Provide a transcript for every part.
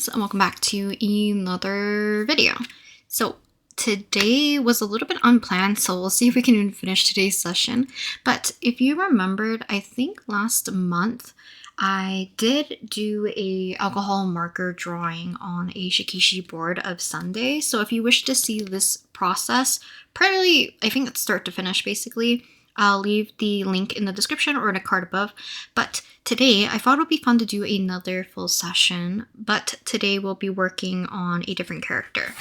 guys, and welcome back to another video. So today was a little bit unplanned, so we'll see if we can even finish today's session. But if you remembered, I think last month I did do a alcohol marker drawing on a Shikishi board of Sunday. So if you wish to see this process, probably I think it's start to finish basically, I'll leave the link in the description or in a card above. But today, I thought it would be fun to do another full session, but today we'll be working on a different character.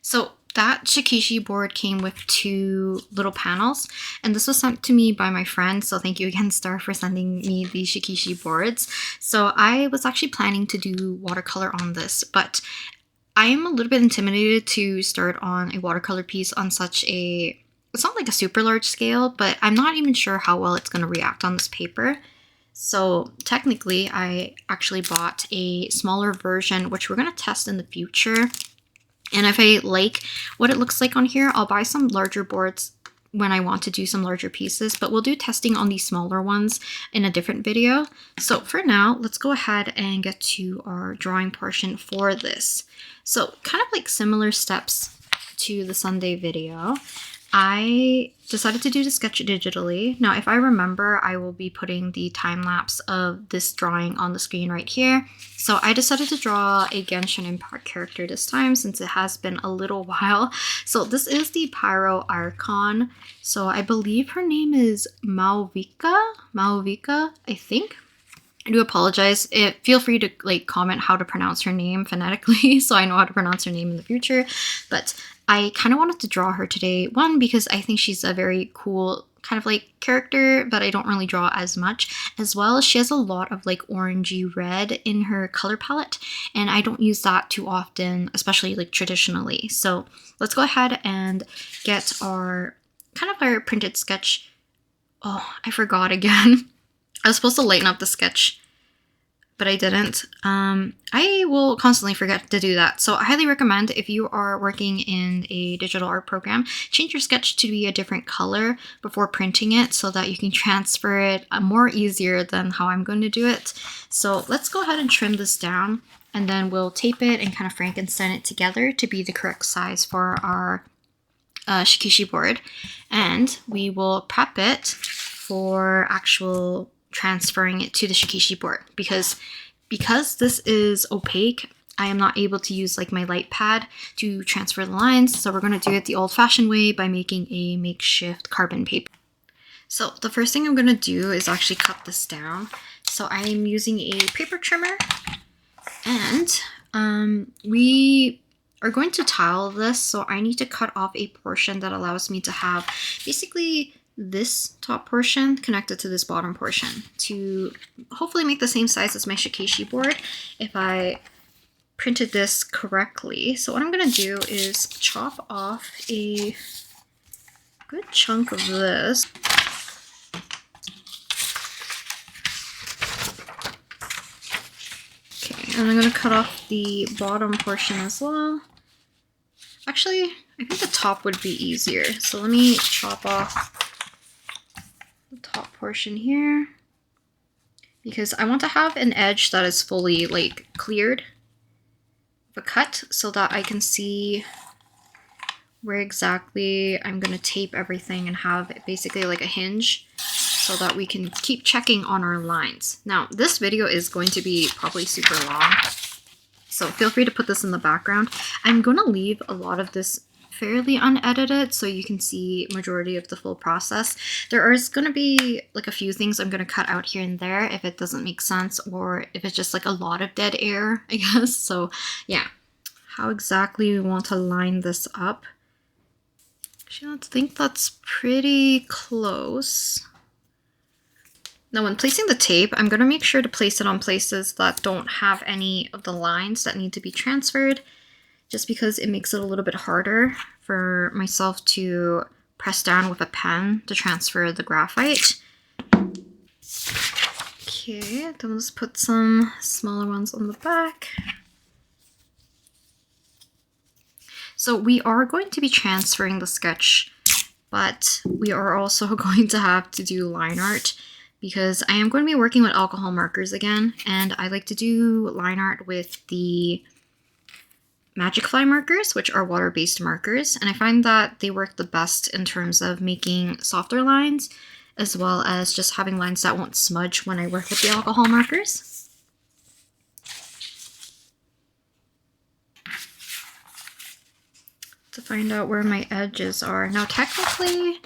So that Shikishi board came with two little panels, and this was sent to me by my friend, so thank you again, Star, for sending me the Shikishi boards. So I was actually planning to do watercolor on this, but I am a little bit intimidated to start on a watercolor piece on such a... It's not like a super large scale, but I'm not even sure how well it's going to react on this paper. So technically, I actually bought a smaller version, which we're going to test in the future. And if I like what it looks like on here, I'll buy some larger boards when I want to do some larger pieces, but we'll do testing on these smaller ones in a different video. So for now, let's go ahead and get to our drawing portion for this. So kind of like similar steps to the Sunday video. I decided to do the sketch digitally. Now, if I remember, I will be putting the time lapse of this drawing on the screen right here. So I decided to draw a Genshin Impact character this time since it has been a little while. So this is the Pyro Archon. So I believe her name is Mavuika, I think. I do apologize. Feel free to comment how to pronounce her name phonetically so I know how to pronounce her name in the future. But I kind of wanted to draw her today, one, because I think she's a very cool kind of character that I don't really draw as much, as well as she has a lot of orangey red in her color palette, and I don't use that too often, especially traditionally. So let's go ahead and get our our printed sketch. Oh, I forgot again. I was supposed to lighten up the sketch, but I didn't. I will constantly forget to do that. So I highly recommend, if you are working in a digital art program, change your sketch to be a different color before printing it so that you can transfer it more easier than how I'm going to do it. So let's go ahead and trim this down, and then we'll tape it and kind of Frankenstein it together to be the correct size for our Shikishi board. And we will prep it for actual transferring it to the Shikishi board, because this is opaque, I am not able to use my light pad to transfer the lines, so we're going to do it the old-fashioned way by making a makeshift carbon paper. So the first thing I'm going to do is actually cut this down. So I'm using a paper trimmer, and we are going to tile this, so I need to cut off a portion that allows me to have basically this top portion connected to this bottom portion to hopefully make the same size as my Shikishi board if I printed this correctly. So what I'm going to do is chop off a good chunk of this. Okay, and I'm going to cut off the bottom portion as well. Actually, I think the top would be easier. So let me chop off top portion here, because I want to have an edge that is fully cleared of a cut so that I can see where exactly I'm going to tape everything and have basically a hinge so that we can keep checking on our lines. Now this video is going to be probably super long, so feel free to put this in the background. I'm going to leave a lot of this fairly unedited so you can see majority of the full process. There is going to be a few things I'm going to cut out here and there if it doesn't make sense, or if it's just a lot of dead air, I guess. So yeah, how exactly we want to line this up. Actually, I think that's pretty close. Now when placing the tape, I'm going to make sure to place it on places that don't have any of the lines that need to be transferred, just because it makes it a little bit harder for myself to press down with a pen to transfer the graphite. Okay, then let's put some smaller ones on the back. So we are going to be transferring the sketch, but we are also going to have to do line art, because I am going to be working with alcohol markers again, and I like to do line art with the Magicfly markers, which are water-based markers, and I find that they work the best in terms of making softer lines, as well as just having lines that won't smudge when I work with the alcohol markers. To find out where my edges are. Now technically,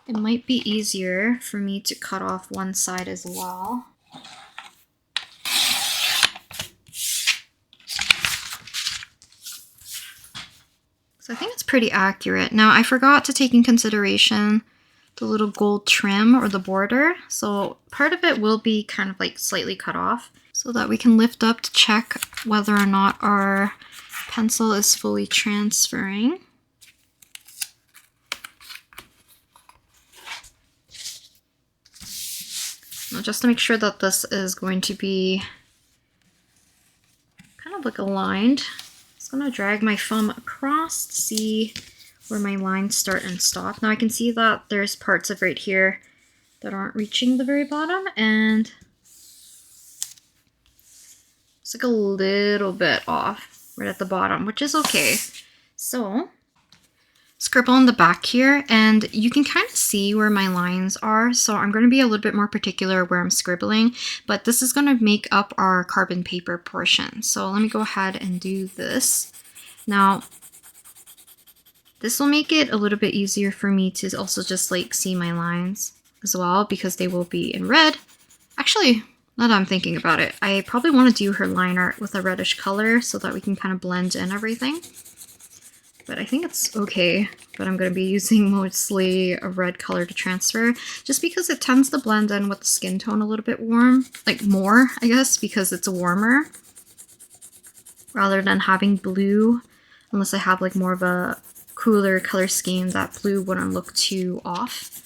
it might be easier for me to cut off one side as well. So I think it's pretty accurate. Now I forgot to take in consideration the little gold trim or the border. So part of it will be kind of like slightly cut off so that we can lift up to check whether or not our pencil is fully transferring. Now just to make sure that this is going to be kind of like aligned, I'm just going to drag my thumb across to see where my lines start and stop. Now I can see that there's parts of right here that aren't reaching the very bottom, and it's like a little bit off right at the bottom, which is okay. So scribble on the back here, and you can kind of see where my lines are. So I'm going to be a little bit more particular where I'm scribbling, but this is going to make up our carbon paper portion. So let me go ahead and do this. Now, this will make it a little bit easier for me to also just like see my lines as well, because they will be in red. Actually, now that I'm thinking about it, I probably want to do her line art with a reddish color so that we can kind of blend in everything. But I think it's okay, but I'm going to be using mostly a red color to transfer, just because it tends to blend in with the skin tone a little bit more, I guess, because it's warmer, rather than having blue, unless I have like more of a cooler color scheme that blue wouldn't look too off.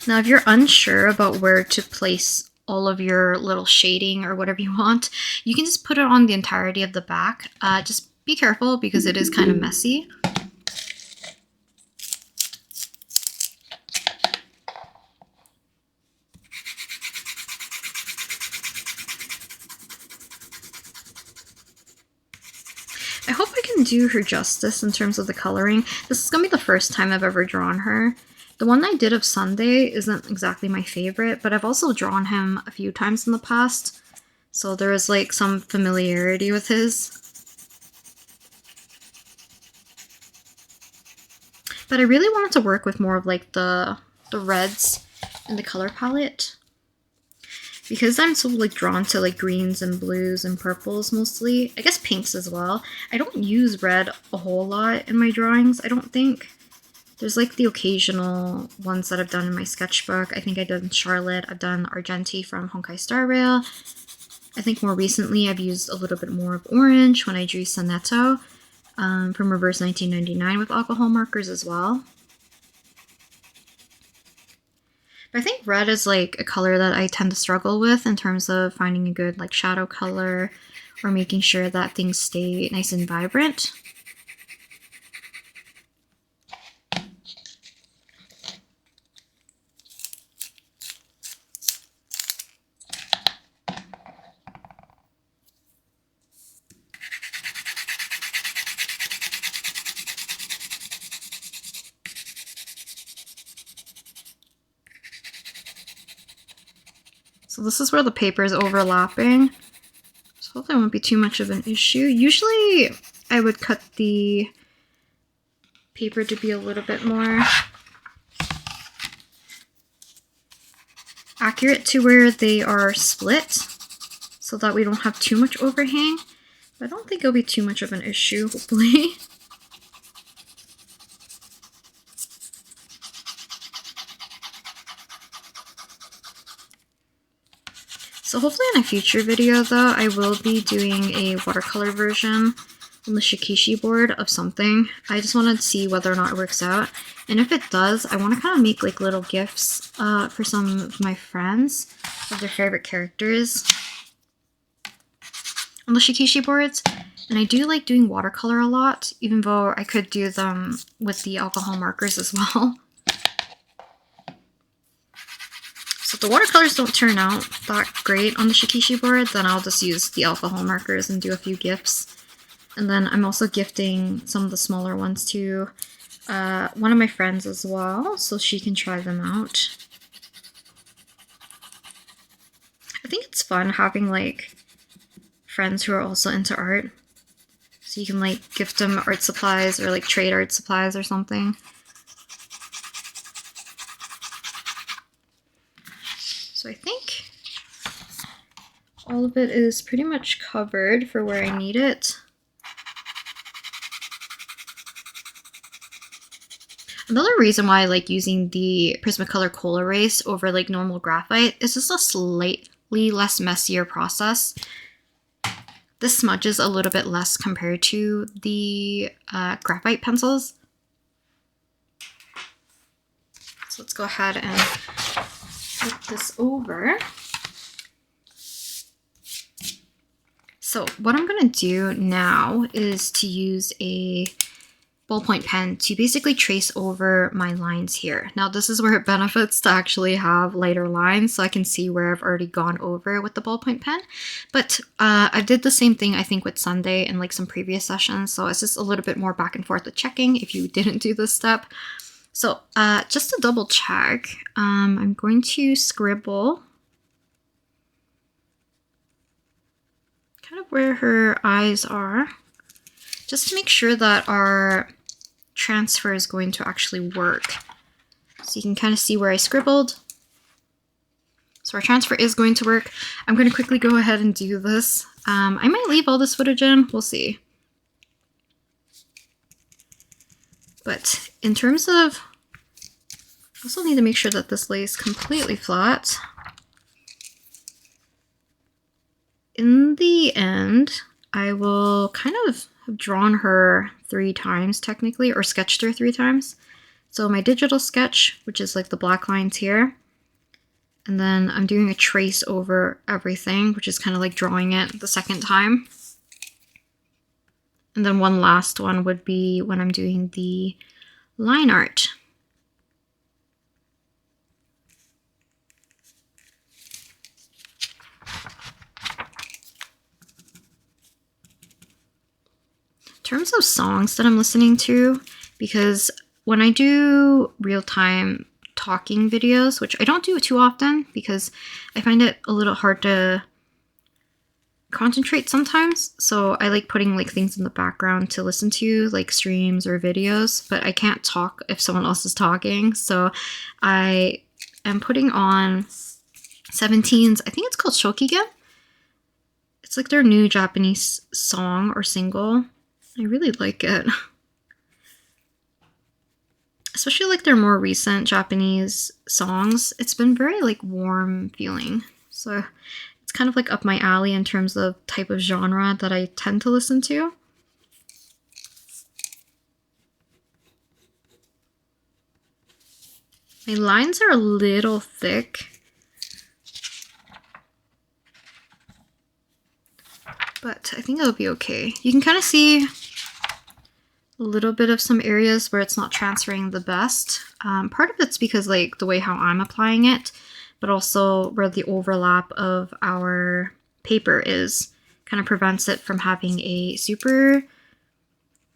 Now, if you're unsure about where to place all of your little shading or whatever you want, you can just put it on the entirety of the back. Just be careful because it is kind of messy. I hope I can do her justice in terms of the coloring. This is going to be the first time I've ever drawn her. The one I did of Sunday isn't exactly my favorite, but I've also drawn him a few times in the past, so there is like some familiarity with his. But I really wanted to work with more of like the reds in the color palette, because I'm so like drawn to like greens and blues and purples mostly. I guess pinks as well. I don't use red a whole lot in my drawings, I don't think. There's like the occasional ones that I've done in my sketchbook. I think I did Charlotte. I've done Argenti from Honkai Star Rail. I think more recently I've used a little bit more of orange when I drew Sonetto from Reverse 1999 with alcohol markers as well. But I think red is like a color that I tend to struggle with in terms of finding a good like shadow color or making sure that things stay nice and vibrant. So this is where the paper is overlapping. So hopefully it won't be too much of an issue. Usually I would cut the paper to be a little bit more accurate to where they are split so that we don't have too much overhang. But I don't think it'll be too much of an issue, hopefully. So hopefully in a future video though, I will be doing a watercolor version on the Shikishi board of something. I just want to see whether or not it works out. And if it does, I want to kind of make like little gifts for some of my friends. of their favorite characters on the Shikishi boards. And I do like doing watercolor a lot, even though I could do them with the alcohol markers as well. So if the watercolors don't turn out that great on the Shikishi board, then I'll just use the alcohol markers and do a few gifts. And then I'm also gifting some of the smaller ones to one of my friends as well, so she can try them out. I think it's fun having like friends who are also into art. So you can like gift them art supplies or like trade art supplies or something. So I think all of it is pretty much covered for where I need it. Another reason why I like using the Prismacolour Colerase over like normal graphite is just a slightly less messier process. This smudges a little bit less compared to the graphite pencils. So let's go ahead and flip this over. So what I'm going to do now is to use a ballpoint pen to basically trace over my lines here. Now this is where it benefits to actually have lighter lines so I can see where I've already gone over with the ballpoint pen. But I did the same thing I think with Sunday in like some previous sessions, so it's just a little bit more back and forth with checking if you didn't do this step. So just to double check, I'm going to scribble kind of where her eyes are, just to make sure that our transfer is going to actually work. So you can kind of see where I scribbled. So our transfer is going to work. I'm going to quickly go ahead and do this. I might leave all this footage in, we'll see. But in terms of, I also need to make sure that this lays completely flat. In the end, I will kind of have drawn her 3 times technically, or sketched her 3 times. So my digital sketch, which is like the black lines here, and then I'm doing a trace over everything, which is kind of like drawing it the second time. And then one last one would be when I'm doing the line art. In terms of songs that I'm listening to, because when I do real-time talking videos, which I don't do too often because I find it a little hard to concentrate sometimes, so I like putting like things in the background to listen to, like streams or videos, but I can't talk if someone else is talking, so I am putting on 17's, I think it's called Shokigen. It's like their new Japanese song or single. I really like it. Especially like their more recent Japanese songs. It's been very like warm feeling. So it's kind of like up my alley in terms of type of genre that I tend to listen to. My lines are a little thick. But I think it'll be okay. You can kind of see a little bit of some areas where it's not transferring the best. Part of it's because like the way how I'm applying it, but also where the overlap of our paper is kind of prevents it from having a super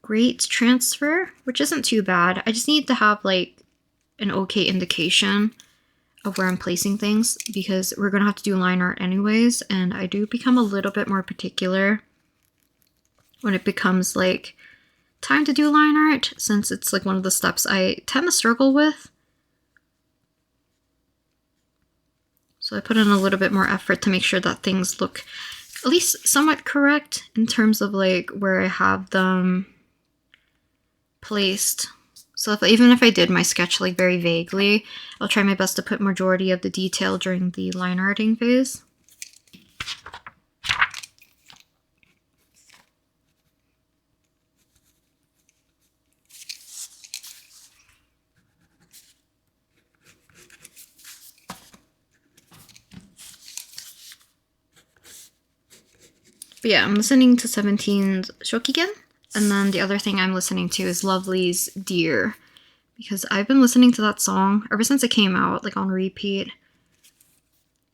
great transfer, which isn't too bad. I just need to have like an okay indication of where I'm placing things because we're going to have to do line art anyways, and I do become a little bit more particular when it becomes like time to do line art, since it's like one of the steps I tend to struggle with. So I put in a little bit more effort to make sure that things look at least somewhat correct in terms of like where I have them placed. So even if I did my sketch like very vaguely, I'll try my best to put majority of the detail during the line arting phase. But yeah, I'm listening to 17's Shokigen. And then the other thing I'm listening to is Lovely's Dear. Because I've been listening to that song ever since it came out, like on repeat.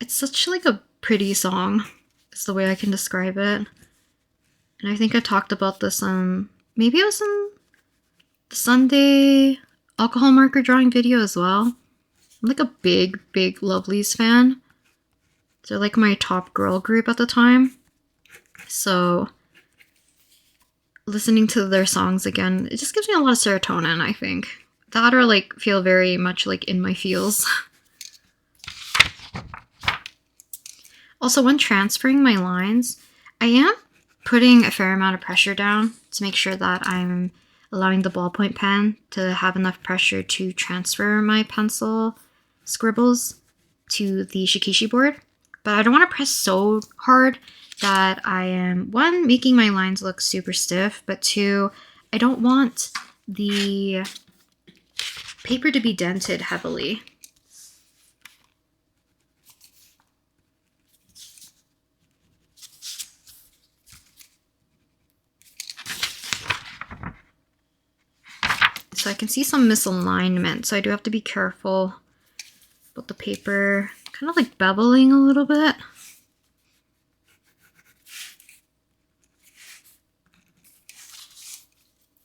It's such like a pretty song, is the way I can describe it. And I think I talked about this on, maybe it was in the Sunday alcohol marker drawing video as well. I'm like a big Lovely's fan. They're like my top girl group at the time. So listening to their songs again, it just gives me a lot of serotonin, I think. That or like feel very much like in my feels. Also, when transferring my lines, I am putting a fair amount of pressure down to make sure that I'm allowing the ballpoint pen to have enough pressure to transfer my pencil scribbles to the Shikishi board. But I don't want to press so hard that I am, one, making my lines look super stiff, but two, I don't want the paper to be dented heavily. So I can see some misalignment, so I do have to be careful about the paper kind of like beveling a little bit.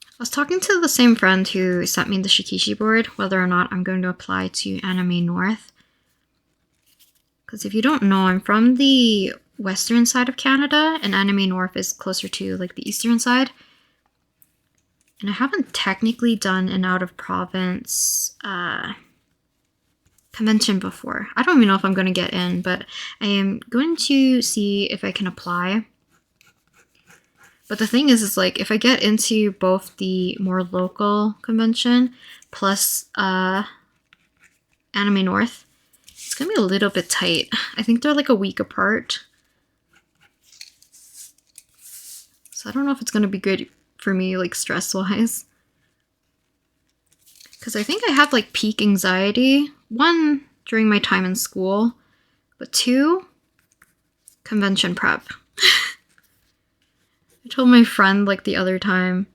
I was talking to the same friend who sent me the Shikishi board, whether or not I'm going to apply to Anime North. Because if you don't know, I'm from the western side of Canada, and Anime North is closer to like the eastern side. And I haven't technically done an out-of-province convention before. I don't even know if I'm going to get in, but I am going to see if I can apply. But the thing is like, if I get into both the more local convention plus Anime North, it's going to be a little bit tight. I think they're like a week apart. So I don't know if it's going to be good for me, like stress-wise. Because I think I have like peak anxiety. One, during my time in school. But two, convention prep. I told my friend like the other time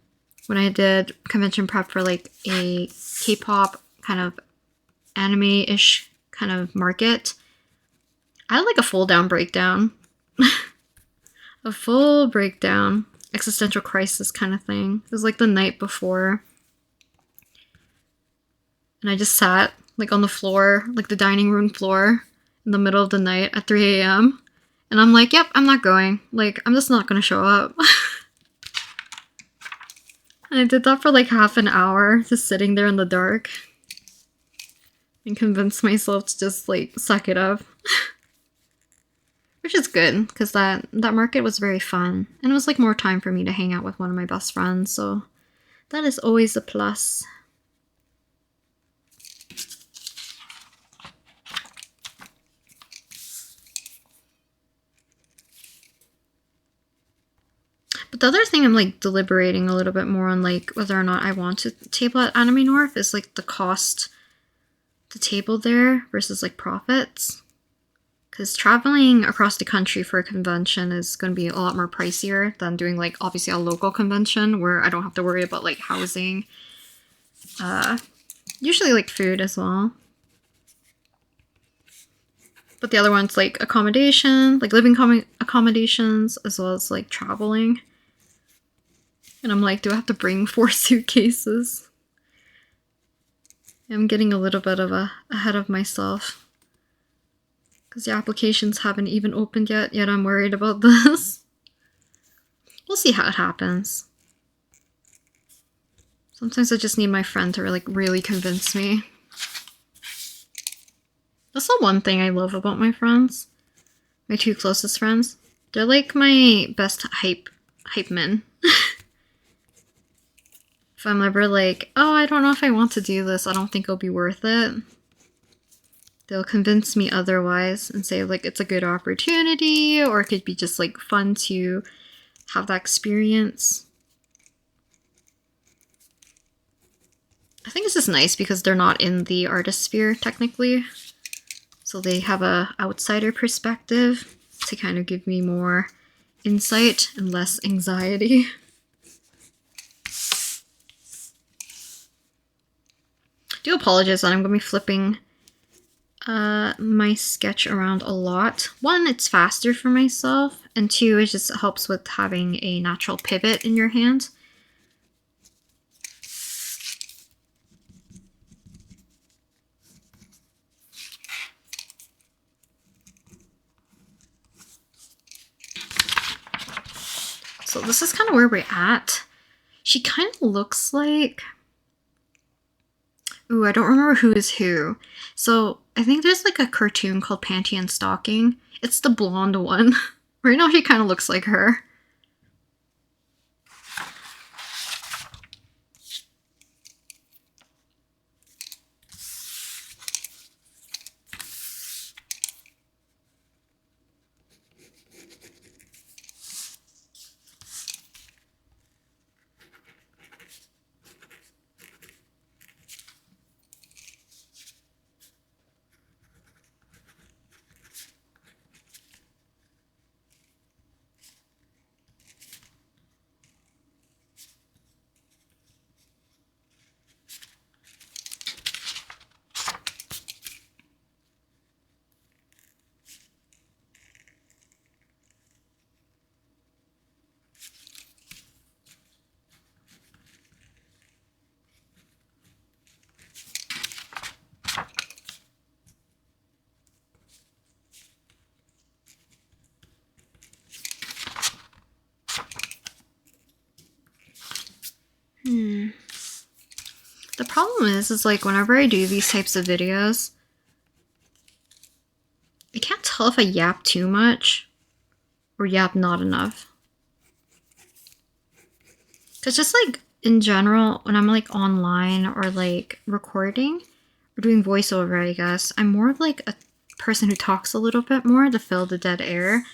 when I did convention prep for like a K-pop kind of anime-ish kind of market, I had like a full down breakdown. A full breakdown. Existential crisis kind of thing. It was like the night before. And I just sat like on the floor, like the dining room floor in the middle of the night at 3 a.m. And I'm like, yep, I'm not going. Like, I'm just not gonna show up. And I did that for like half an hour, just sitting there in the dark. And convinced myself to just like suck it up. Which is good, because that market was very fun. And it was like more time for me to hang out with one of my best friends, so that is always a plus. But the other thing I'm like deliberating a little bit more on, like whether or not I want to table at Anime North, is like the cost to table there versus like profits. Because traveling across the country for a convention is going to be a lot more pricier than doing like obviously a local convention where I don't have to worry about like housing. Usually like food as well. But the other one's like accommodation, like living accommodations, as well as like traveling. And I'm like, do I have to bring 4 suitcases? I'm getting a little bit of ahead of myself. Because the applications haven't even opened yet I'm worried about this. We'll see how it happens. Sometimes I just need my friend to like really convince me. That's the one thing I love about my friends. My 2 closest friends. They're like my best hype men. If I'm ever like, oh, I don't know if I want to do this, I don't think it'll be worth it, they'll convince me otherwise and say like it's a good opportunity, or it could be just like fun to have that experience. I think it's just nice because they're not in the artist sphere technically, so they have a outsider perspective to kind of give me more insight and less anxiety. I do apologize that I'm going to be flipping my sketch around a lot. One, it's faster for myself, and two, it just helps with having a natural pivot in your hand. So this is kind of where we're at. She kind of looks like... Ooh, I don't remember who is who. So I think there's like a cartoon called Panty and Stocking. It's the blonde one. Right now she kind of looks like her. The problem is like whenever I do these types of videos, I can't tell if I yap too much or yap not enough. Because just like in general, when I'm like online or like recording or doing voiceover, I guess, I'm more of like a person who talks a little bit more to fill the dead air.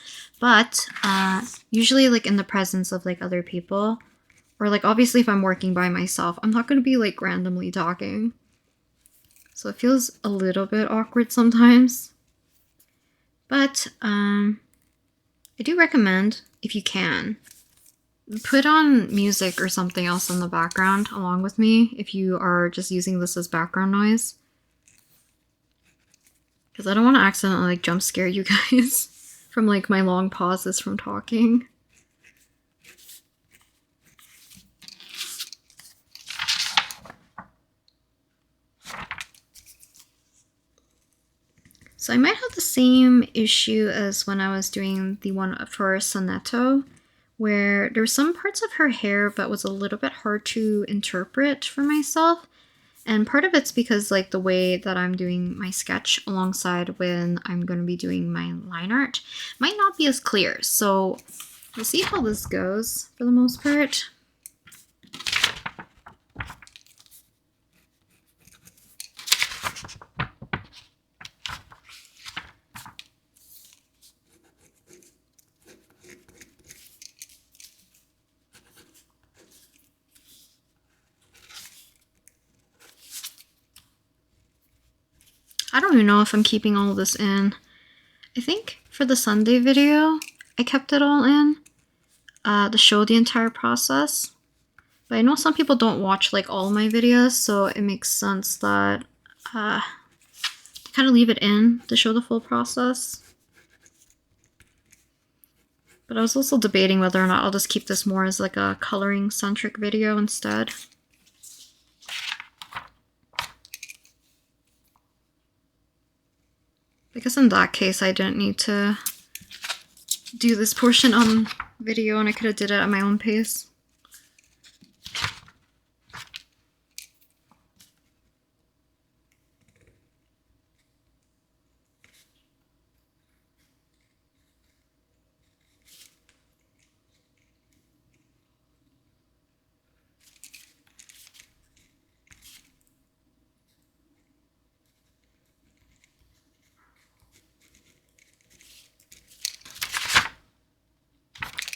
But usually like in the presence of like other people, or like obviously if I'm working by myself, I'm not going to be like randomly talking. So it feels a little bit awkward sometimes. But I do recommend, if you can, put on music or something else in the background along with me if you are just using this as background noise. Because I don't want to accidentally like jump scare you guys from like my long pauses from talking. So I might have the same issue as when I was doing the one for Sonetto, where there were some parts of her hair that was a little bit hard to interpret for myself. And part of it's because like the way that I'm doing my sketch alongside when I'm going to be doing my line art might not be as clear. So we'll see how this goes for the most part. I don't even know if I'm keeping all of this in. I think for the Sunday video, I kept it all in to show the entire process. But I know some people don't watch like all my videos, so it makes sense that kind of leave it in to show the full process. But I was also debating whether or not I'll just keep this more as like a coloring centric video instead. Because in that case, I didn't need to do this portion on video and I could have did it at my own pace.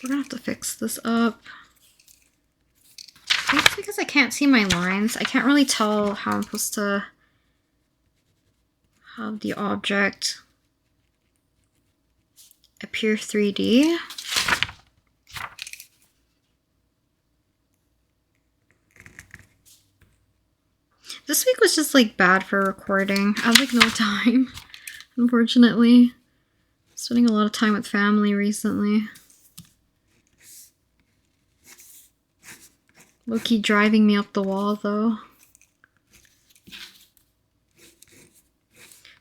We're gonna have to fix this up. I think it's because I can't see my lines. I can't really tell how I'm supposed to have the object appear 3D. This week was just like bad for recording. I have like no time, unfortunately. Spending a lot of time with family recently. Low-key driving me up the wall though.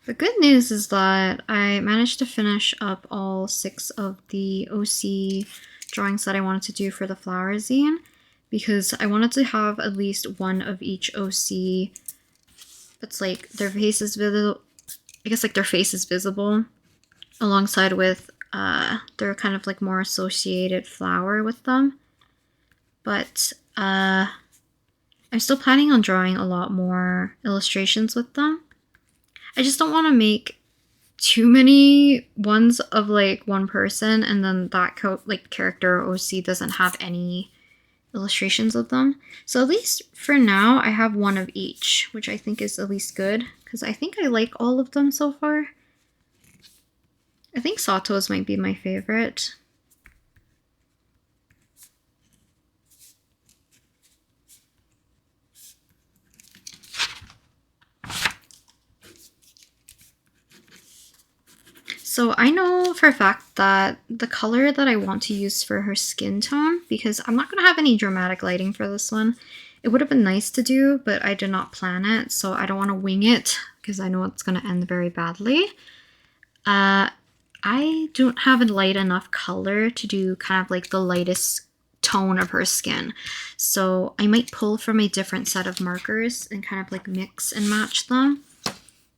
The good news is that I managed to finish up all 6 of the OC drawings that I wanted to do for the flower zine, because I wanted to have at least one of each OC that's like their face is visible. I guess like their face is visible alongside with their kind of like more associated flower with them. But I'm still planning on drawing a lot more illustrations with them. I just don't want to make too many ones of like one person and then that character or OC doesn't have any illustrations of them. So at least for now I have one of each, which I think is at least good because I think I like all of them so far. I think Sato's might be my favorite. So I know for a fact that the color that I want to use for her skin tone, because I'm not going to have any dramatic lighting for this one. It would have been nice to do, but I did not plan it, so I don't want to wing it because I know it's going to end very badly. I don't have a light enough color to do kind of like the lightest tone of her skin. So I might pull from a different set of markers and kind of like mix and match them,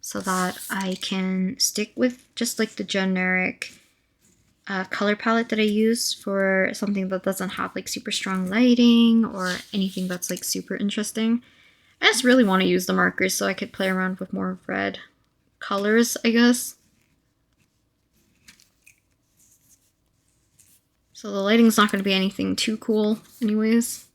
so that I can stick with just like the generic color palette that I use for something that doesn't have like super strong lighting or anything that's like super interesting. I just really want to use the markers so I could play around with more red colors, I guess. So the lighting's not going to be anything too cool anyways.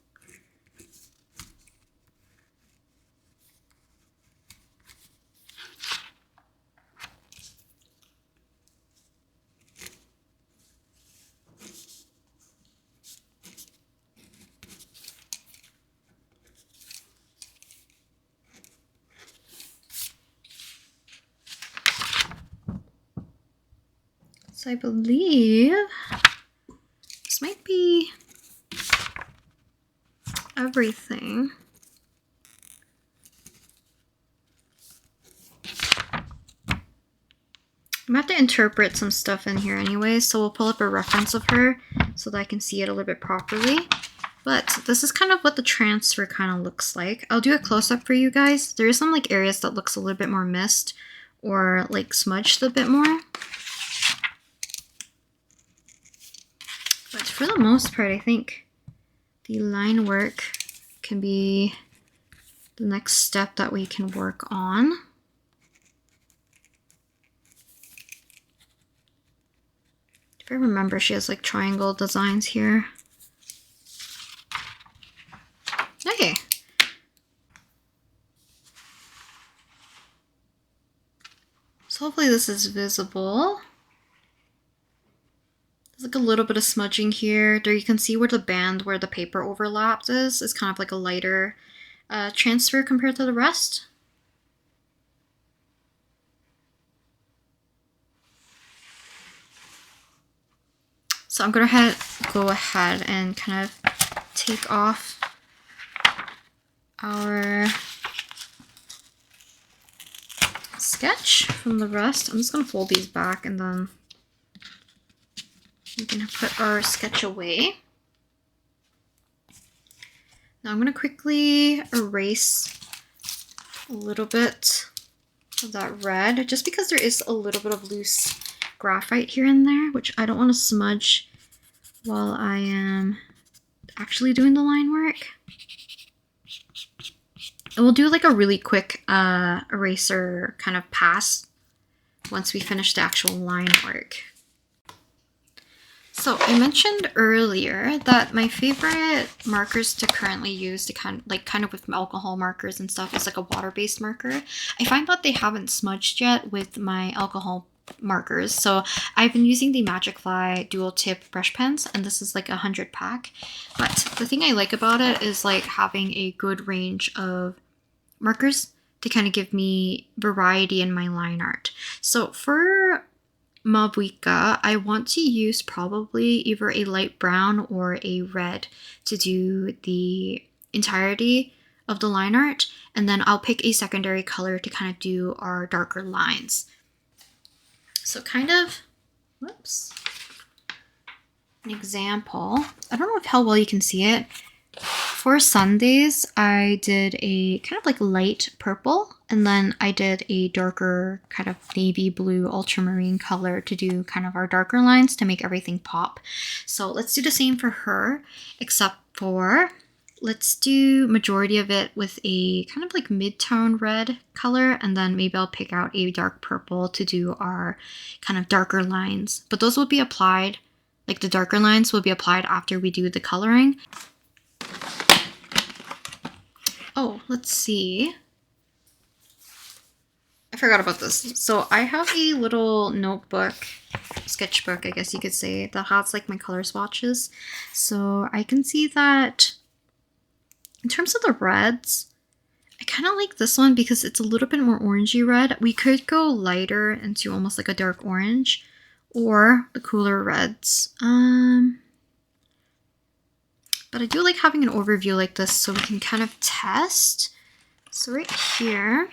So I believe this might be everything. I'm gonna have to interpret some stuff in here anyway, so we'll pull up a reference of her so that I can see it a little bit properly. But this is kind of what the transfer kind of looks like. I'll do a close-up for you guys. There is some like areas that looks a little bit more mist or like smudged a bit more. But for the most part, I think the line work can be the next step that we can work on. If I remember, she has like triangle designs here. Okay. So hopefully this is visible. There's like a little bit of smudging here. There you can see where the band where the paper overlapped is. It's kind of like a lighter transfer compared to the rest. So I'm gonna go ahead and kind of take off our sketch from the rest. I'm just gonna fold these back and then we can put our sketch away. Now I'm going to quickly erase a little bit of that red, just because there is a little bit of loose graphite here and there, which I don't want to smudge while I am actually doing the line work. And we'll do like a really quick eraser kind of pass once we finish the actual line work. So I mentioned earlier that my favorite markers to currently use to kind of with alcohol markers and stuff is like a water-based marker. I find that they haven't smudged yet with my alcohol markers. So I've been using the Magicfly dual tip brush pens, and this is like 100 pack. But the thing I like about it is like having a good range of markers to kind of give me variety in my line art. So for Mavuika, I want to use probably either a light brown or a red to do the entirety of the line art, and then I'll pick a secondary color to kind of do our darker lines. So kind of, whoops, an example. I don't know how well you can see it. For Sundays, I did a kind of like light purple, and then I did a darker kind of navy blue ultramarine color to do kind of our darker lines to make everything pop. So let's do the same for her, except for let's do majority of it with a kind of like mid-tone red color, and then maybe I'll pick out a dark purple to do our kind of darker lines. But those will be applied, like the darker lines will be applied after we do the coloring. Oh, let's see. I forgot about this. So I have a little notebook, sketchbook, I guess you could say, that has like my color swatches. So I can see that in terms of the reds, I kind of like this one because it's a little bit more orangey red. We could go lighter into almost like a dark orange, or the cooler reds. But I do like having an overview like this so we can kind of test. So right here,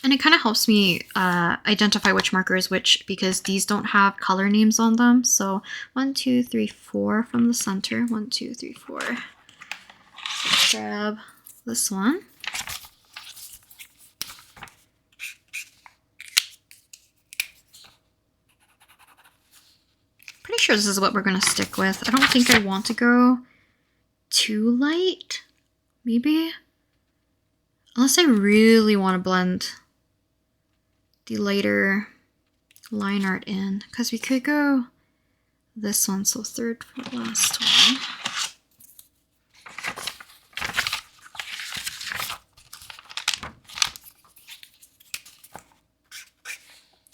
and it kind of helps me identify which marker is which because these don't have color names on them. So 1, 2, 3, 4 from the center. 1, 2, 3, 4. Let's grab this one. Pretty sure this is what we're going to stick with. I don't think I want to go too light, maybe, unless I really want to blend the lighter line art in, because we could go this one, so third for last one.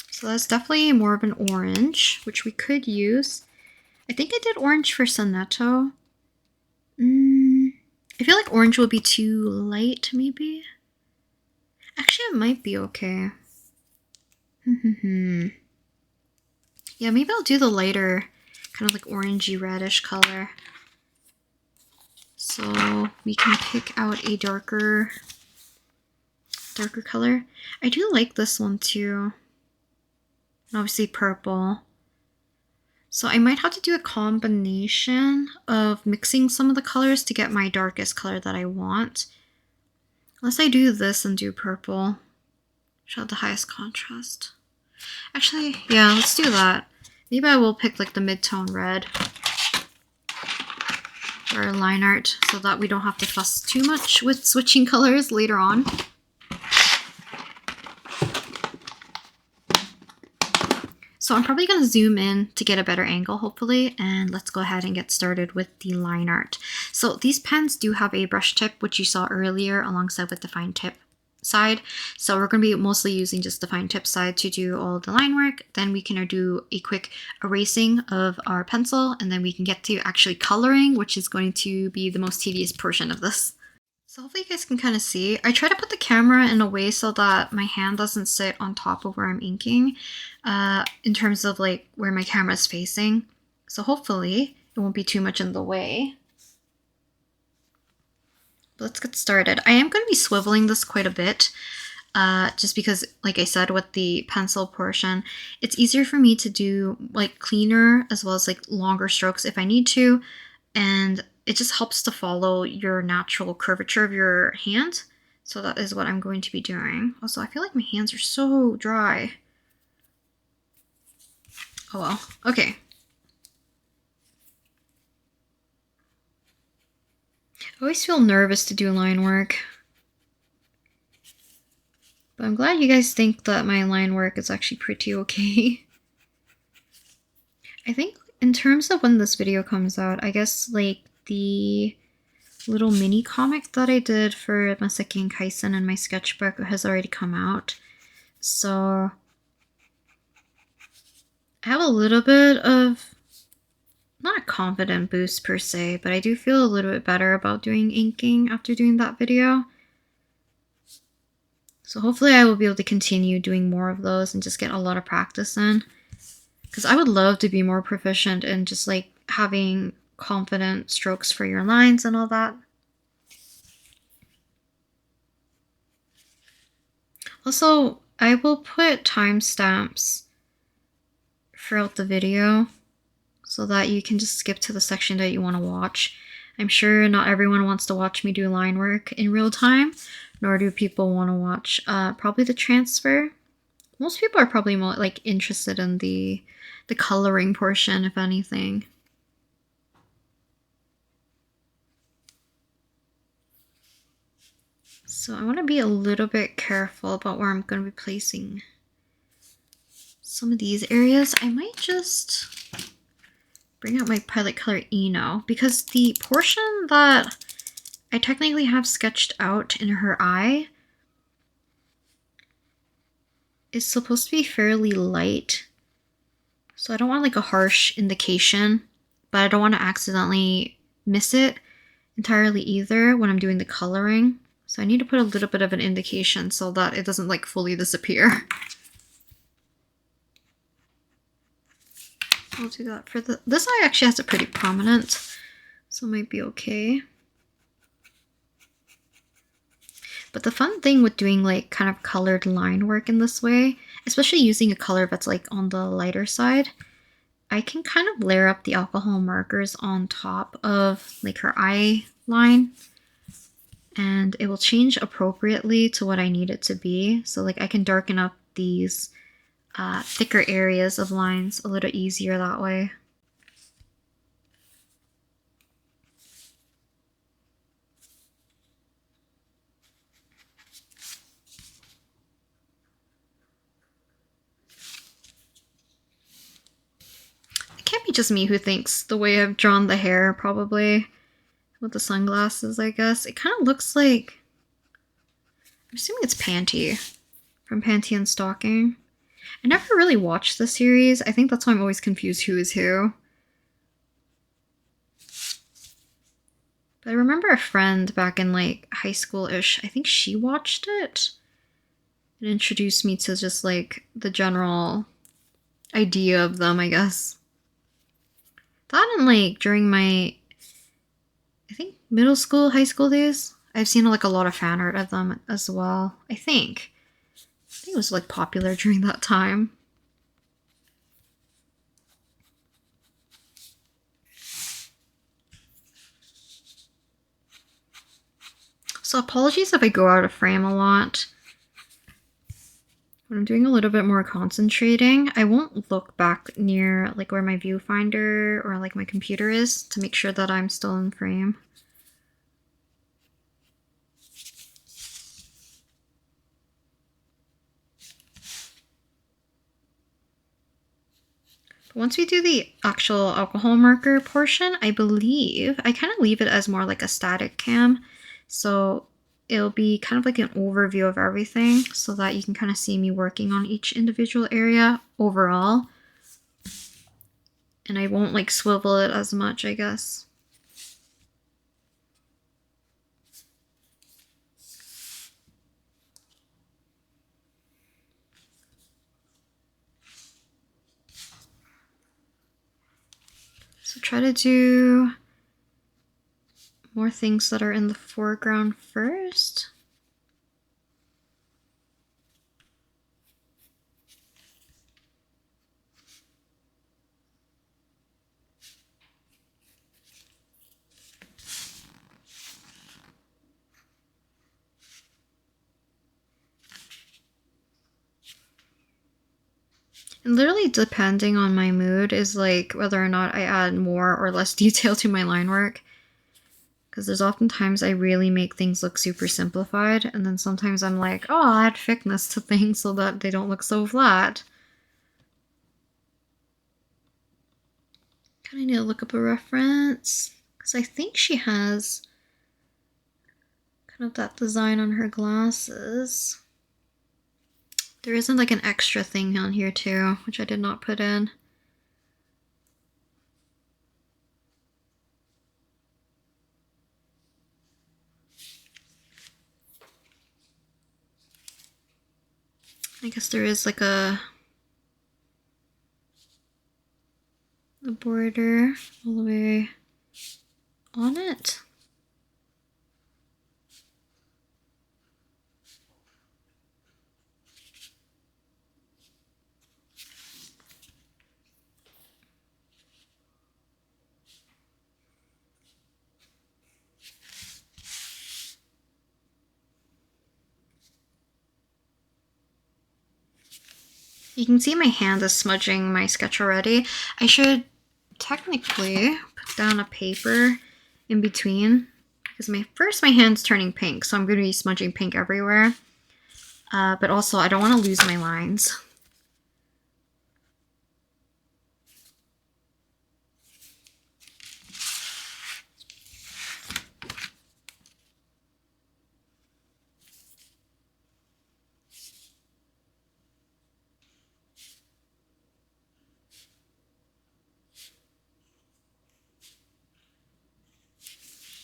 So that's definitely more of an orange, which we could use. I think I did orange for Sonetto. I feel like orange will be too light, maybe. Actually, it might be okay. Yeah, maybe I'll do the lighter, kind of like orangey reddish color. So we can pick out a darker color. I do like this one too. And obviously purple. So I might have to do a combination of mixing some of the colors to get my darkest color that I want. Unless I do this and do purple, which have the highest contrast. Actually, yeah, let's do that. Maybe I will pick like the mid-tone red for our line art so that we don't have to fuss too much with switching colors later on. So I'm probably going to zoom in to get a better angle, hopefully, and let's go ahead and get started with the line art. So these pens do have a brush tip, which you saw earlier, alongside with the fine tip side. So we're going to be mostly using just the fine tip side to do all the line work. Then we can do a quick erasing of our pencil, and then we can get to actually coloring, which is going to be the most tedious portion of this. So hopefully you guys can kind of see. I try to put the camera in a way so that my hand doesn't sit on top of where I'm inking, in terms of like where my camera is facing. So hopefully it won't be too much in the way. But let's get started. I am going to be swiveling this quite a bit, just because, like I said, with the pencil portion, it's easier for me to do like cleaner as well as like longer strokes if I need to, and it just helps to follow your natural curvature of your hand. So that is what I'm going to be doing. Also, I feel like my hands are so dry. Oh well, okay. I always feel nervous to do line work. But I'm glad you guys think that my line work is actually pretty okay. I think in terms of when this video comes out, I guess like the little mini comic that I did for Masaki and Kaisen in my sketchbook has already come out. So I have a little bit of, not a confident boost per se, but I do feel a little bit better about doing inking after doing that video. So hopefully I will be able to continue doing more of those and just get a lot of practice in. Because I would love to be more proficient in just like having confident strokes for your lines and all that. Also, I will put timestamps throughout the video so that you can just skip to the section that you want to watch. I'm sure not everyone wants to watch me do line work in real time, nor do people want to watch probably the transfer. Most people are probably more like interested in the coloring portion, if anything. So I want to be a little bit careful about where I'm going to be placing some of these areas. I might just bring out my palette color Eno, because the portion that I technically have sketched out in her eye is supposed to be fairly light. So I don't want like a harsh indication, but I don't want to accidentally miss it entirely either when I'm doing the coloring. So I need to put a little bit of an indication so that it doesn't like fully disappear. I'll do that for this eye actually has it pretty prominent, so it might be okay. But the fun thing with doing like kind of colored line work in this way, especially using a color that's like on the lighter side, I can kind of layer up the alcohol markers on top of like her eye line, and it will change appropriately to what I need it to be. So like I can darken up these thicker areas of lines a little easier that way. It can't be just me who thinks the way I've drawn the hair, probably, with the sunglasses, I guess. It kind of looks like, I'm assuming it's Panty from Panty and Stocking. I never really watched the series. I think that's why I'm always confused who is who. But I remember a friend back in like high school-ish, I think she watched it and introduced me to just like the general idea of them, I guess. That and like during my, I think, middle school, high school days, I've seen like a lot of fan art of them as well. I think it was like popular during that time. So apologies if I go out of frame a lot. When I'm doing a little bit more concentrating, I won't look back near like where my viewfinder or like my computer is to make sure that I'm still in frame. Once we do the actual alcohol marker portion, I believe I kind of leave it as more like a static cam. So it'll be kind of like an overview of everything so that you can kind of see me working on each individual area overall. And I won't like swivel it as much, I guess. So try to do more things that are in the foreground first. And literally depending on my mood is like whether or not I add more or less detail to my line work. Because there's often times I really make things look super simplified, and then sometimes I'm like, oh, I'll add thickness to things so that they don't look so flat. Kind of need to look up a reference, because I think she has kind of that design on her glasses. There isn't like an extra thing on here too, which I did not put in. I guess there is like a border all the way on it. You can see my hand is smudging my sketch already. I should technically put down a paper in between because my hand's turning pink, so I'm going to be smudging pink everywhere. But also I don't want to lose my lines.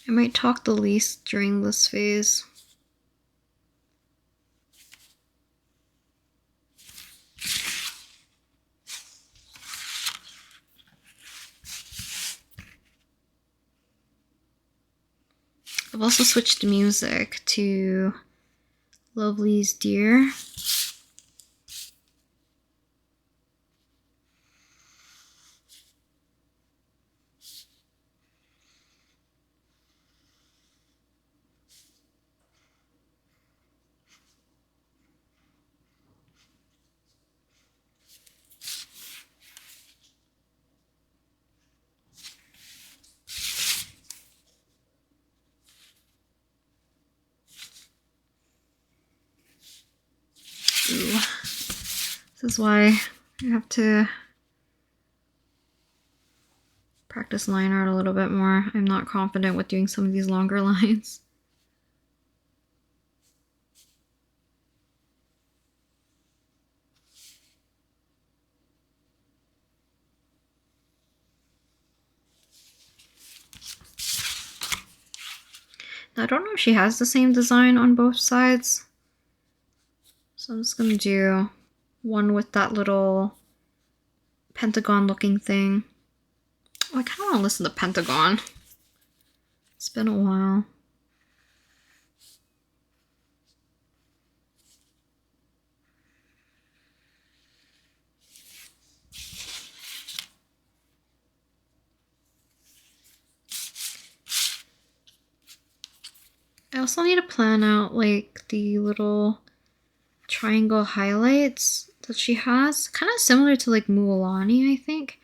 I might talk the least during this phase. I've also switched music to Lovely's Dear. Ooh. This is why I have to practice line art a little bit more. I'm not confident with doing some of these longer lines. Now, I don't know if she has the same design on both sides. So I'm just gonna do one with that little pentagon looking thing. Oh, I kind of want to listen to Pentagon. It's been a while. I also need to plan out like the little triangle highlights that she has. Kind of similar to like Mualani, I think.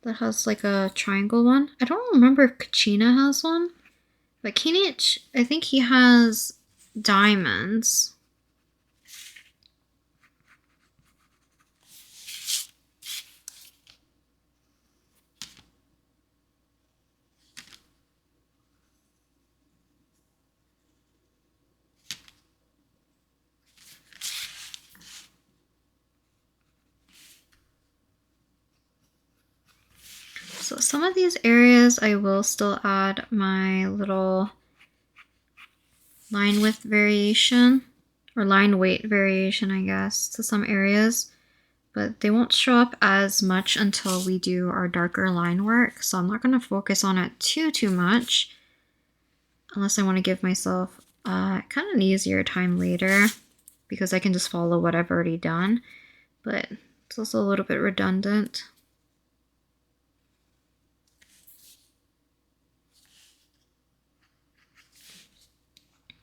That has like a triangle one. I don't remember if Kachina has one. But Kinich, I think he has diamonds. So some of these areas I will still add my little line width variation, or line weight variation, I guess, to some areas, but they won't show up as much until we do our darker line work. So I'm not going to focus on it too much unless I want to give myself kind of an easier time later, because I can just follow what I've already done, but it's also a little bit redundant.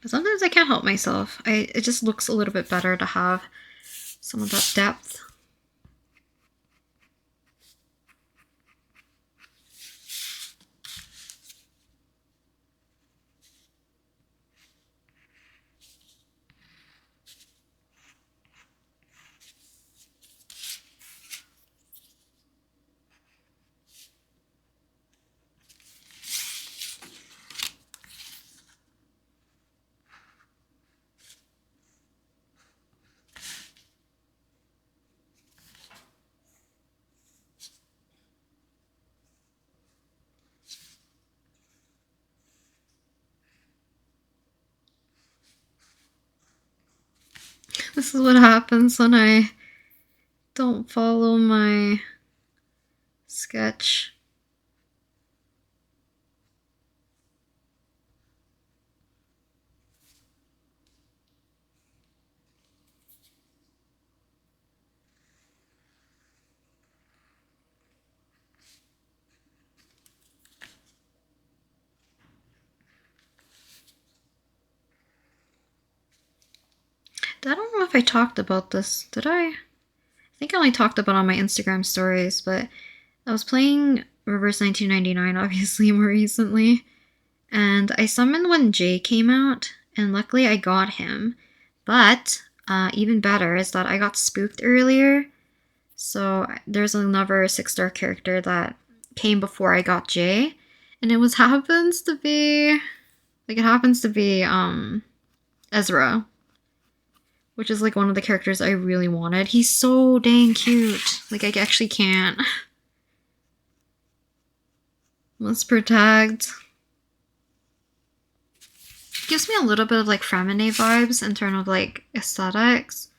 But sometimes I can't help myself. It just looks a little bit better to have some of that depth. This is what happens when I don't follow my sketch. I don't know if I talked about this. Did I? I think I only talked about it on my Instagram stories, but I was playing Reverse 1999 obviously more recently, and I summoned when Jay came out, and luckily I got him. But even better is that I got spooked earlier, so there's another 6-star character that came before I got Jay, and it happens to be Ezra, which is like one of the characters I really wanted. He's so dang cute. Like, I actually can't. Let's protect. Gives me a little bit of like Femine vibes in terms of like aesthetics.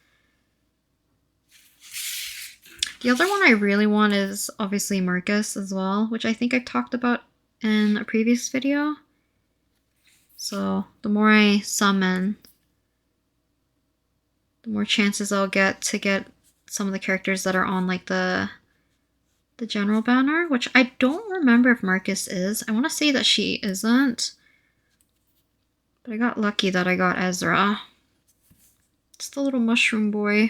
The other one I really want is obviously Marcus as well, which I think I talked about in a previous video. So the more I summon, the more chances I'll get to get some of the characters that are on like the general banner, which I don't remember if Marcus is. I want to say that she isn't. But I got lucky that I got Ezra. It's the little mushroom boy.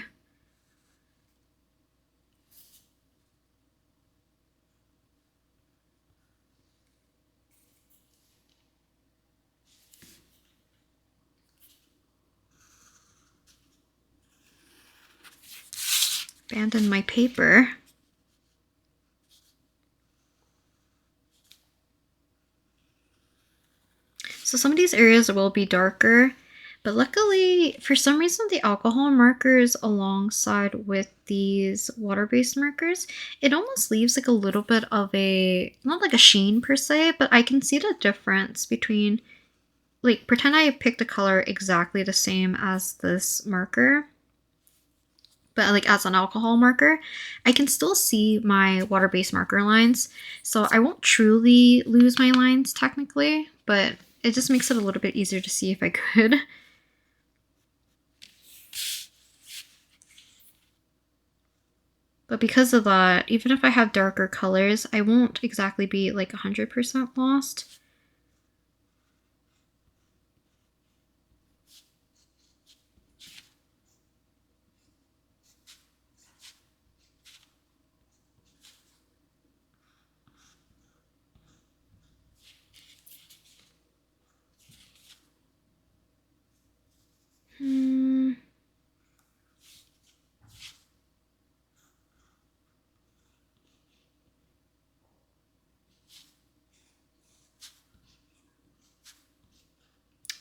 Abandoned my paper. So some of these areas will be darker, but luckily, for some reason, the alcohol markers alongside with these water-based markers, it almost leaves like a little bit of a, not like a sheen per se, but I can see the difference between, like, pretend I picked a color exactly the same as this marker, but like as an alcohol marker, I can still see my water-based marker lines. So I won't truly lose my lines technically, but it just makes it a little bit easier to see if I could. But because of that, even if I have darker colors, I won't exactly be like 100% lost.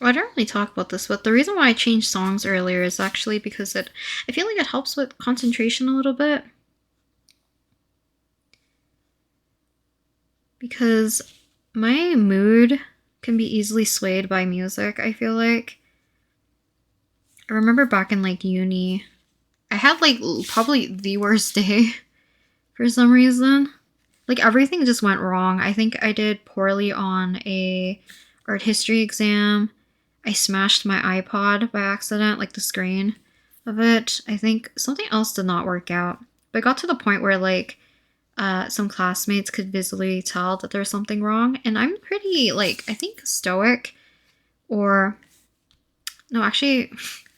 Well, I don't really talk about this, but the reason why I changed songs earlier is actually because I feel like it helps with concentration a little bit. Because my mood can be easily swayed by music, I feel like. I remember back in like uni, I had like probably the worst day for some reason. Like everything just went wrong. I think I did poorly on a art history exam. I smashed my iPod by accident, like the screen of it. I think something else did not work out. But it got to the point where like some classmates could visibly tell that there was something wrong. And I'm pretty like, I think stoic, or no, actually,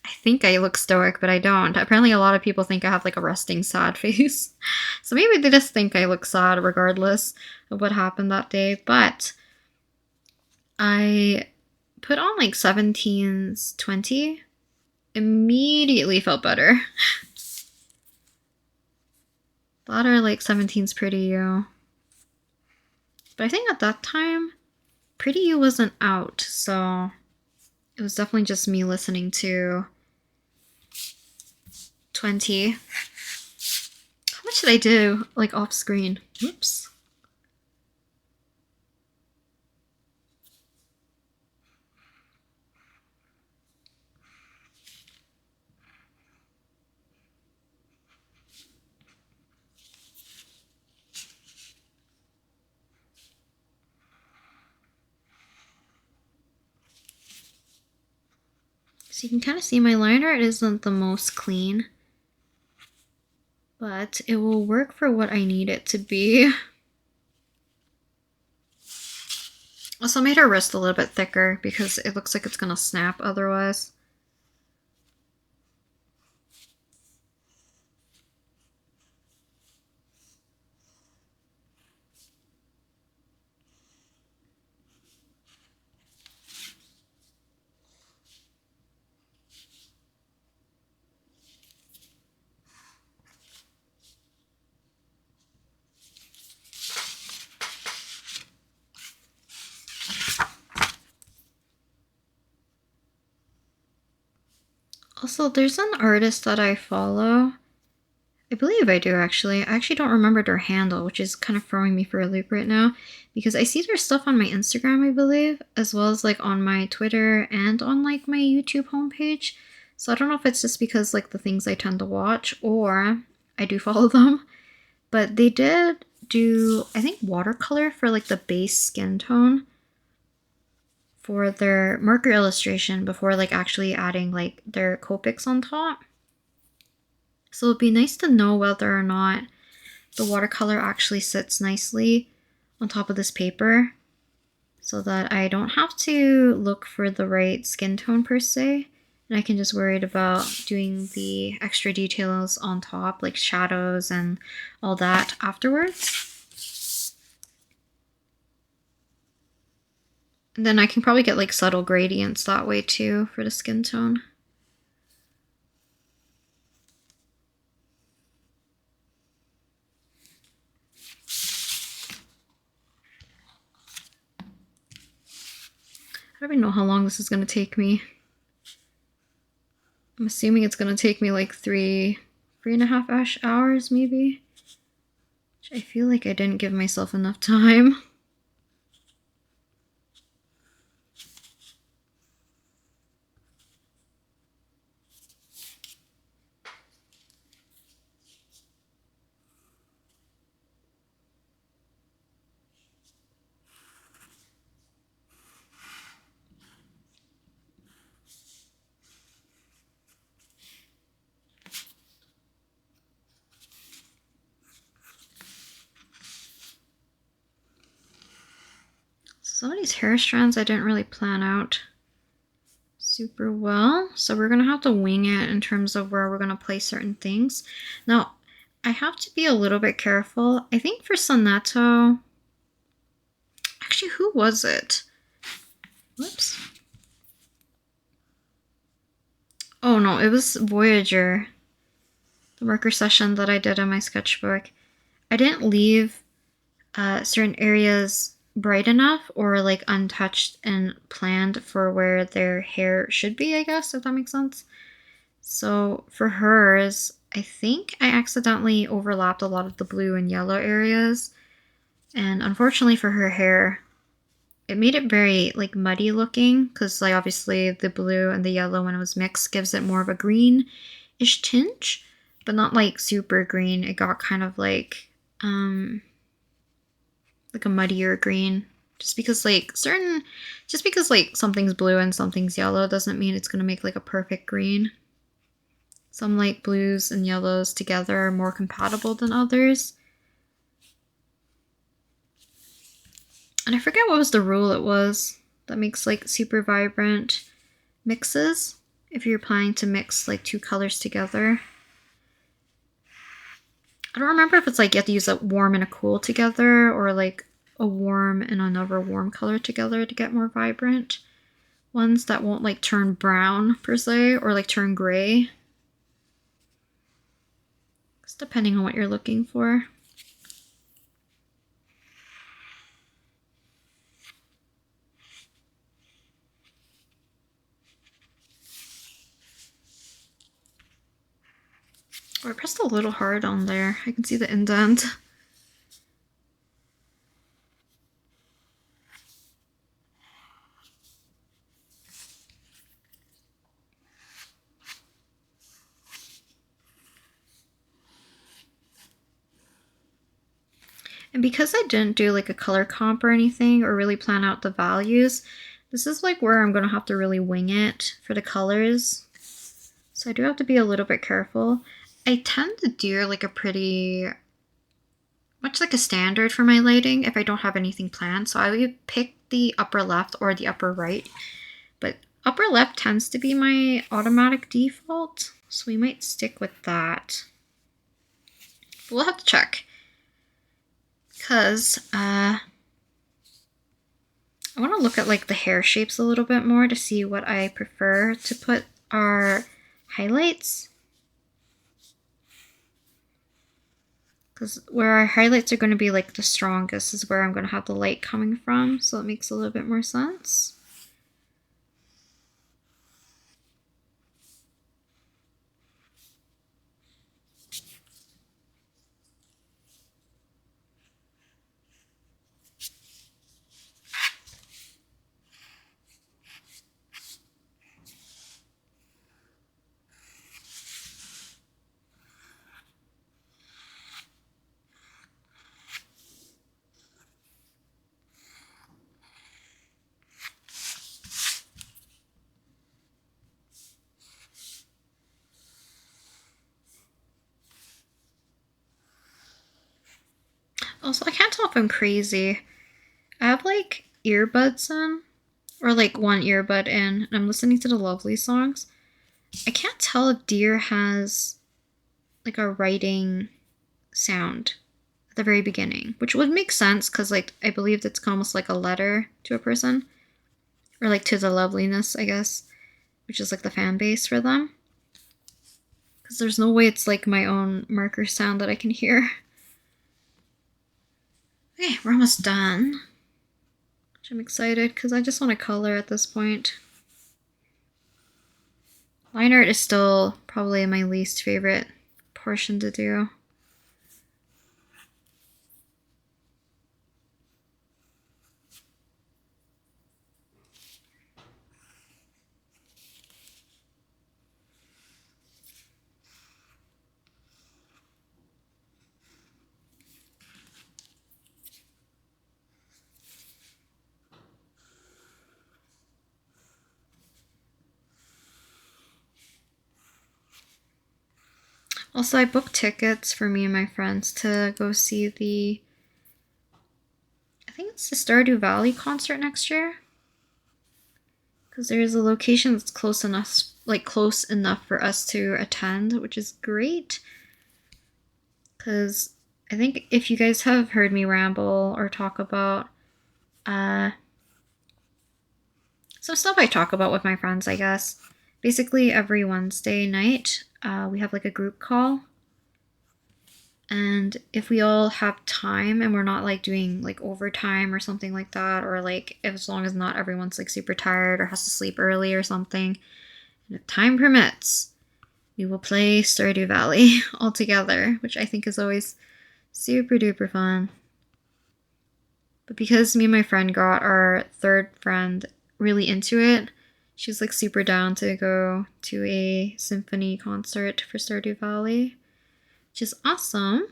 I think I look stoic, but I don't. Apparently a lot of people think I have like a resting sad face. So maybe they just think I look sad regardless of what happened that day. But I put on like 17's 20. Immediately felt better. That or like 17's Pretty You. But I think at that time, Pretty You wasn't out. So it was definitely just me listening to 20. How much did I do, like, off screen? Oops. So you can kind of see my line art isn't the most clean, but it will work for what I need it to be. Also made her wrist a little bit thicker because it looks like it's gonna snap otherwise. Also, there's an artist that I follow. I believe I do actually. I actually don't remember their handle, which is kind of throwing me for a loop right now because I see their stuff on my Instagram, I believe, as well as like on my Twitter and on like my YouTube homepage. So I don't know if it's just because like the things I tend to watch or I do follow them, but they did do, I think, watercolor for like the base skin tone for their marker illustration before like actually adding like their Copics on top. So it'd be nice to know whether or not the watercolor actually sits nicely on top of this paper so that I don't have to look for the right skin tone per se, and I can just worry about doing the extra details on top like shadows and all that afterwards. And then I can probably get like subtle gradients that way too for the skin tone. I don't even know how long this is going to take me. I'm assuming it's going to take me like three and a half hours maybe. Which I feel like I didn't give myself enough time. Some of these hair strands I didn't really plan out super well, so we're gonna have to wing it in terms of where we're gonna place certain things. Now, I have to be a little bit careful. I think for Soneto, actually, who was it? Whoops. Oh no, it was Voyager, the marker session that I did in my sketchbook. I didn't leave certain areas bright enough or like untouched and planned for where their hair should be, I guess, if that makes sense. So for hers, I think I accidentally overlapped a lot of the blue and yellow areas, and unfortunately for her hair, it made it very like muddy looking because like obviously the blue and the yellow when it was mixed gives it more of a greenish tinge, but not like super green. It got kind of like a muddier green, just because like something's blue and something's yellow doesn't mean it's going to make like a perfect green. Some like blues and yellows together are more compatible than others. And I forget what was the rule it was that makes like super vibrant mixes if you're planning to mix like two colors together. I don't remember if it's like you have to use a warm and a cool together or like a warm and another warm color together to get more vibrant ones that won't like turn brown per se or like turn gray. It's depending on what you're looking for. Oh, I pressed a little hard on there. I can see the indent. And because I didn't do like a color comp or anything or really plan out the values, This is like where I'm gonna have to really wing it for the colors. So I do have to be a little bit careful. I tend to do like a pretty, much like a standard for my lighting if I don't have anything planned. So I would pick the upper left or the upper right. But upper left tends to be my automatic default. So we might stick with that. We'll have to check. Because I want to look at like the hair shapes a little bit more to see what I prefer to put our highlights. Because where our highlights are going to be like the strongest is where I'm going to have the light coming from. So it makes a little bit more sense. Also, I can't tell if I'm crazy. I have like earbuds in, or like one earbud in, and I'm listening to the Lovely songs. I can't tell if Deer has like a writing sound at the very beginning, which would make sense because like I believe it's almost like a letter to a person, or like to the Loveliness, I guess, which is like the fan base for them. Because there's no way it's like my own marker sound that I can hear. Okay, we're almost done. Which I'm excited because I just want to color at this point. Line art is still probably my least favorite portion to do. Also, I booked tickets for me and my friends to go see the, I think it's the Stardew Valley concert next year. Because there's a location that's close enough for us to attend, which is great. Because I think if you guys have heard me ramble or talk about some stuff I talk about with my friends, I guess. Basically, every Wednesday night, we have like a group call. And if we all have time and we're not like doing like overtime or something like that, or like as long as not everyone's like super tired or has to sleep early or something, and if time permits, we will play Stardew Valley all together, which I think is always super duper fun. But because me and my friend got our third friend really into it, she's like super down to go to a symphony concert for Stardew Valley, which is awesome.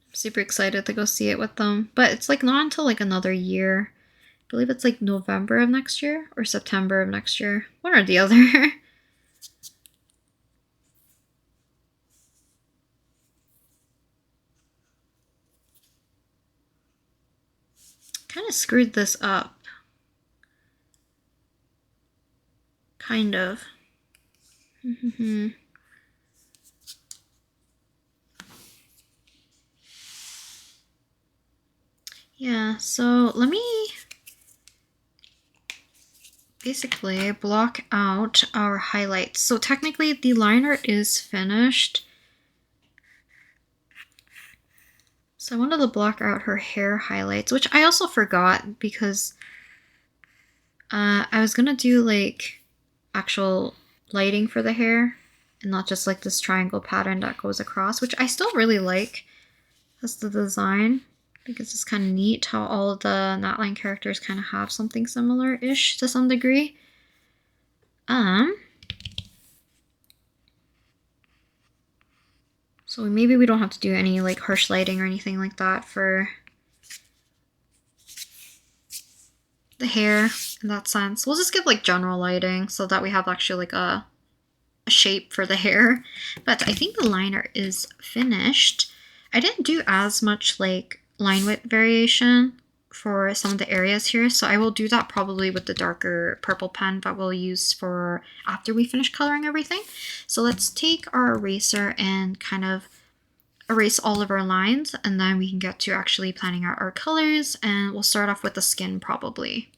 I'm super excited to go see it with them. But it's like not until like another year. I believe it's like November of next year or September of next year. One or the other. Kind of screwed this up. Kind of. Yeah, so let me basically block out our highlights. So technically the line art is finished. So I wanted to block out her hair highlights, which I also forgot because I was gonna do like actual lighting for the hair and not just like this triangle pattern that goes across, which I still really like as the design. Because it's kind of neat how all of the Knotline characters kind of have something similar-ish to some degree. So maybe we don't have to do any like harsh lighting or anything like that for the hair in that sense. We'll just give like general lighting so that we have actually like a shape for the hair. But I think the liner is finished. I didn't do as much like line width variation for some of the areas here, so I will do that probably with the darker purple pen that we'll use for after we finish coloring everything. So let's take our eraser and kind of erase all of our lines, and then we can get to actually planning out our colors, and we'll start off with the skin probably.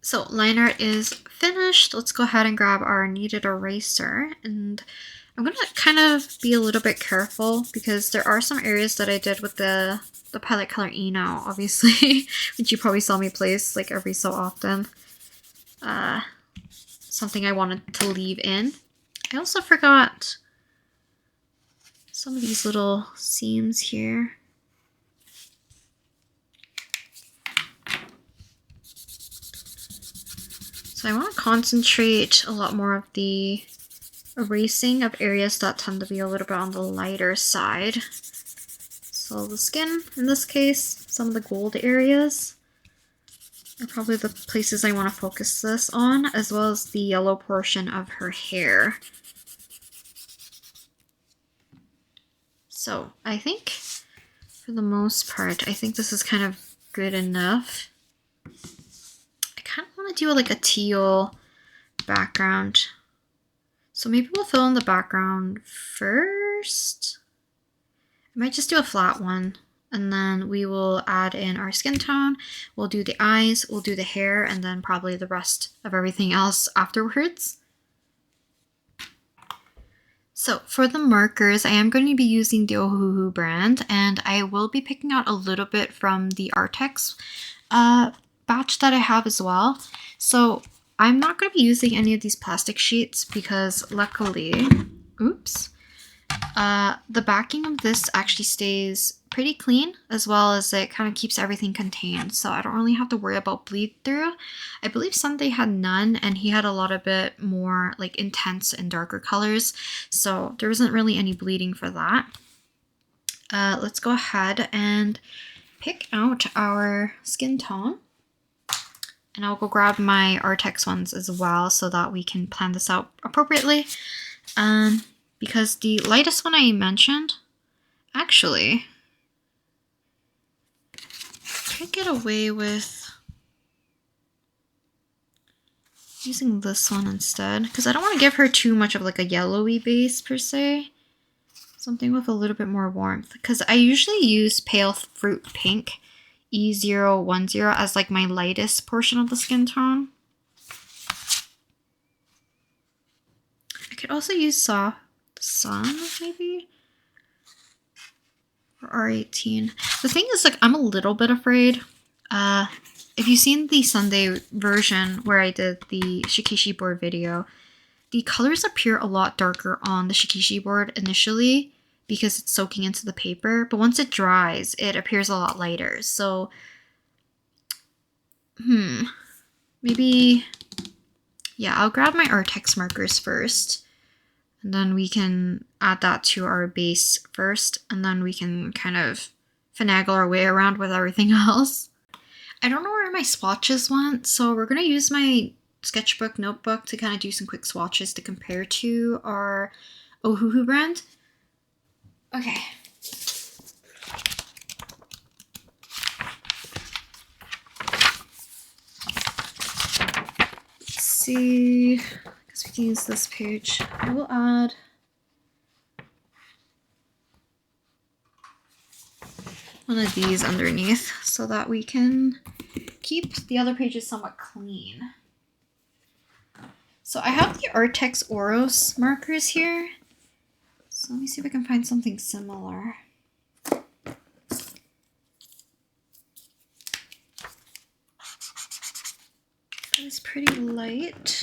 So line art is finished. Let's go ahead and grab our kneaded eraser, and I'm gonna kind of be a little bit careful because there are some areas that I did with the palette color Eno, obviously, which you probably saw me place like every so often. Something I wanted to leave in. I also forgot some of these little seams here. So I want to concentrate a lot more of the erasing of areas that tend to be a little bit on the lighter side. So the skin, in this case, some of the gold areas are probably the places I want to focus this on, as well as the yellow portion of her hair. So I think for the most part, I think this is kind of good enough. I kind of want to do like a teal background. So maybe we'll fill in the background first. I might just do a flat one, and then we will add in our skin tone. We'll do the eyes, we'll do the hair, and then probably the rest of everything else afterwards. So for the markers, I am going to be using the Ohuhu brand, and I will be picking out a little bit from the Arrtx batch that I have as well. So I'm not going to be using any of these plastic sheets because luckily, oops, the backing of this actually stays pretty clean, as well as it kind of keeps everything contained, so I don't really have to worry about bleed through. I believe Sunday had none, and he had a lot of bit more like intense and darker colors, so there wasn't really any bleeding for that. Let's go ahead and pick out our skin tone, and I'll go grab my Arrtx ones as well so that we can plan this out appropriately. Because the lightest one I mentioned, actually, I could get away with using this one instead, because I don't want to give her too much of like a yellowy base per se. Something with a little bit more warmth, because I usually use Pale Fruit Pink E010 as like my lightest portion of the skin tone. I could also use Soft Sun, maybe? Or R18. The thing is, like, I'm a little bit afraid. If you've seen the Sunday version where I did the Shikishi Board video, the colors appear a lot darker on the Shikishi Board initially because it's soaking into the paper, but once it dries, it appears a lot lighter. So, maybe, yeah, I'll grab my Arrtx markers first, and then we can add that to our base first, and then we can kind of finagle our way around with everything else. I don't know where my swatches went, so we're going to use my sketchbook notebook to kind of do some quick swatches to compare to our Ohuhu brand. Okay. Let's see. I guess we can use this page. I will add one of these underneath so that we can keep the other pages somewhat clean. So I have the Arrtx Oros markers here. So let me see if I can find something similar. It's pretty light.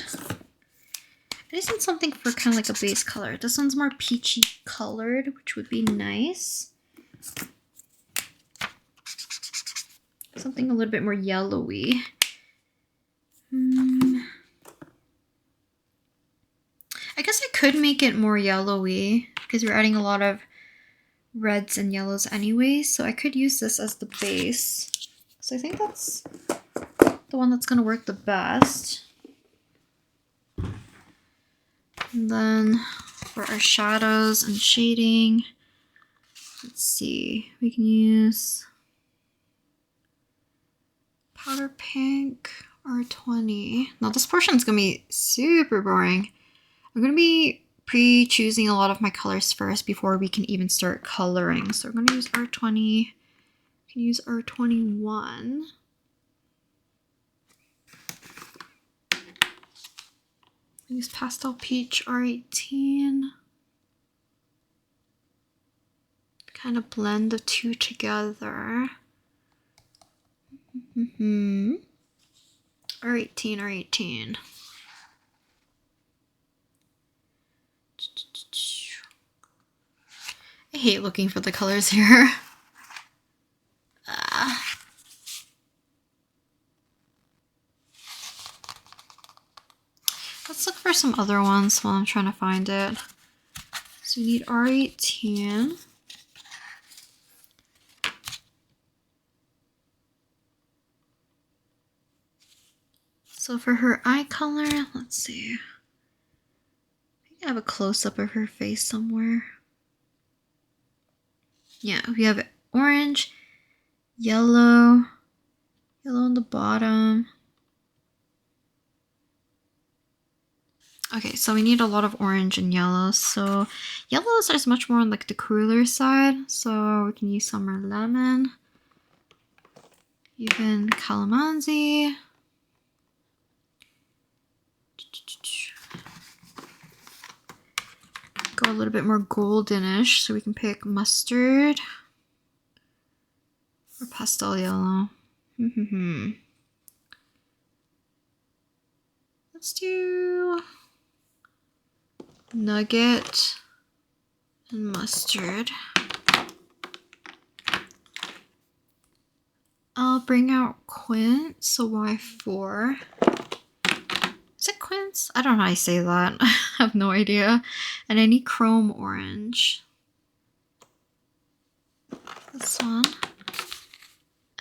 I just need something for kind of like a base color. This one's more peachy colored, which would be nice. Something a little bit more yellowy. I guess I could make it more yellowy because we're adding a lot of reds and yellows anyway, so I could use this as the base. So I think that's the one that's going to work the best. And then for our shadows and shading, let's see, we can use powder pink R20. Now this portion is going to be super boring. I'm going to be pre-choosing a lot of my colors first before we can even start coloring. So we're going to use R20. We can use R21. Use Pastel Peach R18. Kind of blend the two together. R18, R18. I hate looking for the colors here. Let's look for some other ones while I'm trying to find it. So we need R18. So for her eye color, let's see. I think I have a close-up of her face somewhere. Yeah, we have orange, yellow on the bottom. Okay, so we need a lot of orange and yellow. So yellows is much more on like the cooler side. So we can use summer lemon, even calamansi. Go a little bit more goldenish, so we can pick mustard or pastel yellow. Let's do nugget and mustard. I'll bring out quince, so Y4. Is it quince? I don't know how I say that. I have no idea. And I need chrome orange. This one.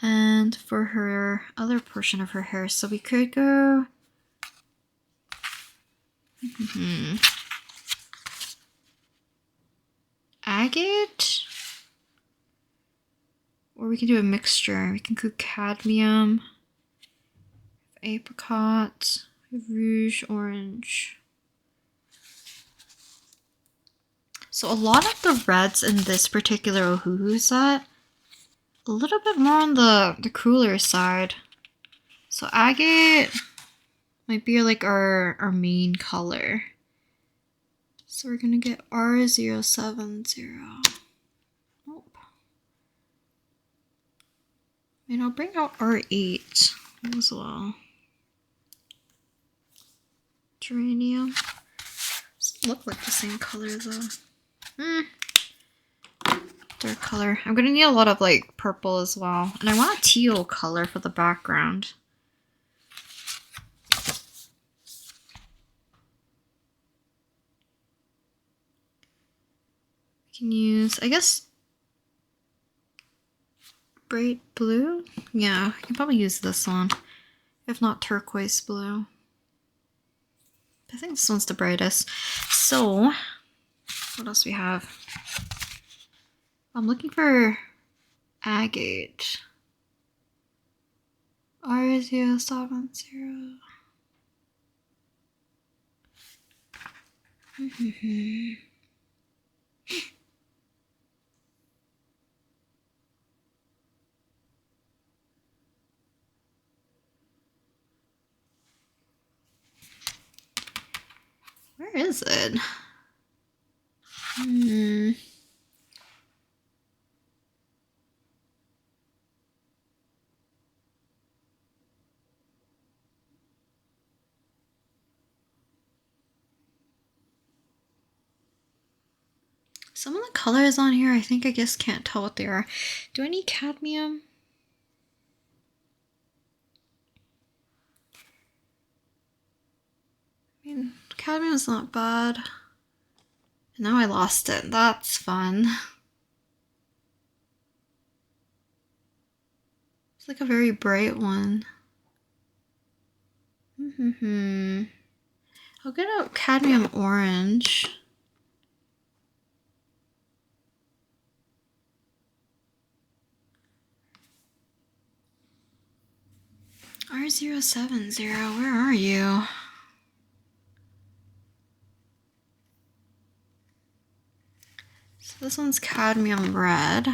And for her other portion of her hair, so we could go agate, or we can do a mixture. We can do cadmium, apricot, rouge orange. So a lot of the reds in this particular Ohuhu set, a little bit more on the cooler side. So agate might be like our main color. So we're gonna get R070. Nope. And I'll bring out R8 as well. Geranium. Doesn't look like the same color though. Dark color. I'm gonna need a lot of like purple as well. And I want a teal color for the background. We can use, I guess, bright blue? Yeah, I can probably use this one. If not turquoise blue. I think this one's the brightest. So, what else we have? I'm looking for agate. R070. Where is it? Some of the colors on here, I guess can't tell what they are. Do I need cadmium? I mean, cadmium's not bad. Now I lost it. That's fun. It's like a very bright one. I'll get a cadmium orange. R070, where are you? So this one's cadmium red.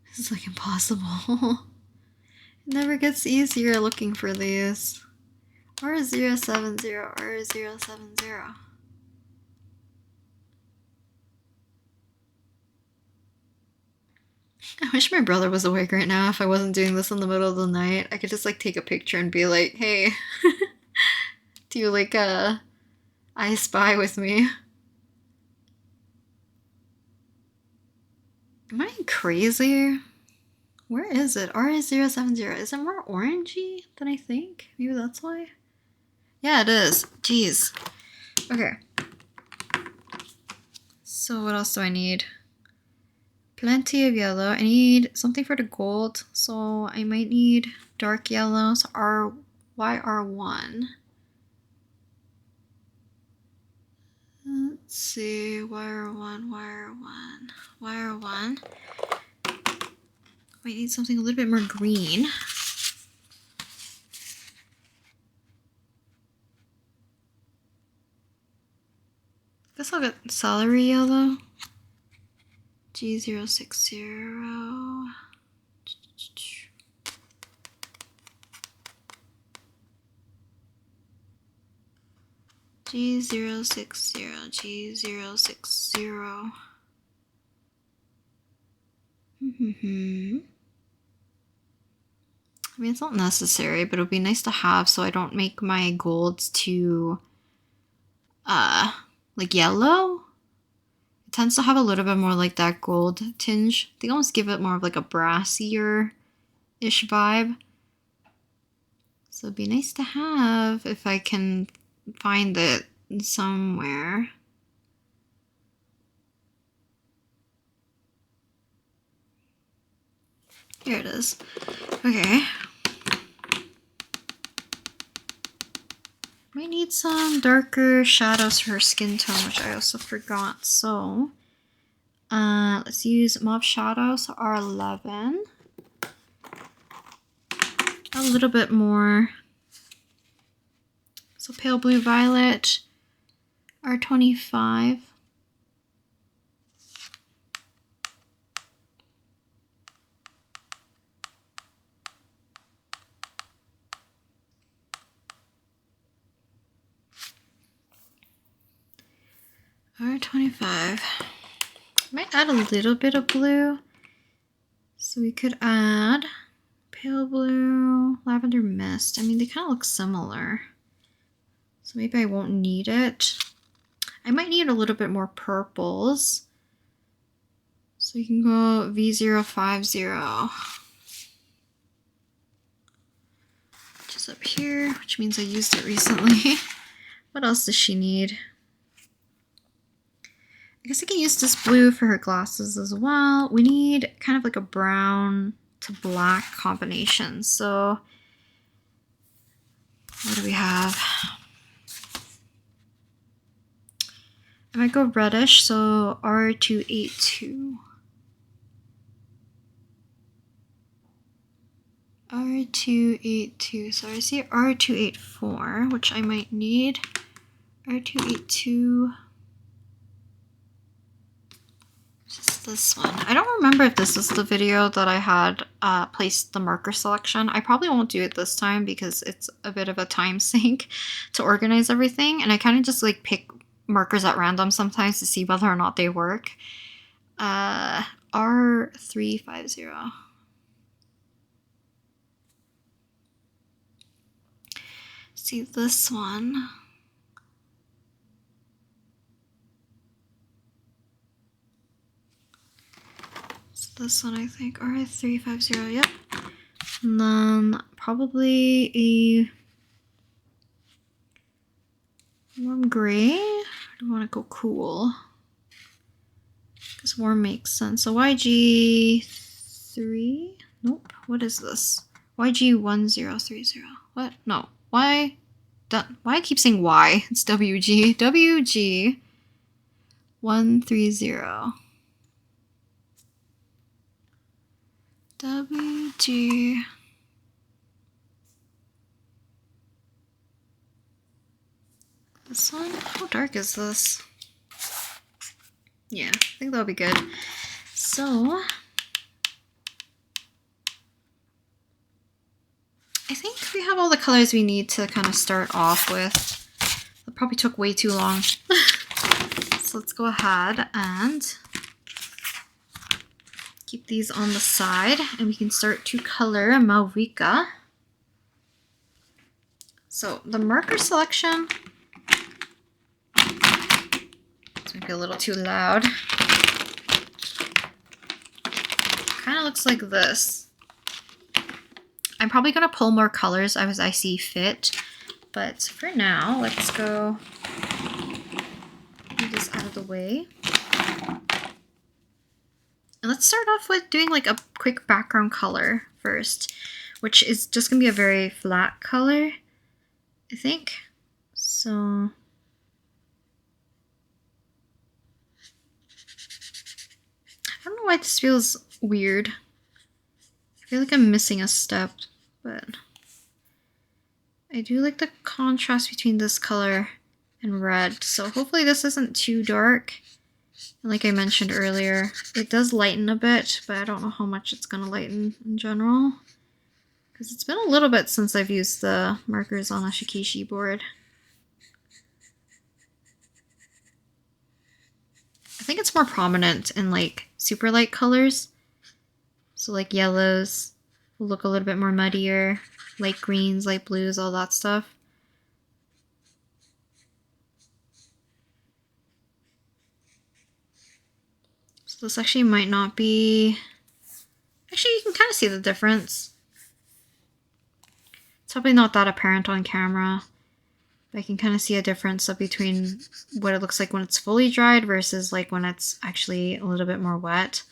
This is like impossible. It never gets easier looking for these. R070, R070. I wish my brother was awake right now. If I wasn't doing this in the middle of the night, I could just like take a picture and be like, hey, do you like I Spy with me? Am I crazy? Where is it? R070. Is it more orangey than I think? Maybe that's why? Yeah, it is. Jeez. Okay. So what else do I need? Plenty of yellow. I need something for the gold. So I might need dark yellow. So YR1. Let's see. YR1. Might need something a little bit more green. Guess I'll get celery yellow. G060. G060. I mean, it's not necessary, but it would be nice to have so I don't make my golds too, like yellow. It tends to have a little bit more like that gold tinge. They almost give it more of like a brassier-ish vibe. So it'd be nice to have if I can find it somewhere. Here it is. Okay. Might need some darker shadows for her skin tone, which I also forgot. So, let's use Mauve Shadows, R11. A little bit more. So Pale Blue Violet, R25. R25. Might add a little bit of blue. So we could add Pale Blue, Lavender Mist. I mean, they kind of look similar. So maybe I won't need it. I might need a little bit more purples. So we can go V050. Which is up here, which means I used it recently. What else does she need? I guess I can use this blue for her glasses as well. We need kind of like a brown to black combination. So what do we have? I might go reddish, so R282. R282. So I see R284, which I might need. R282. Just this one. I don't remember if this is the video that I had placed the marker selection. I probably won't do it this time because it's a bit of a time sink to organize everything. And I kind of just like pick markers at random sometimes to see whether or not they work. R350. See this one. It's this one, I think. R350, yep. And then probably a gray? Or do I want to go cool? Because warm makes sense. So YG3? Nope. What is this? YG1030. What? No. Why I keep saying Y? It's WG. WG130. WG. This one? How dark is this? Yeah, I think that'll be good. So I think we have all the colors we need to kind of start off with. That probably took way too long. So let's go ahead and keep these on the side and we can start to color Mavuika. So the marker selection, it's maybe a little too loud. Kind of looks like this. I'm probably going to pull more colors as I see fit, but for now, let's go move this out of the way. And let's start off with doing like a quick background color first, which is just going to be a very flat color, I think. So I don't know why this feels weird. I feel like I'm missing a step, but I do like the contrast between this color and red. So hopefully this isn't too dark. And like I mentioned earlier, it does lighten a bit, but I don't know how much it's going to lighten in general. Because it's been a little bit since I've used the markers on a Shikishi board. I think it's more prominent in like super light colors. So like yellows will look a little bit more muddier, light greens, light blues, all that stuff. So this actually might not be... Actually, you can kind of see the difference. It's probably not that apparent on camera. But I can kind of see a difference between what it looks like when it's fully dried versus like when it's actually a little bit more wet.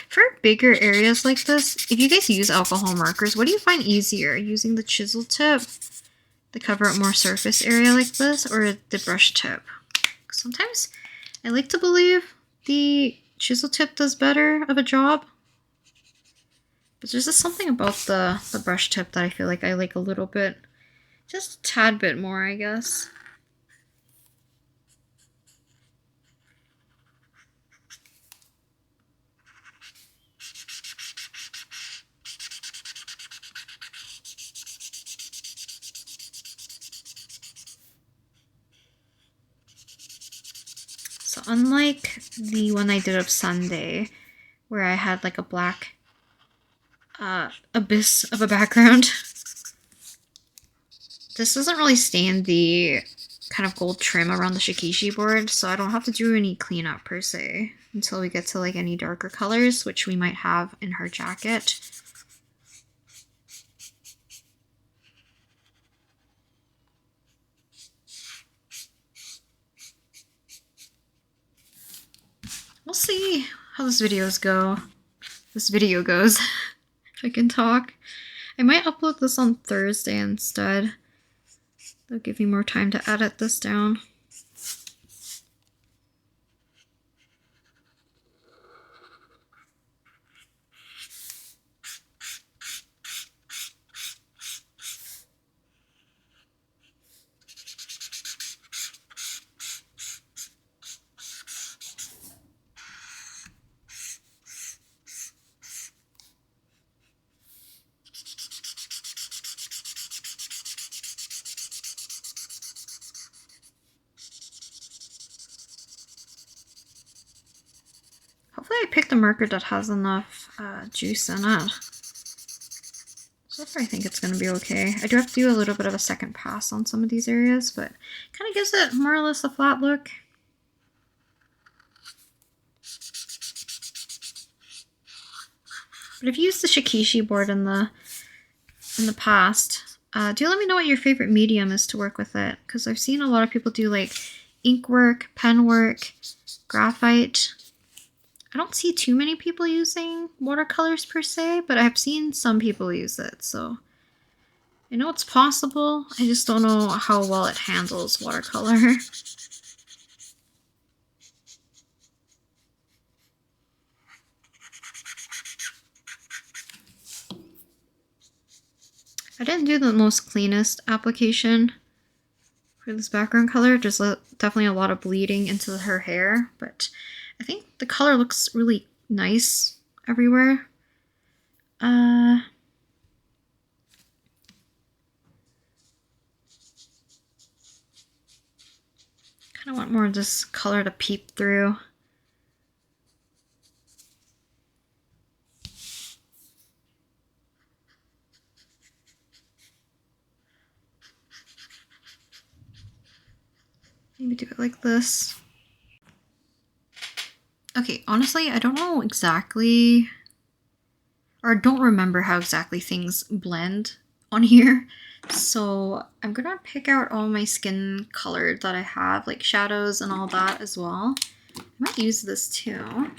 For bigger areas like this, if you guys use alcohol markers, what do you find easier? Using the chisel tip to cover up more surface area like this, or the brush tip? Sometimes I like to believe the chisel tip does better of a job. But there's just something about the brush tip that I feel like I like a little bit, just a tad bit more, I guess. So unlike the one I did of Sunday, where I had like a black abyss of a background, this doesn't really stain the kind of gold trim around the Shikishi board, so I don't have to do any cleanup per se until we get to like any darker colors, which we might have in her jacket. We'll see how this video goes. If I can talk. I might upload this on Thursday instead. That'll give me more time to edit this down. Hopefully I picked a marker that has enough juice in it. far I think it's going to be okay. I do have to do a little bit of a second pass on some of these areas, but kind of gives it more or less a flat look. But if you used the Shikishi board in the past, do let me know what your favorite medium is to work with it, because I've seen a lot of people do like ink work, pen work, graphite. I don't see too many people using watercolors per se, but I've seen some people use it, so I know it's possible. I just don't know how well it handles watercolor. I didn't do the most cleanest application for this background color. There's definitely a lot of bleeding into her hair, but I think the color looks really nice everywhere. Kind of want more of this color to peep through. Maybe do it like this. Okay, honestly, I don't know exactly, or don't remember how exactly things blend on here. So I'm gonna pick out all my skin color that I have, like shadows and all that as well. I might use this too.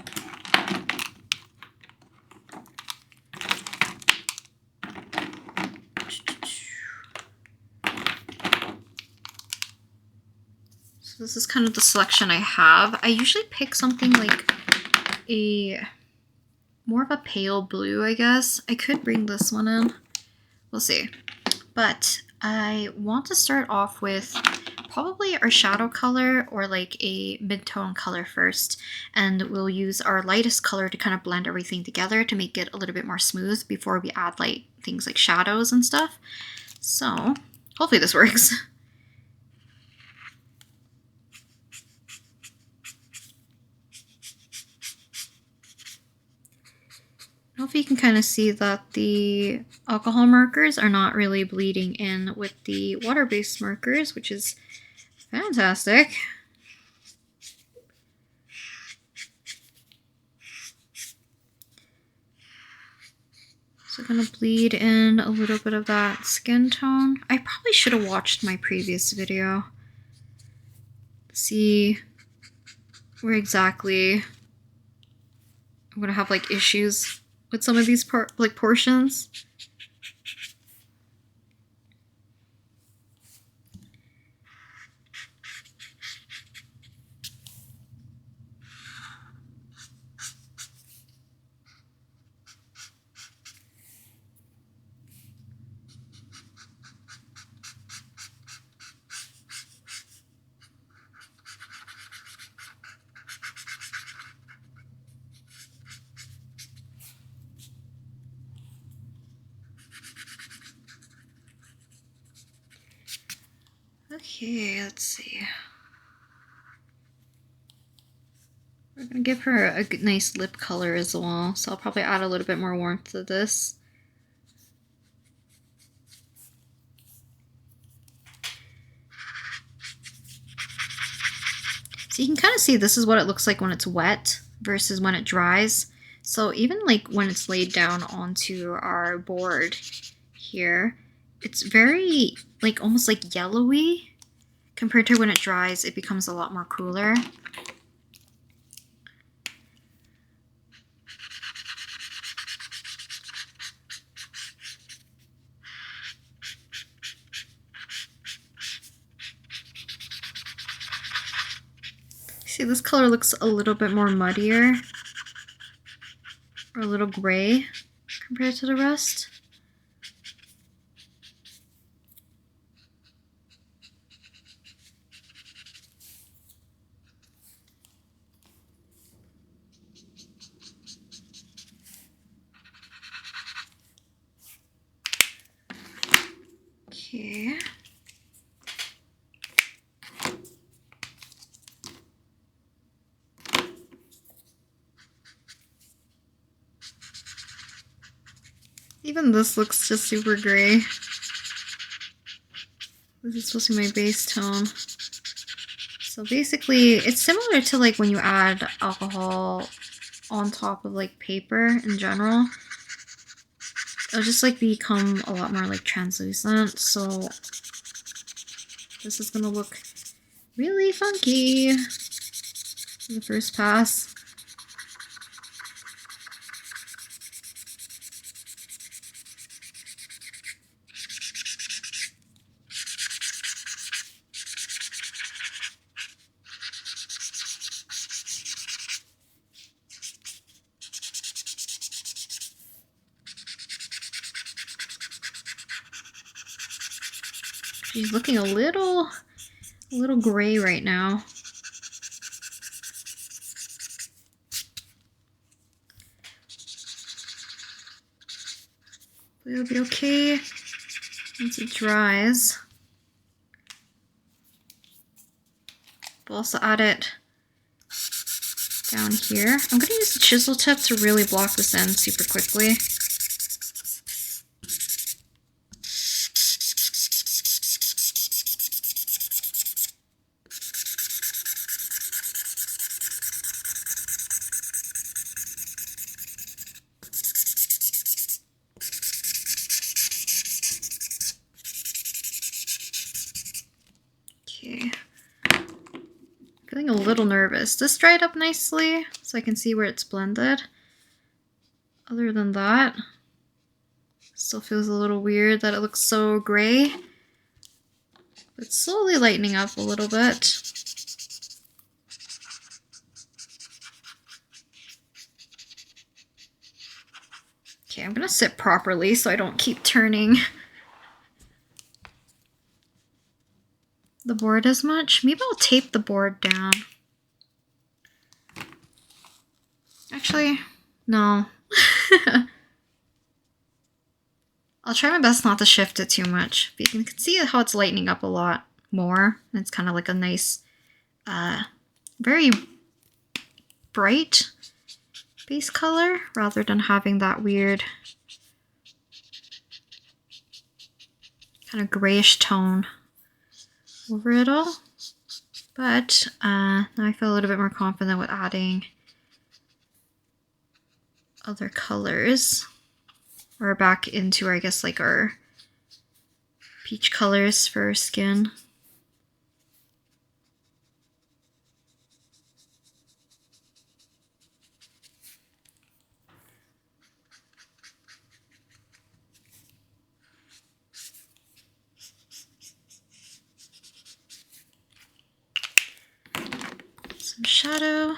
So this is kind of the selection I have. I usually pick something like more of a pale blue, I guess. I could bring this one in. We'll see. But I want to start off with probably our shadow color or like a mid-tone color first. And we'll use our lightest color to kind of blend everything together to make it a little bit more smooth before we add like things like shadows and stuff. So hopefully this works. I hope you can kind of see that the alcohol markers are not really bleeding in with the water-based markers, which is fantastic. So I'm going to bleed in a little bit of that skin tone. I probably should have watched my previous video to see where exactly I'm going to have like issues with some of these portions. Okay, let's see. We're going to give her a nice lip color as well, so I'll probably add a little bit more warmth to this. So you can kind of see this is what it looks like when it's wet versus when it dries. So even like when it's laid down onto our board here, it's very like almost like yellowy. Compared to when it dries, it becomes a lot more cooler. See, this color looks a little bit more muddier, or a little gray compared to the rest. Okay. Even this looks just super gray. This is supposed to be my base tone. So basically, it's similar to like when you add alcohol on top of like paper in general. It'll just like become a lot more like translucent. So this is gonna look really funky in the first pass. She's looking a little gray right now. But it'll be okay once it dries. We'll also add it down here. I'm gonna use the chisel tip to really block this in super quickly. Okay. Feeling a little nervous. This dried up nicely, so I can see where it's blended. Other than that, still feels a little weird that it looks so gray. It's slowly lightening up a little bit. Okay, I'm gonna sit properly so I don't keep turning the board as much. Maybe I'll tape the board down. Actually, no. I'll try my best not to shift it too much, but you can see how it's lightening up a lot more. It's kind of like a nice, very bright base color rather than having that weird kind of grayish tone over it all. But now I feel a little bit more confident with adding other colors. We're back into, I guess, like our peach colors for our skin. Some shadow.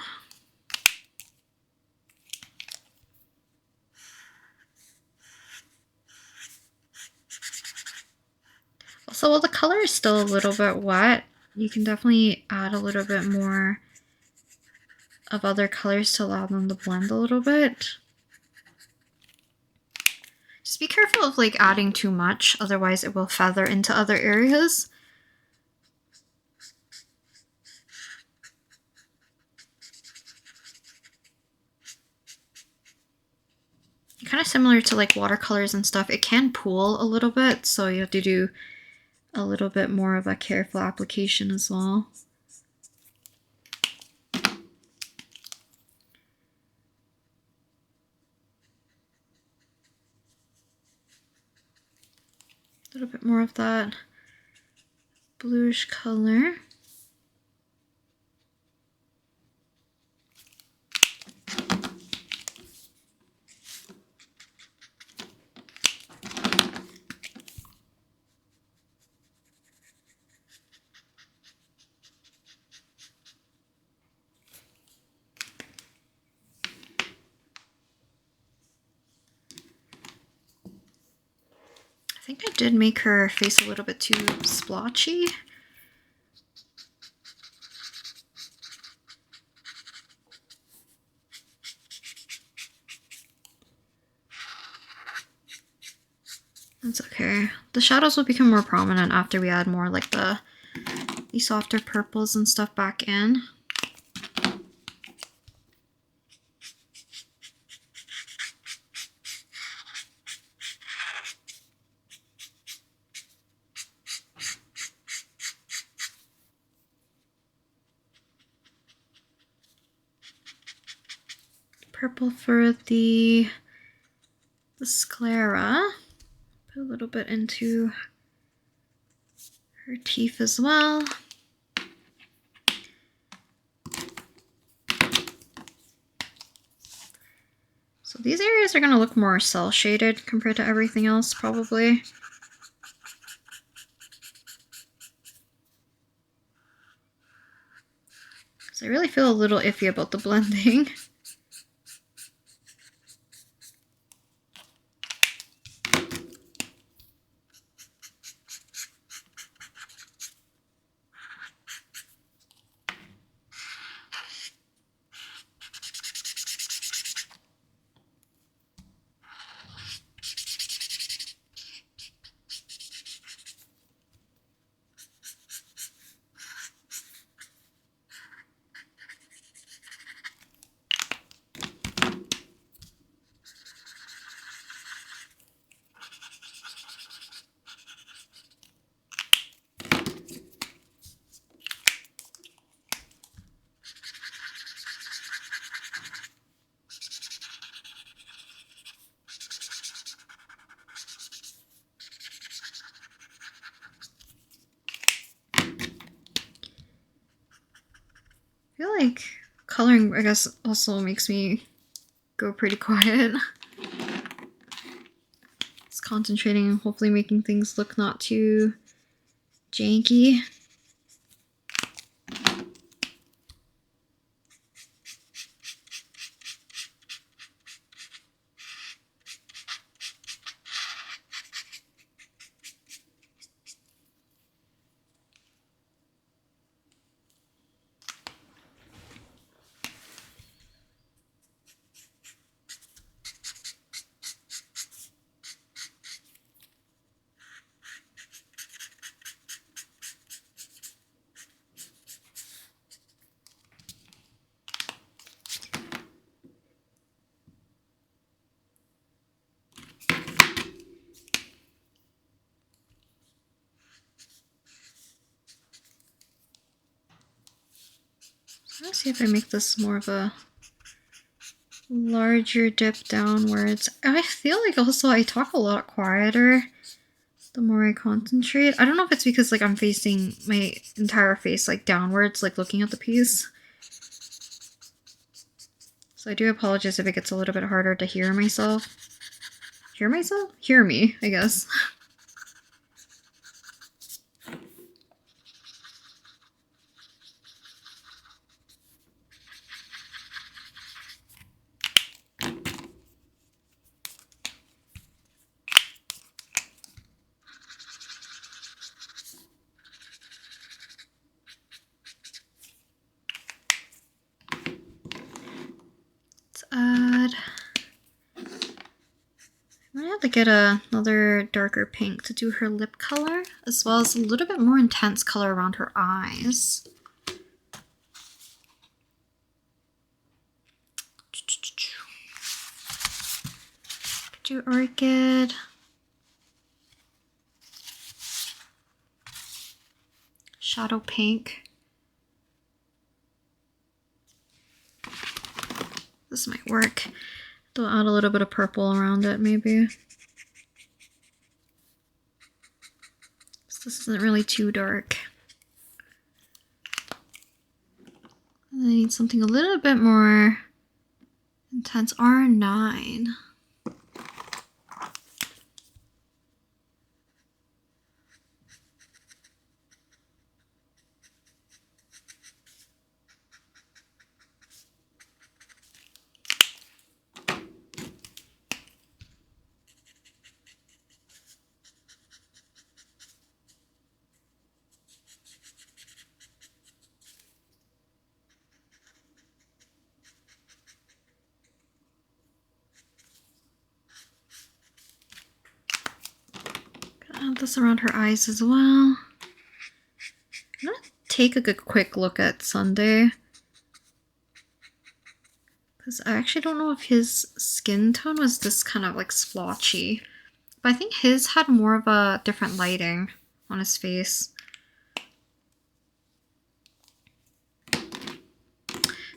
So while the color is still a little bit wet, you can definitely add a little bit more of other colors to allow them to blend a little bit. Just be careful of like adding too much, otherwise it will feather into other areas. Kind of similar to like watercolors and stuff, it can pool a little bit, so you have to do a little bit more of a careful application as well. A little bit more of that bluish color. I think I did make her face a little bit too splotchy. That's okay. The shadows will become more prominent after we add more like the softer purples and stuff back in. purple for the sclera. Put a little bit into her teeth as well. So these areas are going to look more cell shaded compared to everything else probably. So I really feel a little iffy about the blending. I feel like coloring, I guess, also makes me go pretty quiet. Just concentrating and hopefully making things look not too janky. Let's see if I make this more of a larger dip downwards. I feel like also I talk a lot quieter the more I concentrate. I don't know if it's because like I'm facing my entire face like downwards, like looking at the piece. So I do apologize if it gets a little bit harder to hear myself. Hear myself? Hear me, I guess. I'm gonna have to get another darker pink to do her lip color, as well as a little bit more intense color around her eyes. Do Orchid. Shadow pink. This might work. Throw out a little bit of purple around it, maybe. So this isn't really too dark. I need something a little bit more intense. R9. Add this around her eyes as well. I'm gonna take a good quick look at Sunday, because I actually don't know if his skin tone was this kind of like splotchy, but I think his had more of a different lighting on his face.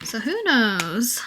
So who knows?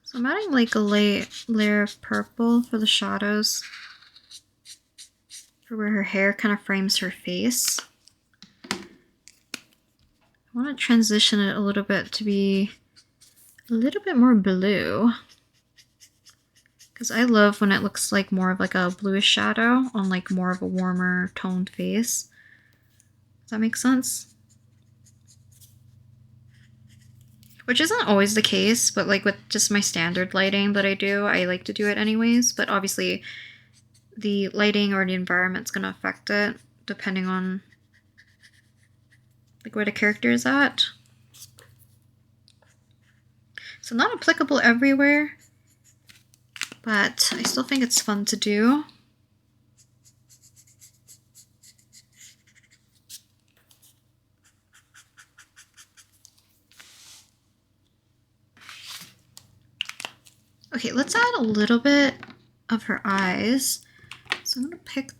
So I'm adding like a light layer of purple for the shadows, for where her hair kind of frames her face. I want to transition it a little bit to be a little bit more blue, because I love when it looks like more of like a bluish shadow on like more of a warmer toned face. Does that make sense? Which isn't always the case, but like with just my standard lighting that I do, I like to do it anyways. But obviously the lighting or the environment's gonna affect it depending on like where the character is at. So not applicable everywhere, but I still think it's fun to do. Okay, let's add a little bit of her eyes. So I'm gonna pick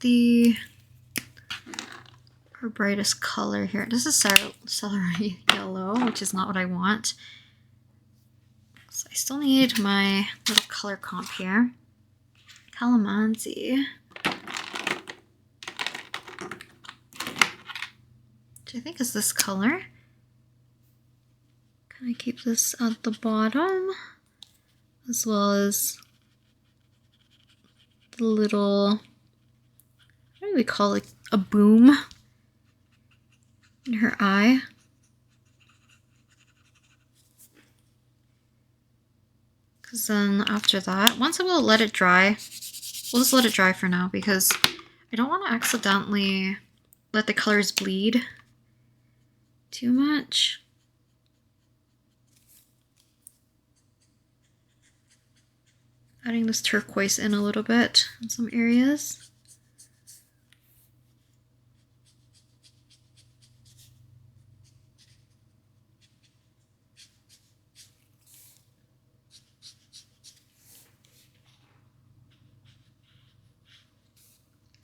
her brightest color here. This is celery yellow, which is not what I want. So I still need my little color comp here. Calamansi, which I think is this color. Can I keep this at the bottom, as well as the little, what do we call it, a boom in her eye. Because then after that, once we'll let it dry, we'll just let it dry for now, because I don't want to accidentally let the colors bleed too much. Adding this turquoise in a little bit in some areas.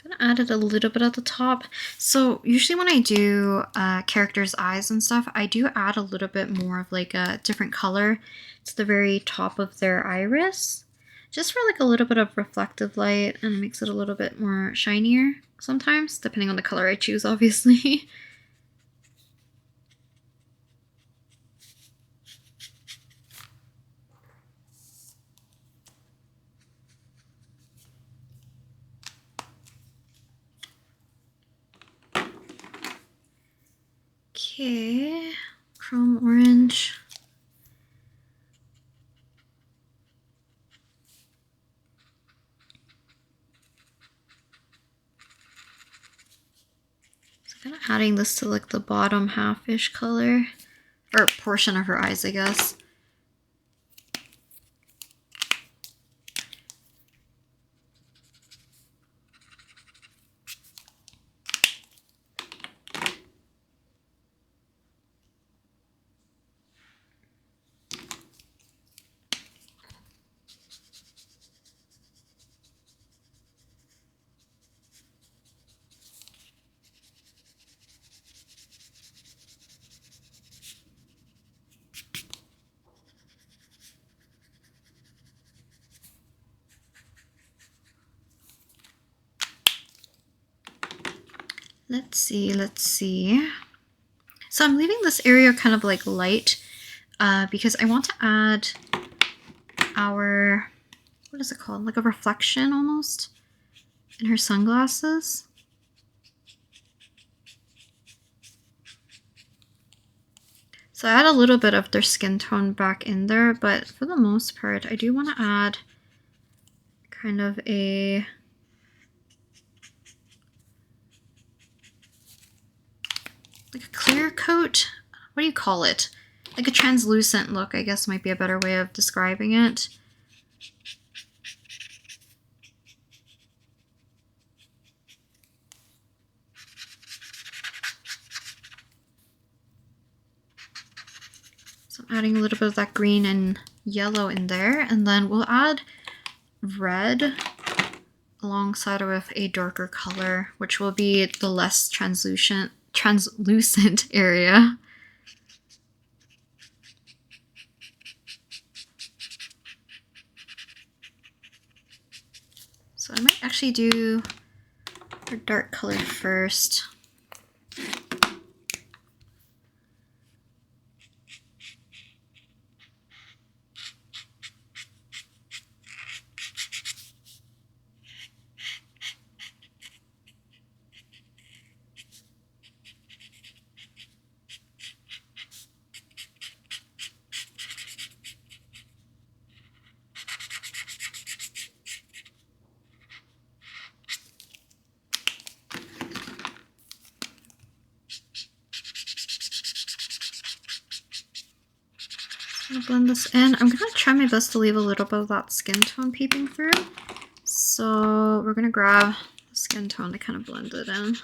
Gonna add it a little bit at the top. So usually when I do characters' eyes and stuff, I do add a little bit more of like a different color to the very top of their iris, just for like a little bit of reflective light, and it makes it a little bit more shinier sometimes, depending on the color I choose, obviously. Okay, chrome orange. So kind of adding this to like the bottom half-ish color, or portion of her eyes, I guess. Let's see. So I'm leaving this area kind of like light because I want to add our, what is it called? Like a reflection almost in her sunglasses. So I add a little bit of their skin tone back in there, but for the most part, I do want to add kind of a like a clear coat. What do you call it? Like a translucent look, I guess might be a better way of describing it. So I'm adding a little bit of that green and yellow in there, and then we'll add red alongside with a darker color, which will be the less translucent area. So I might actually do our dark color first. I'm gonna blend this in. I'm gonna try my best to leave a little bit of that skin tone peeping through. So we're gonna grab the skin tone to kind of blend it in.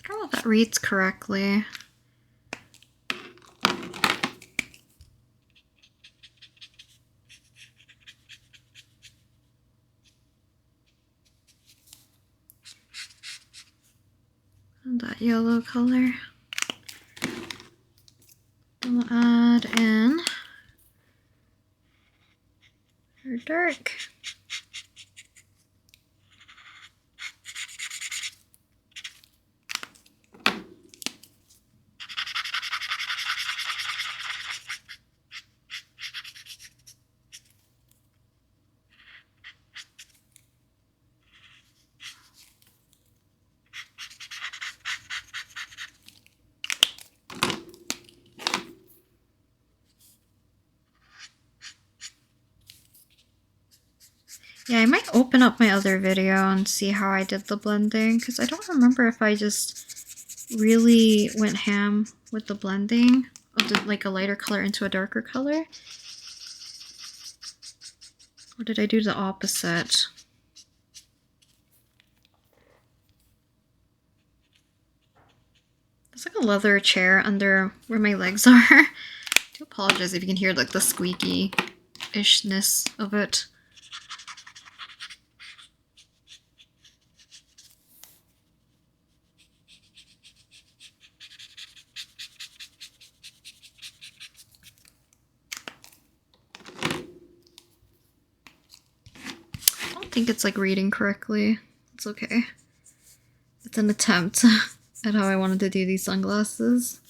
I don't know if that reads correctly. And that yellow color. We'll add in our dark. Yeah, I might open up my other video and see how I did the blending, because I don't remember if I just really went ham with the blending of like a lighter color into a darker color. Or did I do the opposite? There's like a leather chair under where my legs are. I do apologize if you can hear like the squeaky-ishness of it. I don't think it's like reading correctly. It's okay. It's an attempt at how I wanted to do these sunglasses.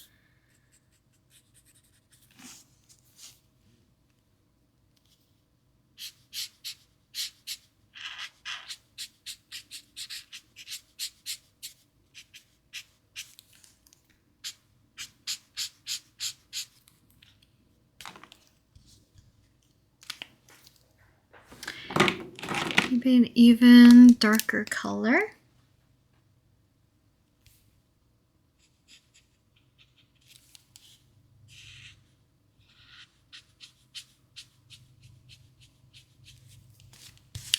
Maybe an even darker color.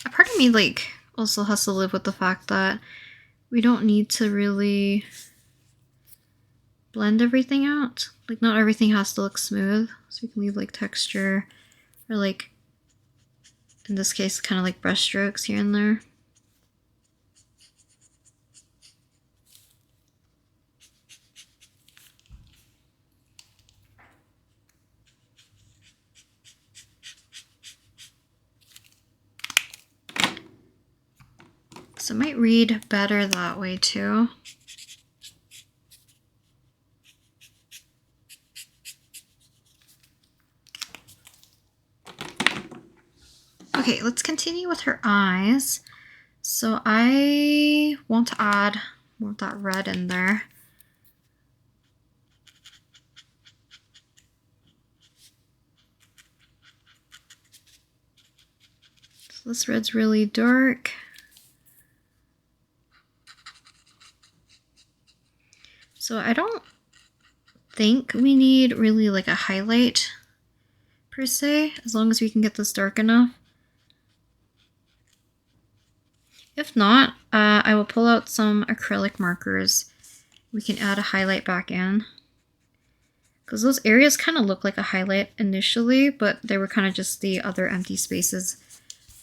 A part of me like also has to live with the fact that we don't need to really blend everything out. Like not everything has to look smooth, so we can leave like texture or like in this case kind of like brush strokes here and there. So it might read better that way too. Okay, let's continue with her eyes. So I want to add more of that red in there. So this red's really dark. So I don't think we need really like a highlight per se, as long as we can get this dark enough. If not, I will pull out some acrylic markers. We can add a highlight back in. Because those areas kind of look like a highlight initially, but they were kind of just the other empty spaces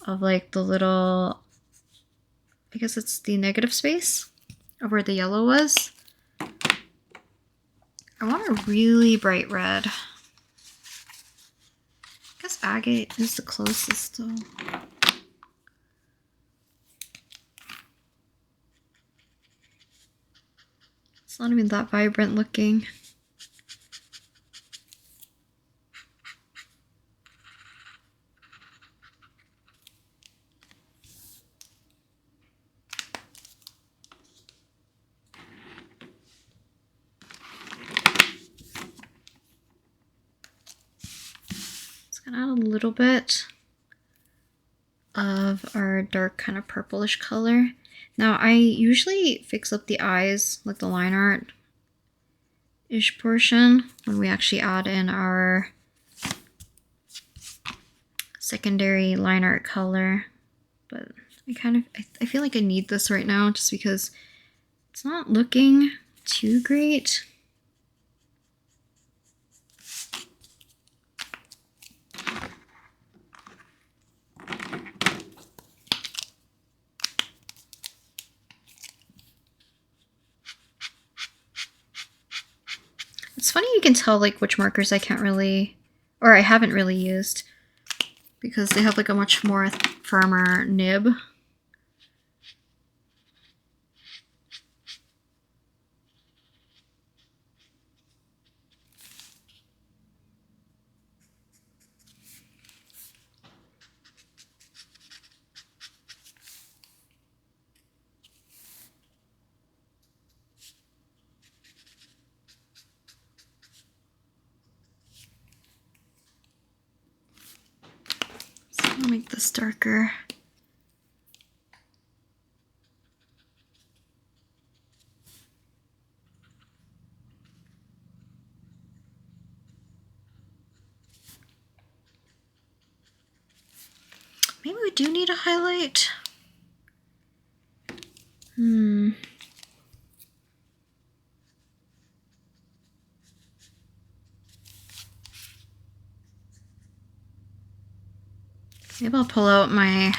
of like the little, I guess it's the negative space of where the yellow was. I want a really bright red. I guess agate is the closest though. It's not even that vibrant looking. Add a little bit of our dark kind of purplish color. Now I usually fix up the eyes, like the line art-ish portion, when we actually add in our secondary line art color. But I feel like I need this right now just because it's not looking too great. It's funny you can tell like which markers I can't really, or I haven't really used, because they have like a much more firmer nib. I'll make this darker. Maybe we do need a highlight. Maybe I'll pull out my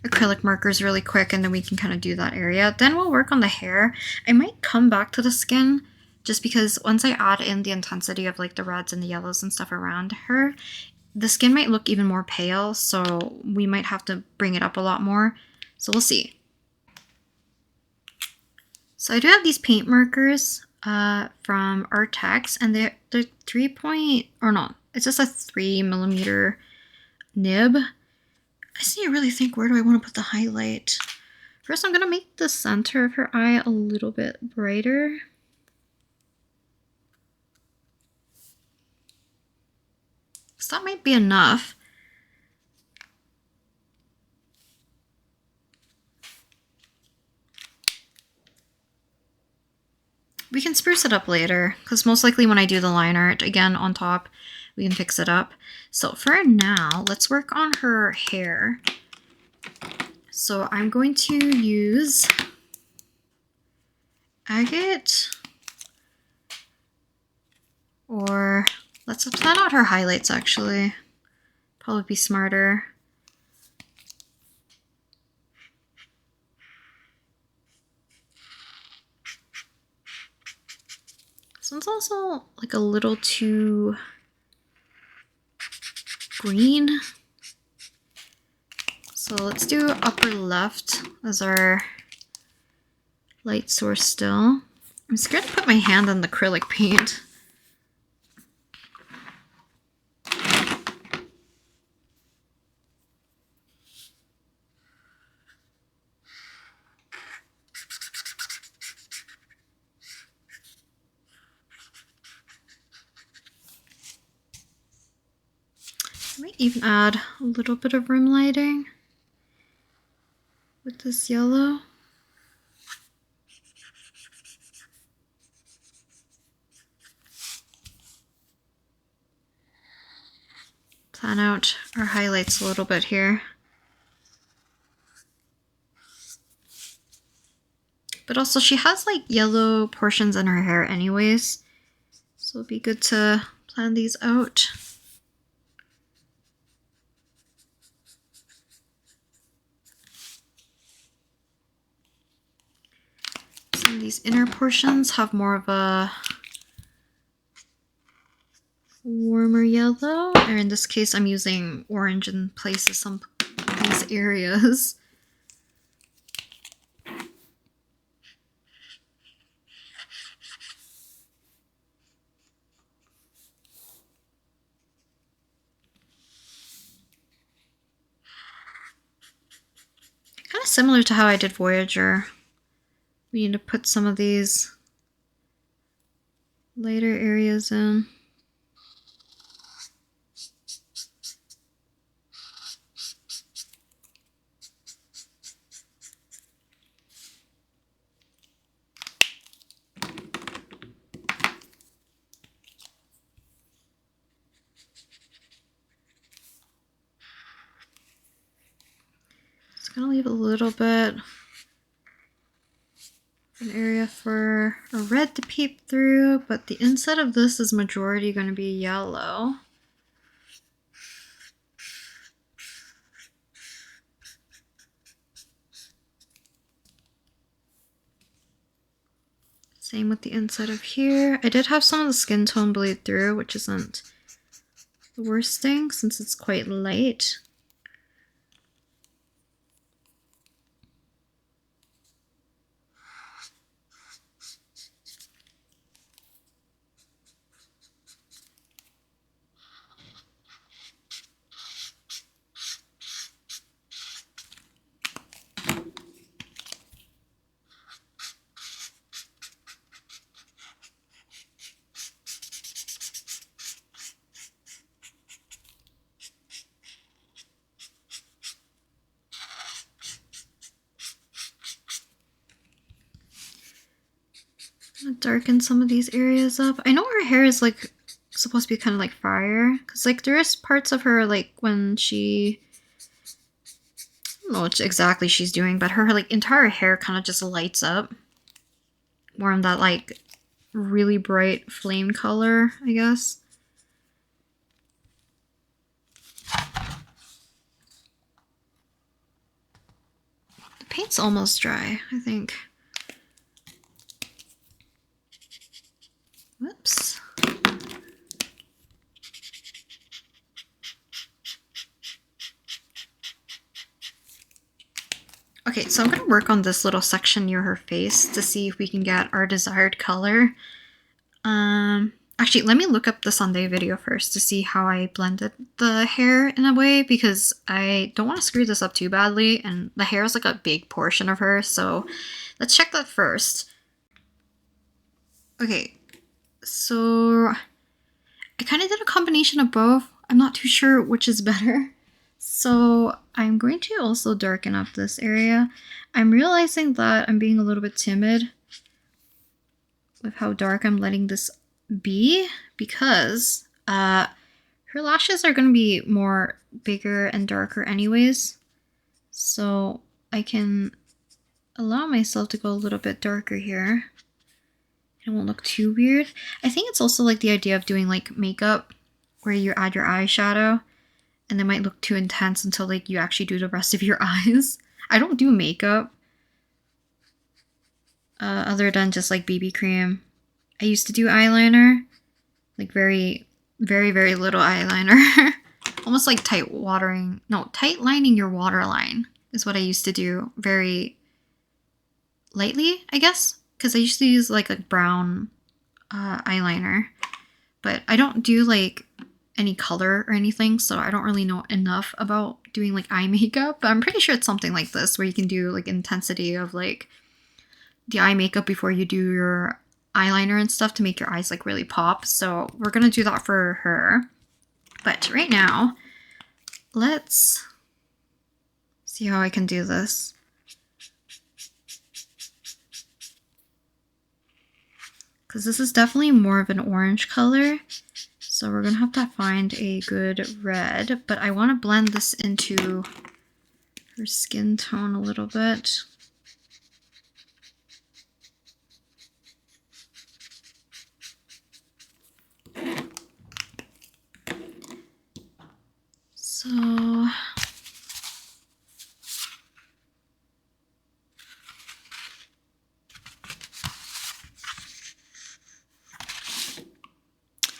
acrylic markers really quick and then we can kind of do that area. Then we'll work on the hair. I might come back to the skin just because once I add in the intensity of like the reds and the yellows and stuff around her, the skin might look even more pale, so we might have to bring it up a lot more. So we'll see. So I do have these paint markers from Arrtx, and they're 3mm nib. I just need to really think, where do I want to put the highlight? First, I'm going to make the center of her eye a little bit brighter. So that might be enough. We can spruce it up later, because most likely when I do the line art, again, on top, we can fix it up. So for now, let's work on her hair. So I'm going to use agate, or let's plan out her highlights actually. Probably be smarter. This one's also like a little too green. So let's do upper left as our light source still. I'm scared to put my hand in the acrylic paint. I might even add a little bit of rim lighting with this yellow. Plan out our highlights a little bit here. But also she has like yellow portions in her hair anyways. So it'll be good to plan these out. Some of these inner portions have more of a warmer yellow, or in this case I'm using orange in place of some of these areas. Kind of similar to how I did Voyager. We need to put some of these lighter areas in. Just gonna leave a little bit of an area for a red to peep through, but the inside of this is majority going to be yellow. Same with the inside of here. I did have some of the skin tone bleed through, which isn't the worst thing since it's quite light. Darken some of these areas up. I know her hair is like supposed to be kind of like fire, because like there is parts of her like when she, I don't know what exactly she's doing, but her like entire hair kind of just lights up more in that like really bright flame color, I guess. The paint's almost dry, I think. Whoops. Okay, so I'm going to work on this little section near her face to see if we can get our desired color. Actually, let me look up the Sunday video first to see how I blended the hair in a way, because I don't want to screw this up too badly, and the hair is like a big portion of her, so let's check that first. Okay, so I kind of did a combination of both. I'm not too sure which is better. So I'm going to also darken up this area. I'm realizing that I'm being a little bit timid with how dark I'm letting this be, because her lashes are going to be more bigger and darker anyways. So I can allow myself to go a little bit darker here. It won't look too weird. I think it's also like the idea of doing like makeup where you add your eyeshadow and it might look too intense until like you actually do the rest of your eyes. I don't do makeup other than just like BB cream. I used to do eyeliner, like very, very, very little eyeliner. Almost like tight lining your waterline is what I used to do very lightly, I guess. Because I used to use like a brown eyeliner. But I don't do like any color or anything, so I don't really know enough about doing like eye makeup. But I'm pretty sure it's something like this, where you can do like intensity of like the eye makeup before you do your eyeliner and stuff to make your eyes like really pop. So we're gonna do that for her. But right now, let's see how I can do this. Because this is definitely more of an orange color. So we're gonna have to find a good red, but I want to blend this into her skin tone a little bit.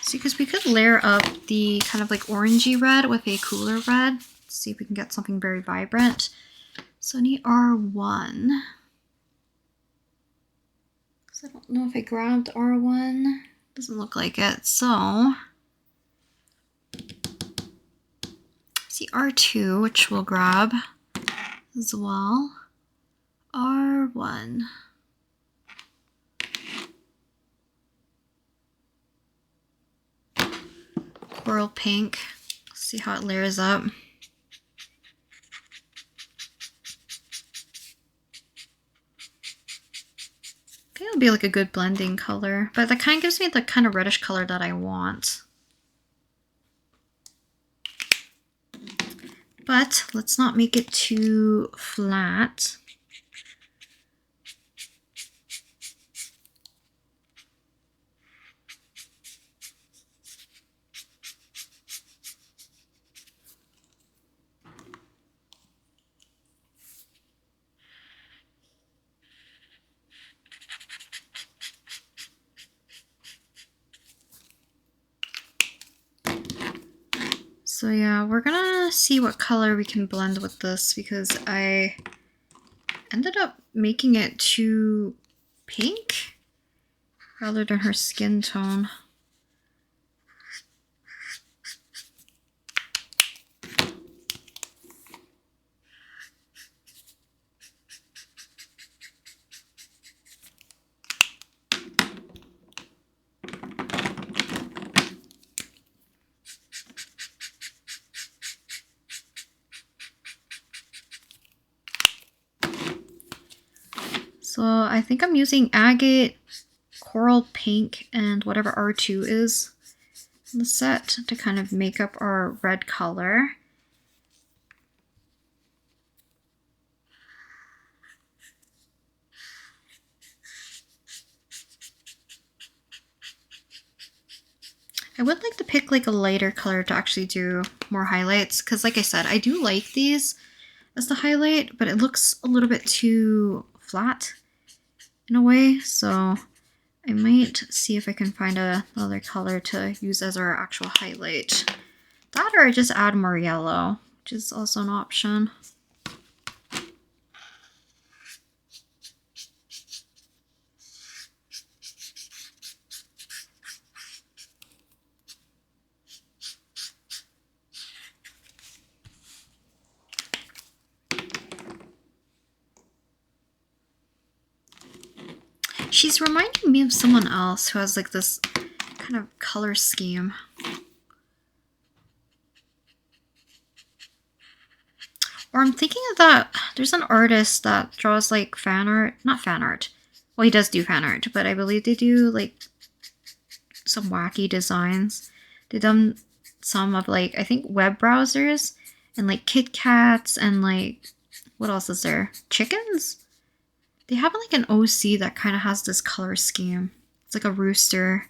See, because we could layer up the kind of like orangey red with a cooler red. Let's see if we can get something very vibrant. So I need R1. So I don't know if I grabbed R1. Doesn't look like it. So see R2, which we'll grab as well. R1. Coral pink. Let's see how it layers up. I think it'll be like a good blending color, but that kind of gives me the kind of reddish color that I want. But let's not make it too flat. So yeah, we're gonna see what color we can blend with this because I ended up making it too pink rather than her skin tone. So I think I'm using agate, coral pink, and whatever R2 is in the set to kind of make up our red color. I would like to pick like a lighter color to actually do more highlights because like I said, I do like these as the highlight, but it looks a little bit too flat in a way, so I might see if I can find another color to use as our actual highlight. That or just add more yellow, which is also an option. She's reminding me of someone else who has like this kind of color scheme. Or I'm thinking of that, there's an artist that draws like fan art, not fan art. Well, he does do fan art, but I believe they do like some wacky designs. They've done some of like, I think web browsers and like Kit Kats and like, what else is there? Chickens? They have like an OC that kind of has this color scheme. It's like a rooster.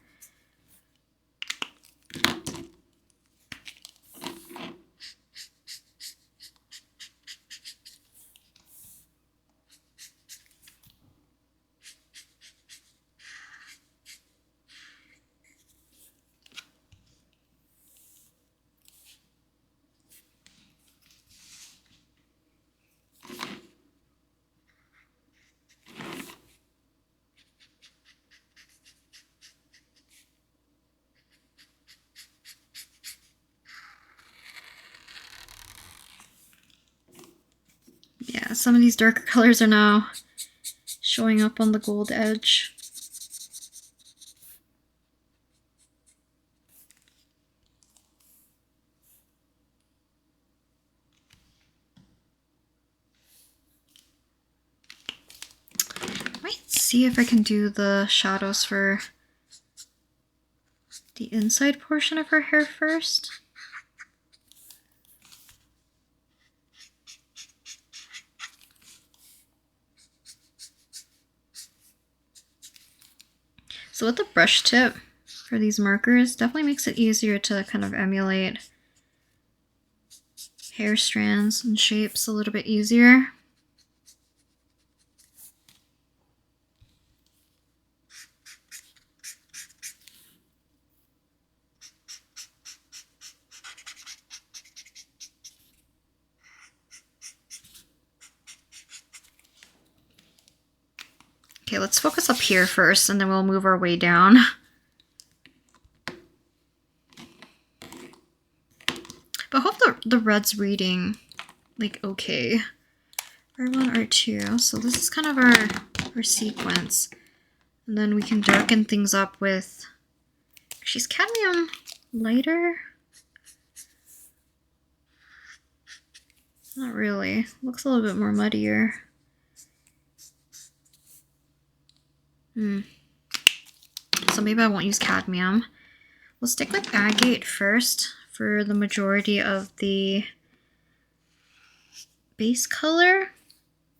Yeah, some of these darker colors are now showing up on the gold edge. Might see if I can do the shadows for the inside portion of her hair first. So with the brush tip for these markers, definitely makes it easier to kind of emulate hair strands and shapes a little bit easier. Okay, let's focus up here first and then we'll move our way down. But I hope the red's reading like okay. R1, R2. So this is kind of our sequence. And then we can darken things up with, she's cadmium lighter. Not really. Looks a little bit more muddier. So maybe I won't use cadmium. We'll stick with agate first for the majority of the base color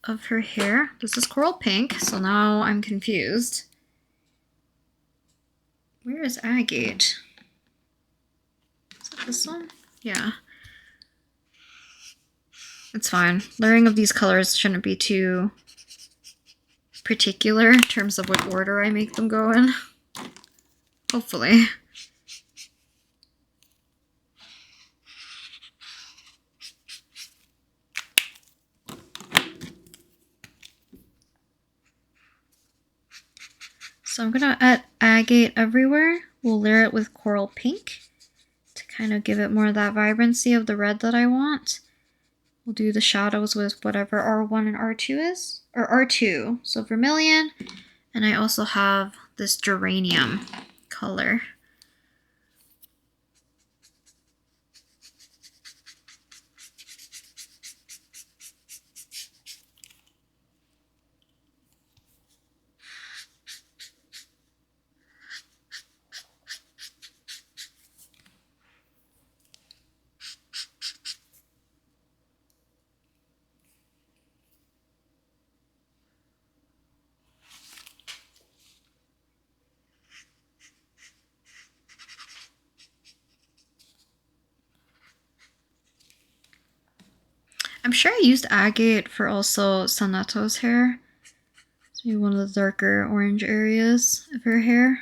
of her hair. This is coral pink, so now I'm confused. Where is agate? Is it this one? Yeah. It's fine. Layering of these colors shouldn't be too particular in terms of what order I make them go in. Hopefully. So I'm gonna add agate everywhere. We'll layer it with coral pink to kind of give it more of that vibrancy of the red that I want. We'll do the shadows with whatever R1 and R2 is, or R2, so vermilion. And I also have this geranium color. I'm sure I used agate for also Sanato's hair. It's maybe one of the darker orange areas of her hair.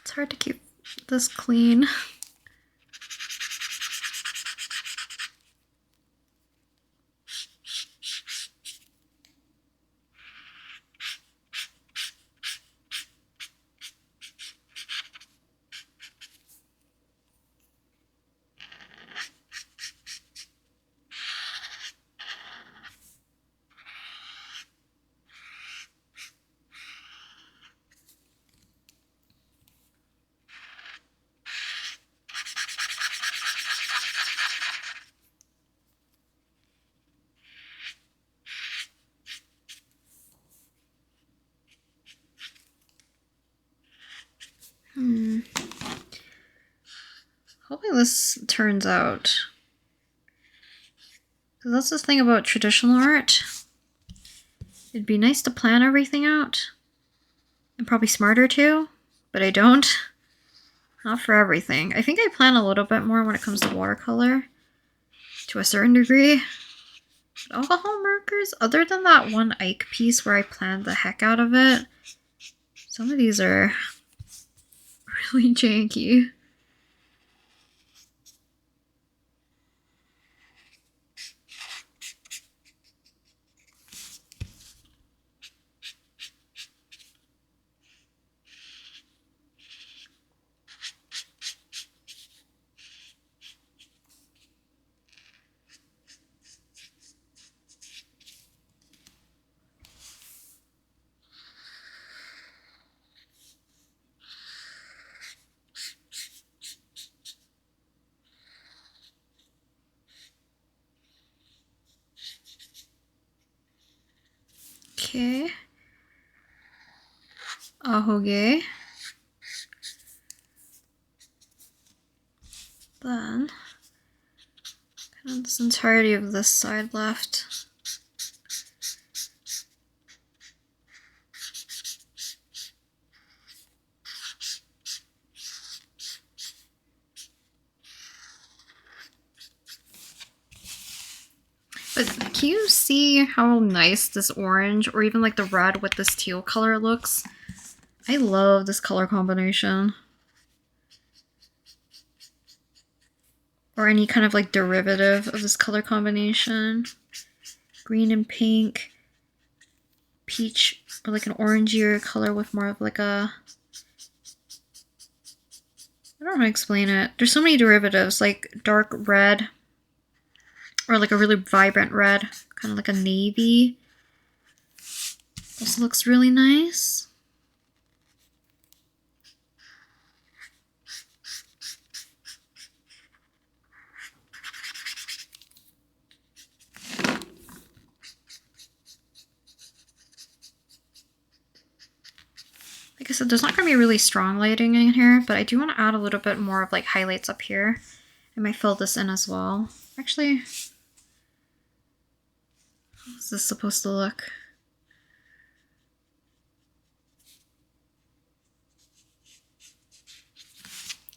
It's hard to keep this clean. Hopefully this turns out. Because that's the thing about traditional art. It'd be nice to plan everything out. And probably smarter too, but I don't. Not for everything. I think I plan a little bit more when it comes to watercolor. To a certain degree. But alcohol markers, other than that one Ike piece where I planned the heck out of it, some of these are really janky. Okay. Ahoge. Then, kind of this entirety of this side left. But can you see how nice this orange or even like the red with this teal color looks? I love this color combination. Or any kind of like derivative of this color combination. Green and pink. Peach or like an orangier color with more of like a... I don't know how to explain it. There's so many derivatives, like dark red or like a really vibrant red, kind of like a navy. Also looks really nice. Like I said, there's not going to be really strong lighting in here, but I do want to add a little bit more of like highlights up here. I might fill this in as well. Actually, how's this supposed to look?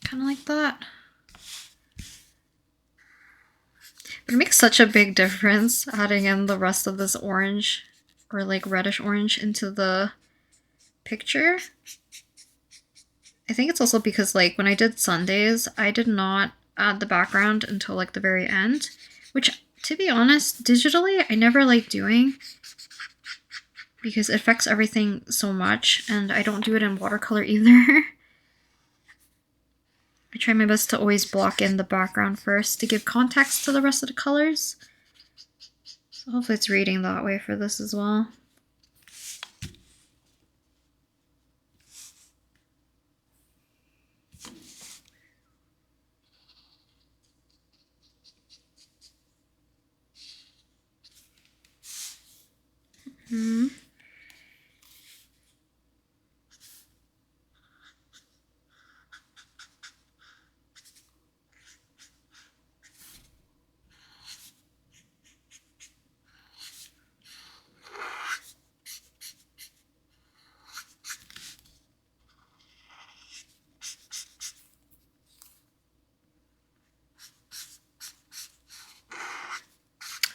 Kind of like that. But it makes such a big difference adding in the rest of this orange or like reddish orange into the picture. I think it's also because like when I did Sundays, I did not add the background until like the very end, which to be honest, digitally, I never like doing because it affects everything so much, and I don't do it in watercolor either. I try my best to always block in the background first to give context to the rest of the colors. So hopefully it's reading that way for this as well.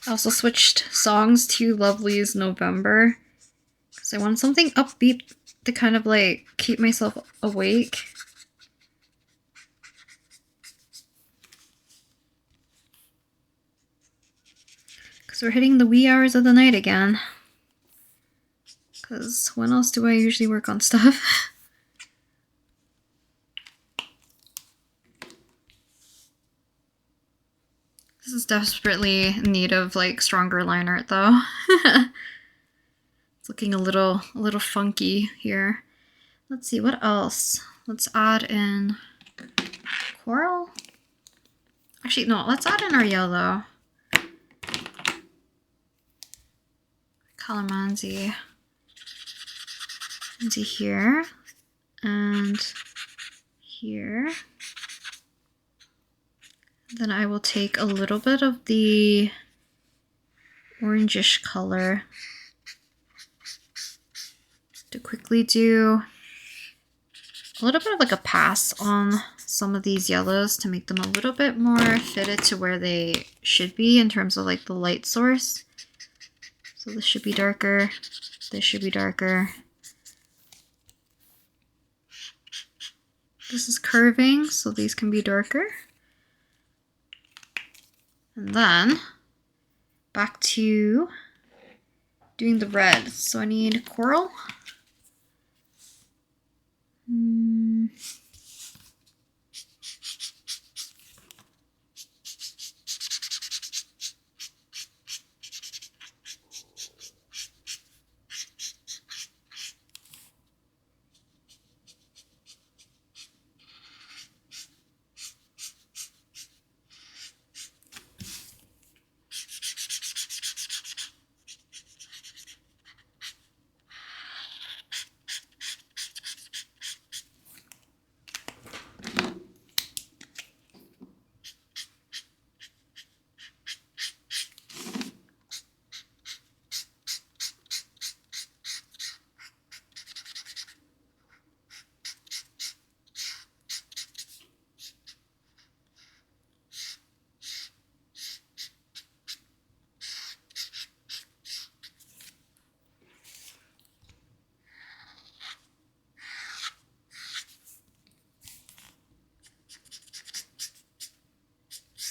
I also switched songs to Lovely's November because I want something upbeat to kind of like keep myself awake. Because we're hitting the wee hours of the night again. Because when else do I usually work on stuff? This is desperately in need of like stronger line art though. It's looking a little funky here. Let's see, what else? Let's add in coral. Actually, no, let's add in our yellow. Calamansi. Into here. And here. Then I will take a little bit of the orangish color to quickly do a little bit of like a pass on some of these yellows to make them a little bit more fitted to where they should be in terms of like the light source. So this should be darker, this should be darker. This is curving, so these can be darker. And then back to doing the red. So I need coral.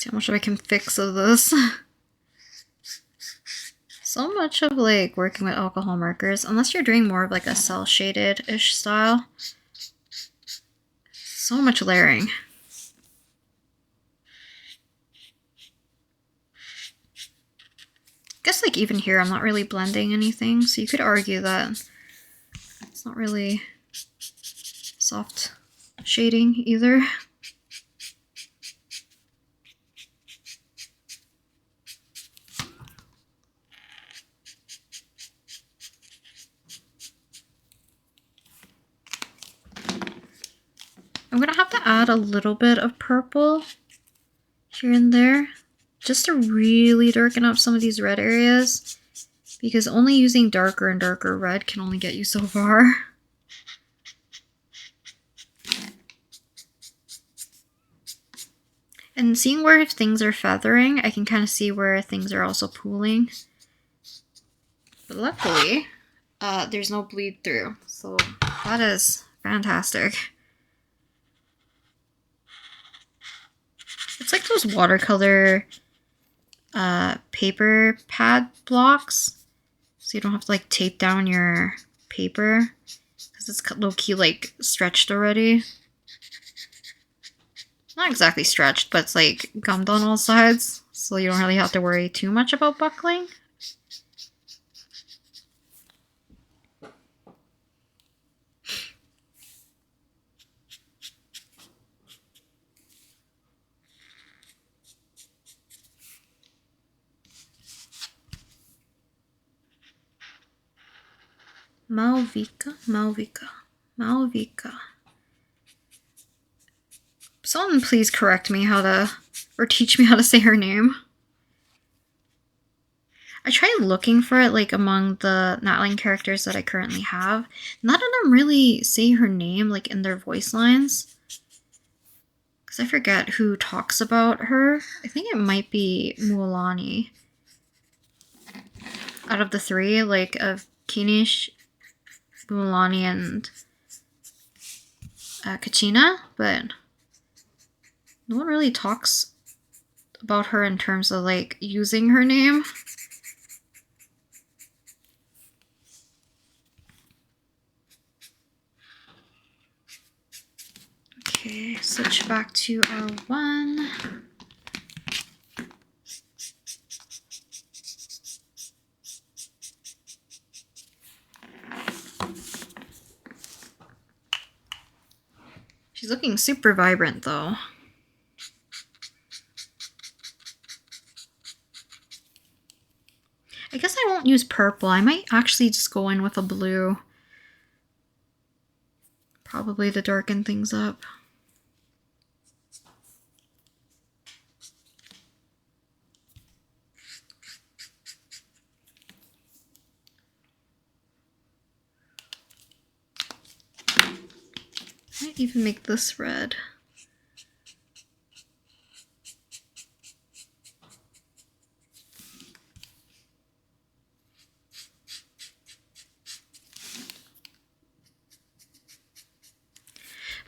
See how much I can fix of this. So much of like working with alcohol markers, unless you're doing more of like a cell shaded-ish style. So much layering. I guess like even here I'm not really blending anything, so you could argue that it's not really soft shading either. I'm gonna have to add a little bit of purple here and there just to really darken up some of these red areas, because only using darker and darker red can only get you so far. And seeing where things are feathering, I can kind of see where things are also pooling. But luckily, there's no bleed through, so that is fantastic. It's like those watercolor paper pad blocks, so you don't have to like tape down your paper because it's low-key like stretched already. Not exactly stretched, but it's like gummed on all sides, so you don't really have to worry too much about buckling. Mavuika. Someone please correct me how to, or teach me how to say her name. I tried looking for it like among the Natline characters that I currently have. None of them really say her name like in their voice lines, because I forget who talks about her. I think it might be Mualani. Out of the three, like of Kinish, Mualani, and Kachina, but no one really talks about her in terms of like using her name. Okay, switch back to R1. She's looking super vibrant though. I guess I won't use purple. I might actually just go in with a blue. Probably to darken things up. I might even make this red.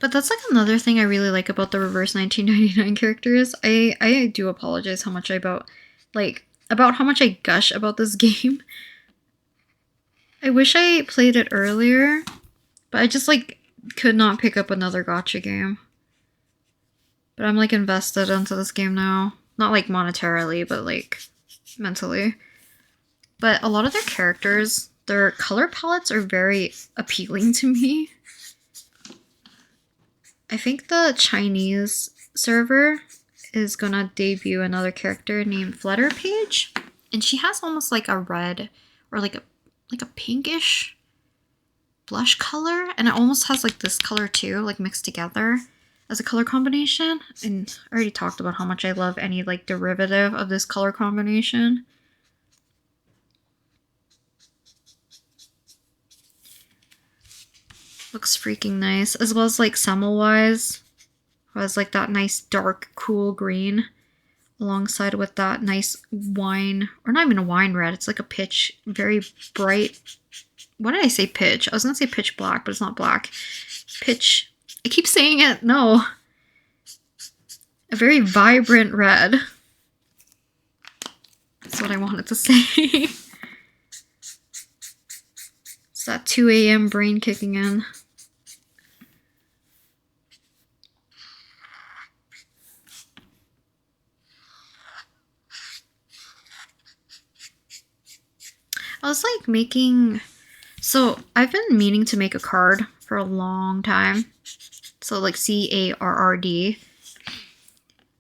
But that's like another thing I really like about the reverse 1999 characters. I do apologize how much about how much I gush about this game. I wish I played it earlier, but I just like could not pick up another gacha game. But I'm like invested into this game now. Not like monetarily, but like mentally. But a lot of their characters, their color palettes are very appealing to me. I think the Chinese server is gonna debut another character named Flutterpage, and she has almost like a red or like a pinkish blush color, and it almost has like this color too, like mixed together as a color combination. And I already talked about how much I love any like derivative of this color combination. Looks freaking nice, as well as like Semmelweis, who has like that nice dark cool green alongside with that nice wine, or not even a wine red, it's like a pitch, very bright. What did I say, pitch? I was gonna say pitch black, but it's not black. Pitch, I keep saying it, no. A very vibrant red. That's what I wanted to say. It's that 2 a.m. brain kicking in. I was like making, so I've been meaning to make a card for a long time. So like CARRD,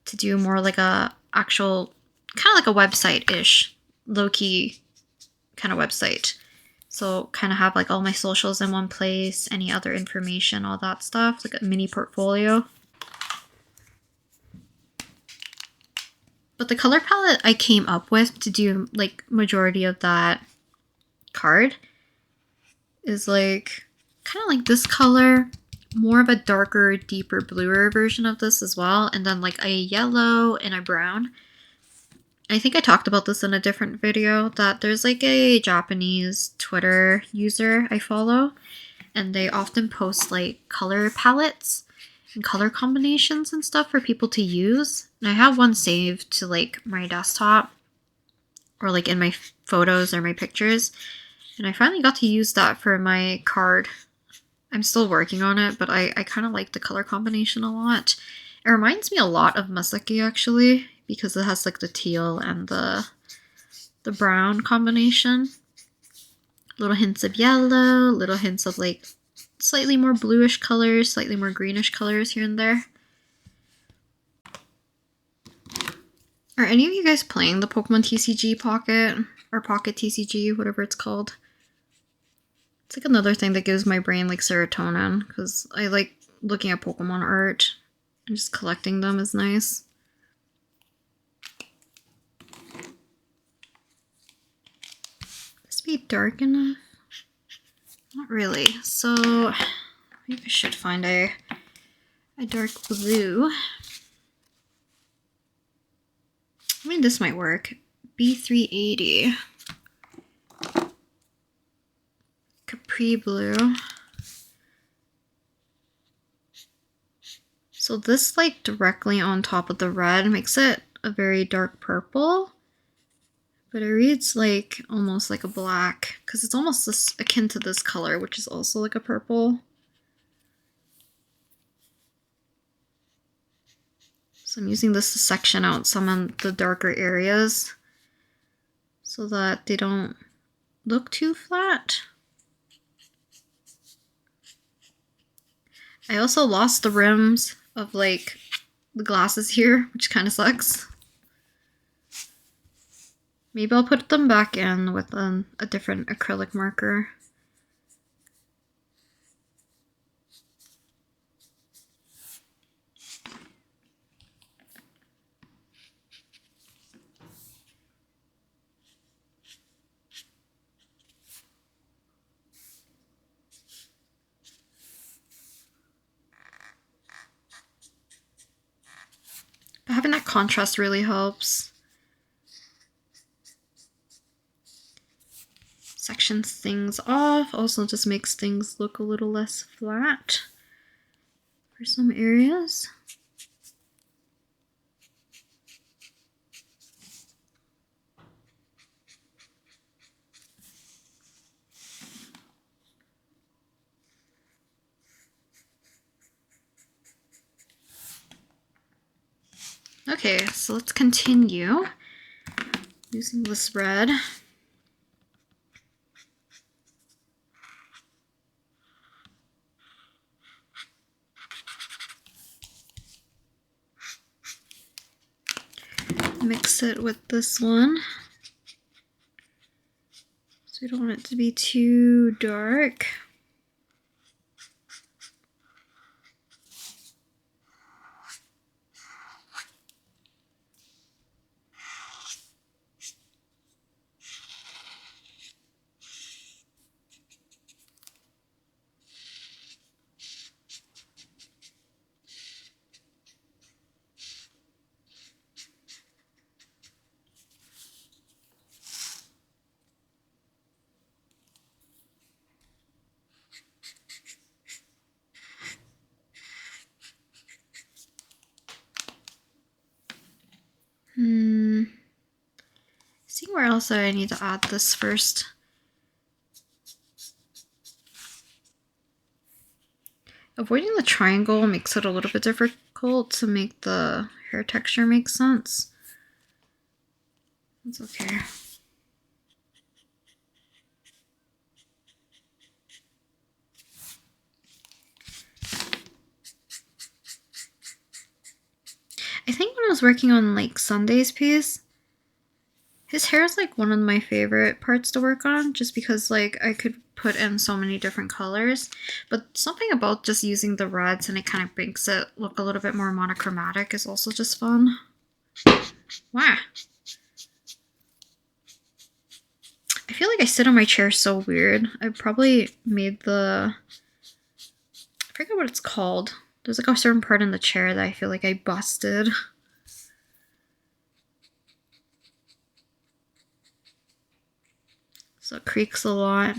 to do more like a actual, kind of like a website-ish, low-key kind of website. So kind of have like all my socials in one place, any other information, all that stuff, like a mini portfolio. But the color palette I came up with to do like majority of that card is like kind of like this color, more of a darker, deeper, bluer version of this as well, and then like a yellow and a brown. I think I talked about this in a different video, that there's like a Japanese Twitter user I follow, and they often post like color palettes and color combinations and stuff for people to use. And I have one saved to like my desktop or like in my photos or my pictures. And I finally got to use that for my card. I'm still working on it, but I kind of like the color combination a lot. It reminds me a lot of Mavuika actually, because it has like the teal and the brown combination. Little hints of yellow, little hints of like slightly more bluish colors, slightly more greenish colors here and there. Are any of you guys playing the Pokemon TCG Pocket? Or Pocket TCG, whatever it's called? It's like another thing that gives my brain like serotonin, because I like looking at Pokemon art, and just collecting them is nice. This be dark enough? Not really. So maybe I should find a dark blue. I mean, this might work. B380. Capri blue. So this like directly on top of the red makes it a very dark purple, but it reads like almost like a black, because it's almost this, akin to this color, which is also like a purple. So I'm using this to section out some of the darker areas so that they don't look too flat. I also lost the rims of like the glasses here, which kind of sucks. Maybe I'll put them back in with a different acrylic marker. But having that contrast really helps. Sections things off, also just makes things look a little less flat for some areas. Okay, so let's continue using this red. Mix it with this one. So we don't want it to be too dark. See where else I need to add this first. Avoiding the triangle makes it a little bit difficult to make the hair texture make sense. It's okay. I think when I was working on like Sunday's piece, his hair is like one of my favorite parts to work on, just because like I could put in so many different colors, but something about just using the reds and it kind of makes it look a little bit more monochromatic is also just fun. Wow. I feel like I sit on my chair so weird. I probably made I forget what it's called. There's like a certain part in the chair that I feel like I busted. So it creaks a lot.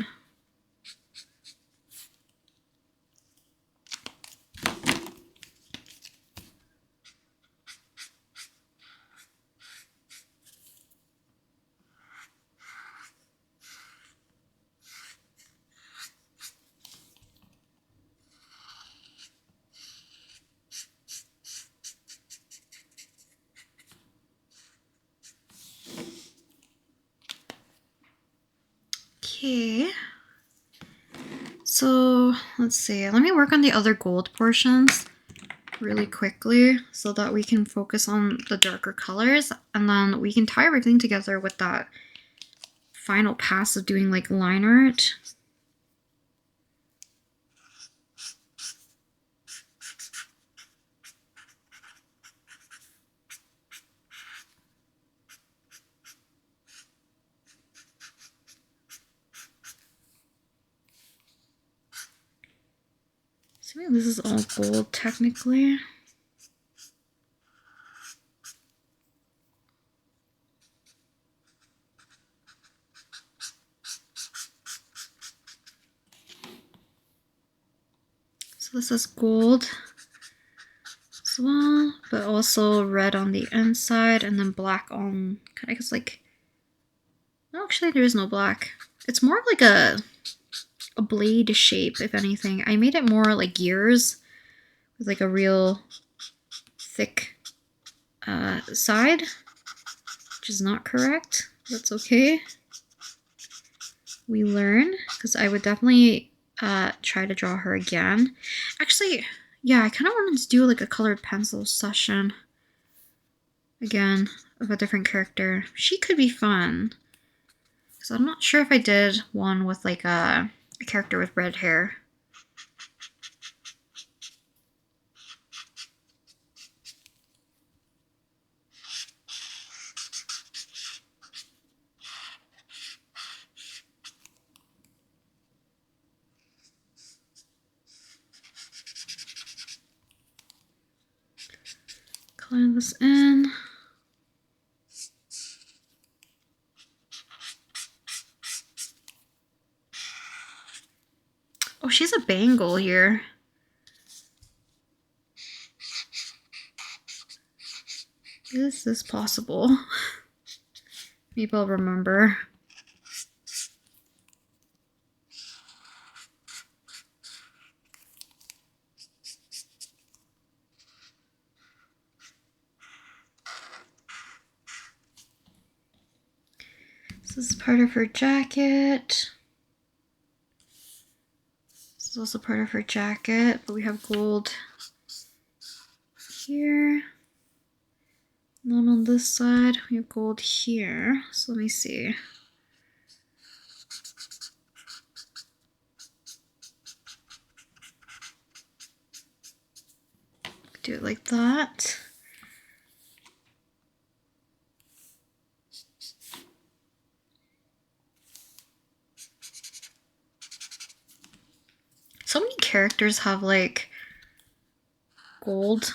Okay, so let's see, let me work on the other gold portions really quickly so that we can focus on the darker colors, and then we can tie everything together with that final pass of doing like line art. So maybe this is all gold technically. So this is gold as well, but also red on the inside and then black on, I guess like, no, actually there is no black. It's more of like a blade shape, if anything. I made it more like gears with like a real thick side, which is not correct. That's okay. We learn, because I would definitely try to draw her again. Actually, yeah, I kind of wanted to do like a colored pencil session again of a different character. She could be fun, because I'm not sure if I did one with like a character with red hair. Color this in. Oh, she's a bangle here. Is this possible? Maybe I'll remember. This is part of her jacket. This is also part of her jacket, but we have gold here. And then on this side, we have gold here. So let me see. Do it like that. So many characters have like gold,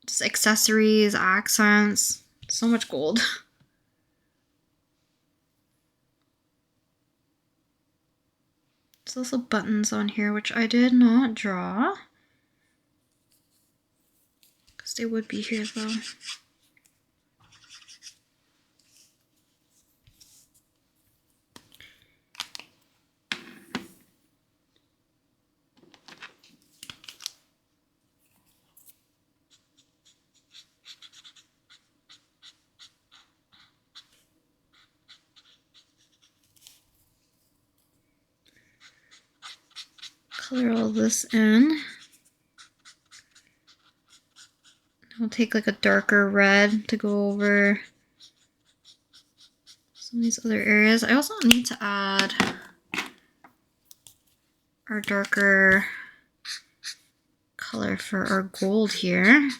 just accessories, accents, so much gold. There's also buttons on here, which I did not draw, because they would be here though. color all this in. I'll take like a darker red to go over some of these other areas. I also need to add our darker color for our gold here.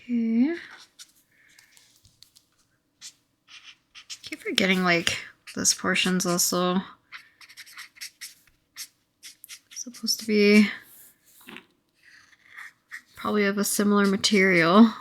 Okay. Keep forgetting like this portion's also supposed to be probably of a similar material.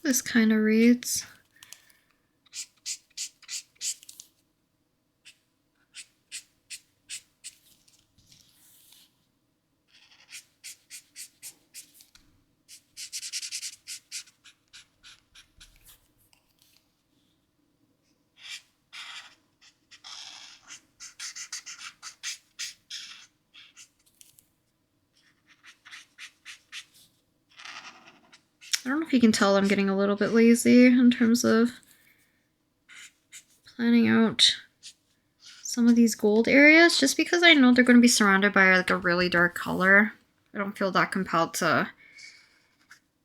This kind of reads. I don't know if you can tell I'm getting a little bit lazy in terms of planning out some of these gold areas, just because I know they're going to be surrounded by like a really dark color. I don't feel that compelled to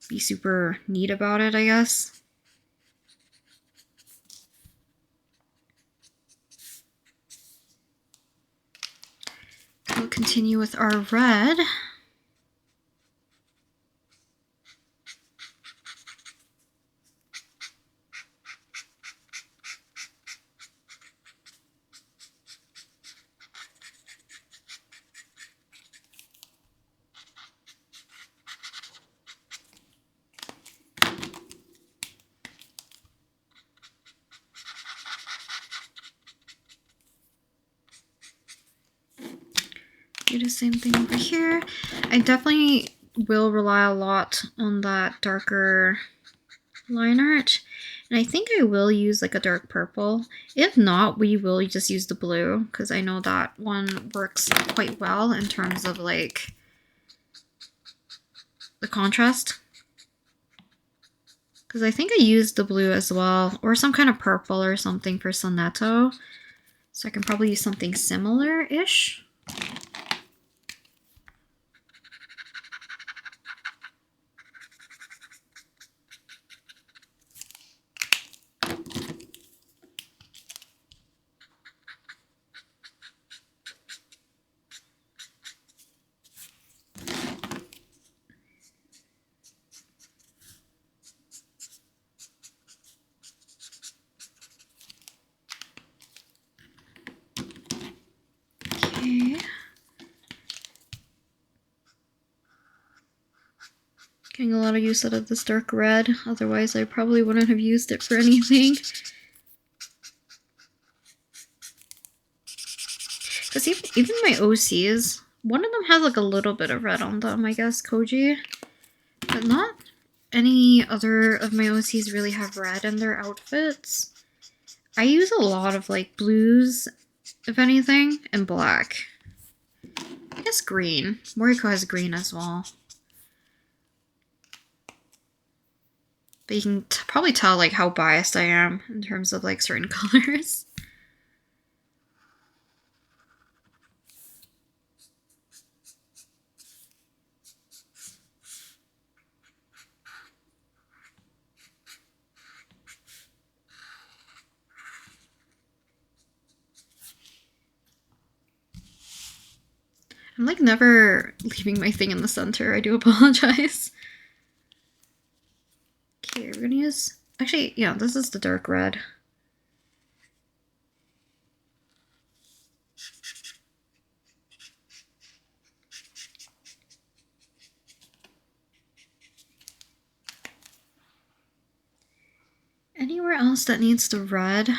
be super neat about it, I guess. We'll continue with our red. Do the same thing over here. I definitely will rely a lot on that darker line art, and I think I will use like a dark purple. If not, we will just use the blue, because I know that one works quite well in terms of like the contrast. Because I think I used the blue as well, or some kind of purple or something for Soneto, so I can probably use something similar-ish. Okay. Getting a lot of use out of this dark red, otherwise I probably wouldn't have used it for anything. Because even my OCs, one of them has like a little bit of red on them, I guess, Koji. But not any other of my OCs really have red in their outfits. I use a lot of like blues, if anything, and black. I guess green. Mavuika has green as well. But you can probably tell like how biased I am in terms of like certain colors. I'm like never leaving my thing in the center. I do apologize. Okay, we're gonna use, actually, yeah, this is the dark red. Anywhere else that needs the red,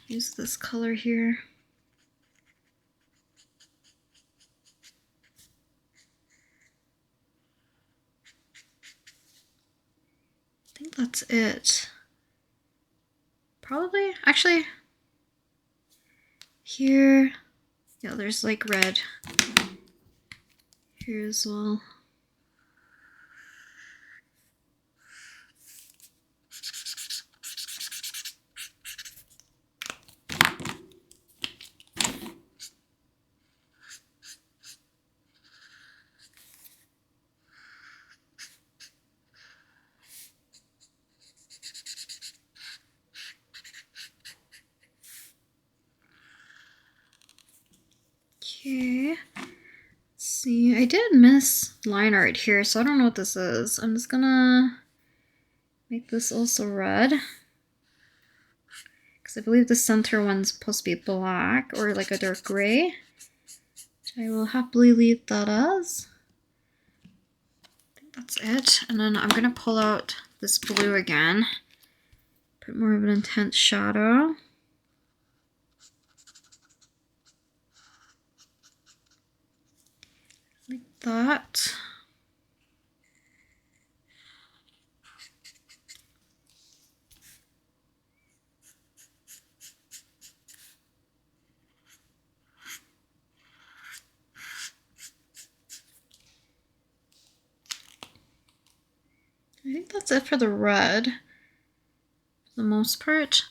use this color here. I think that's it. Probably, actually, here, yeah, there's like red here as well. Okay, let's see, I did miss line art here, so I don't know what this is. I'm just gonna make this also red, because I believe the center one's supposed to be black or like a dark gray, which I will happily leave that as. I think that's it. And then I'm gonna pull out this blue again, put more of an intense shadow. Like that. I think that's it for the red, for the most part.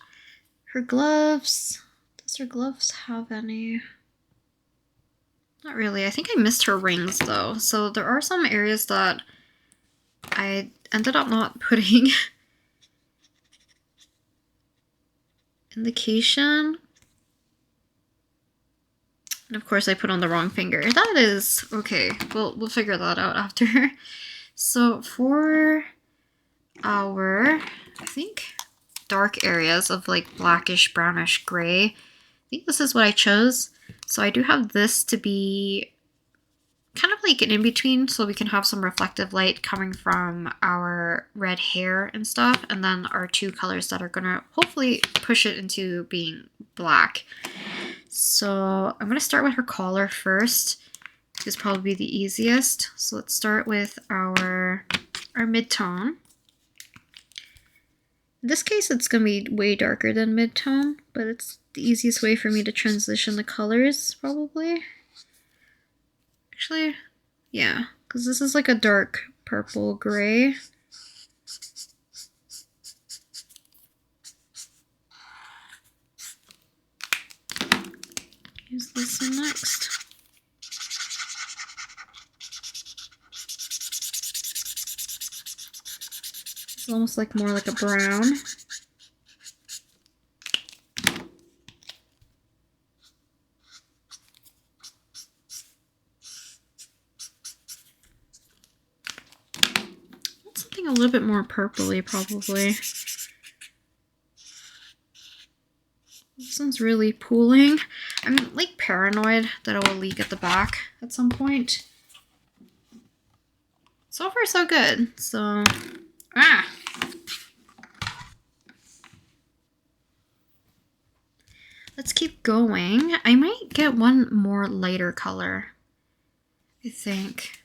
Her gloves, does her gloves have any? Not really. I think I missed her rings though. So there are some areas that I ended up not putting indication. And of course I put on the wrong finger. That is okay. We'll figure that out after. So for our, I think, dark areas of like blackish, brownish, gray, I think this is what I chose. So I do have this to be kind of like an in-between, so we can have some reflective light coming from our red hair and stuff, and then our two colors that are gonna hopefully push it into being black. So I'm gonna start with her collar first. This is probably the easiest. So let's start with our mid-tone. In this case, it's gonna be way darker than mid-tone, but it's the easiest way for me to transition the colors, probably. Actually, yeah, because this is like a dark purple gray. Use this one next. It's almost like more like a brown. Something a little bit more purpley, probably. This one's really pooling. I'm like paranoid that it will leak at the back at some point. So far so good. So, let's keep going. I might get one more lighter color, I think.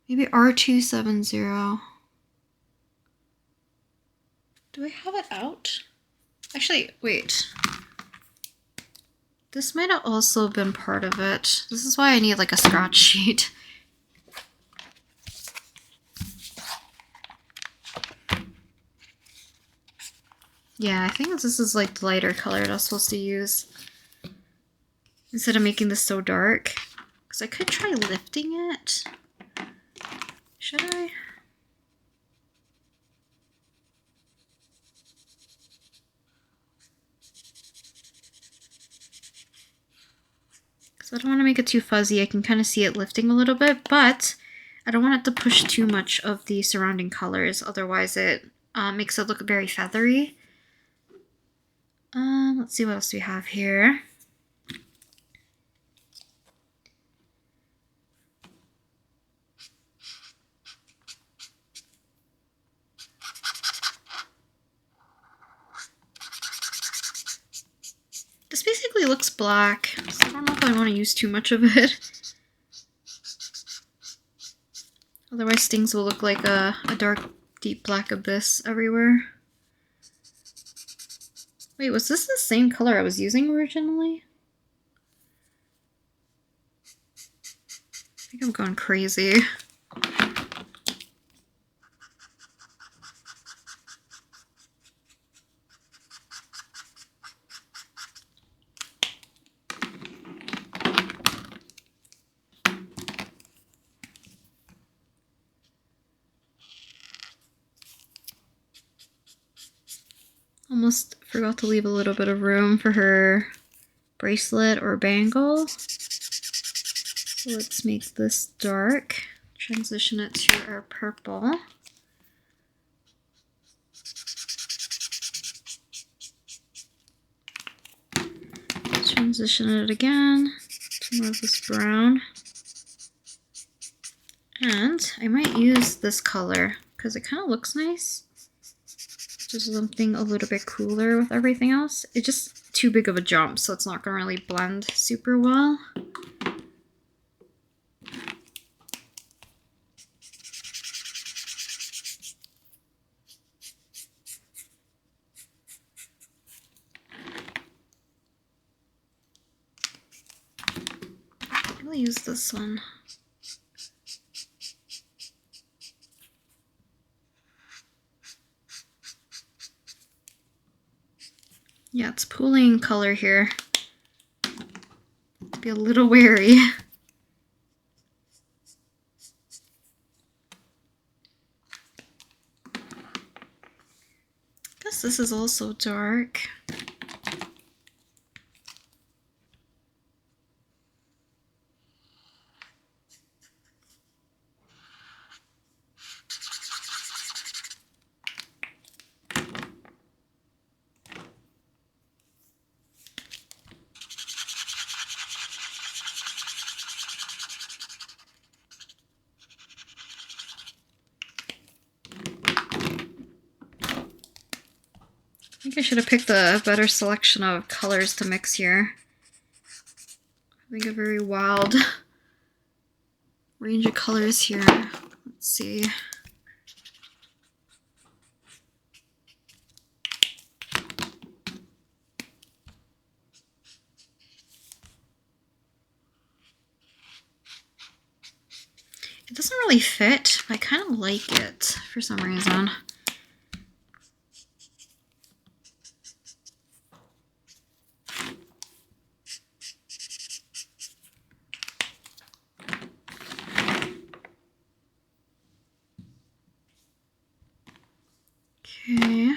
Maybe R270. Do I have it out? Actually, wait. This might have also been part of it. This is why I need like a scratch sheet. Yeah, I think this is like the lighter color that I was supposed to use instead of making this so dark. Because I could try lifting it. Should I? So I don't want to make it too fuzzy. I can kind of see it lifting a little bit, but I don't want it to push too much of the surrounding colors. Otherwise it makes it look very feathery. Let's see what else we have here. This basically looks black, so I don't know if I want to use too much of it. Otherwise things will look like a dark, deep black abyss everywhere. Wait, was this the same color I was using originally? I think I'm going crazy. Almost forgot to leave a little bit of room for her bracelet or bangle. So let's make this dark. Transition it to our purple. Transition it again to more of this brown. And I might use this color because it kind of looks nice. Just something a little bit cooler with everything else. It's just too big of a jump, so it's not going to really blend super well. I'll use this one. Yeah, it's pooling color here. Be a little wary. Guess this is also dark. I think I should have picked a better selection of colors to mix here. I think a very wild range of colors here. Let's see. It doesn't really fit, but I kind of like it for some reason. Okay.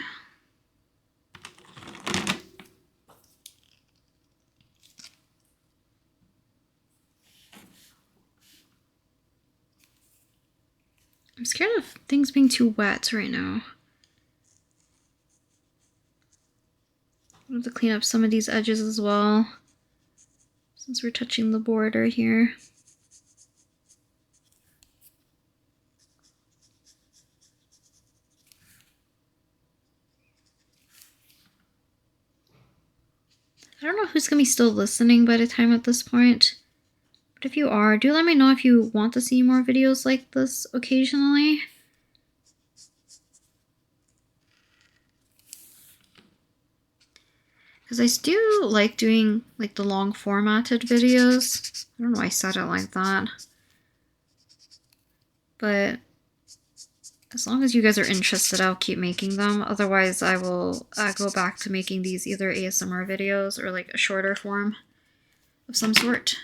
I'm scared of things being too wet right now. I have to clean up some of these edges as well, since we're touching the border here. I don't know who's going to be still listening by the time at this point, but if you are, do let me know if you want to see more videos like this occasionally. Because I do like doing like the long formatted videos. I don't know why I said it like that. But as long as you guys are interested, I'll keep making them. Otherwise, I will go back to making these either ASMR videos or like a shorter form of some sort.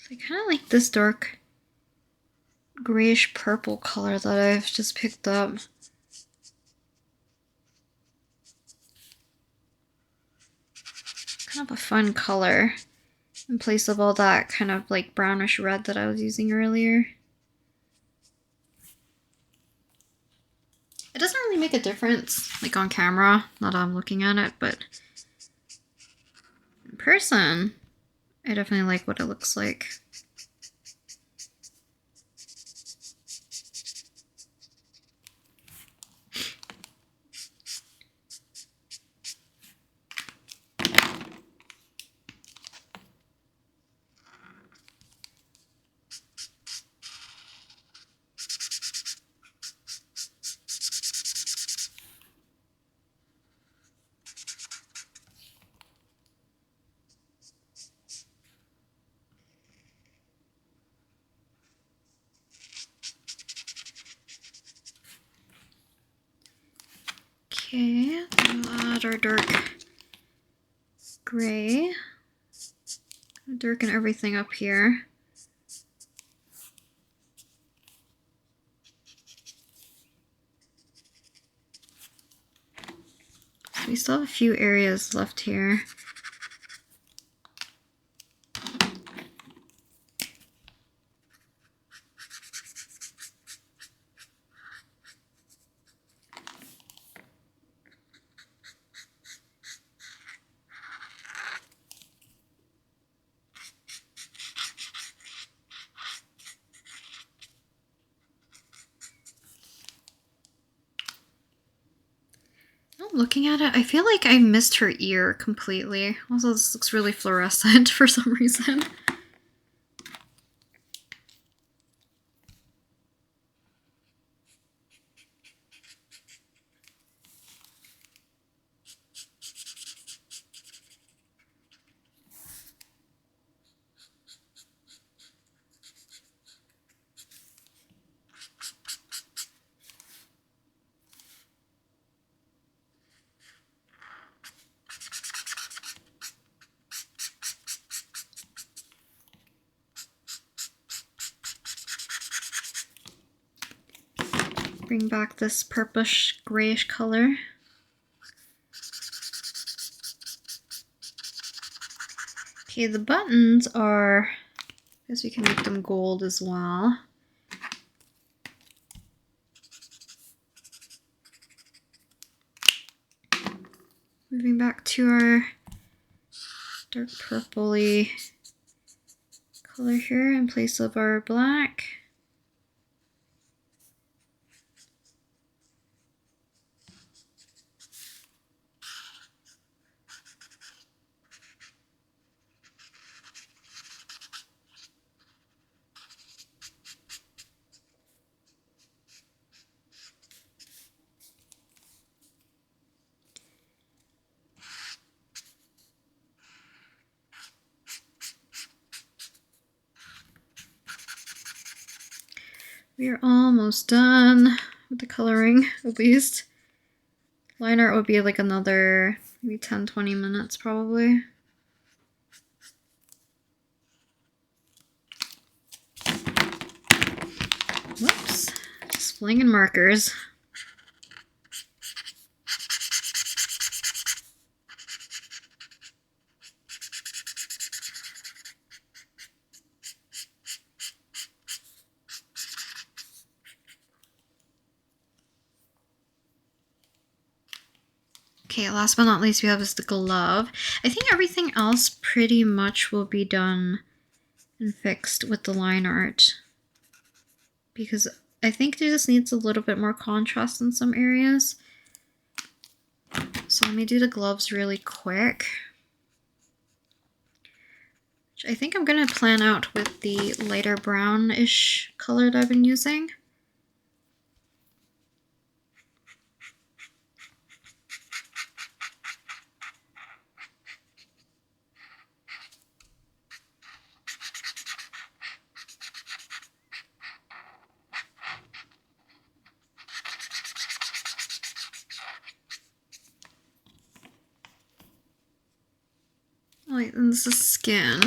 I kind of like this dark grayish purple color that I've just picked up. Kind of a fun color in place of all that kind of like brownish red that I was using earlier. It doesn't really make a difference like on camera, not that I'm looking at it, but in person, I definitely like what it looks like. Okay, add our dark gray. Darken everything up here. We still have a few areas left here. Looking at it, I feel like I missed her ear completely. Also, this looks really fluorescent for some reason. Bring back this purplish grayish color. Okay, the buttons are, I guess we can make them gold as well. Moving back to our dark purpley color here in place of our black. We are almost done with the coloring, at least. Line art would be like another maybe 10-20 minutes probably. Whoops, just flinging markers. Okay, last but not least we have is the glove. I think everything else pretty much will be done and fixed with the line art, because I think it just needs a little bit more contrast in some areas. So let me do the gloves really quick. Which I think I'm going to plan out with the lighter brownish color that I've been using. Oh, wait, and this is skin.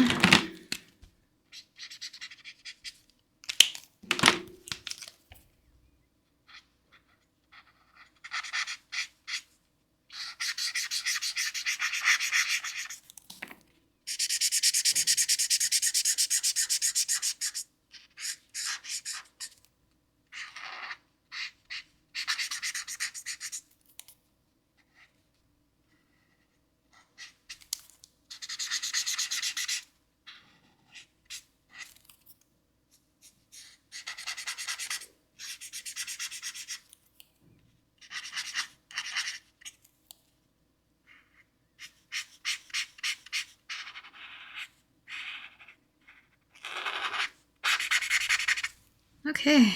Okay.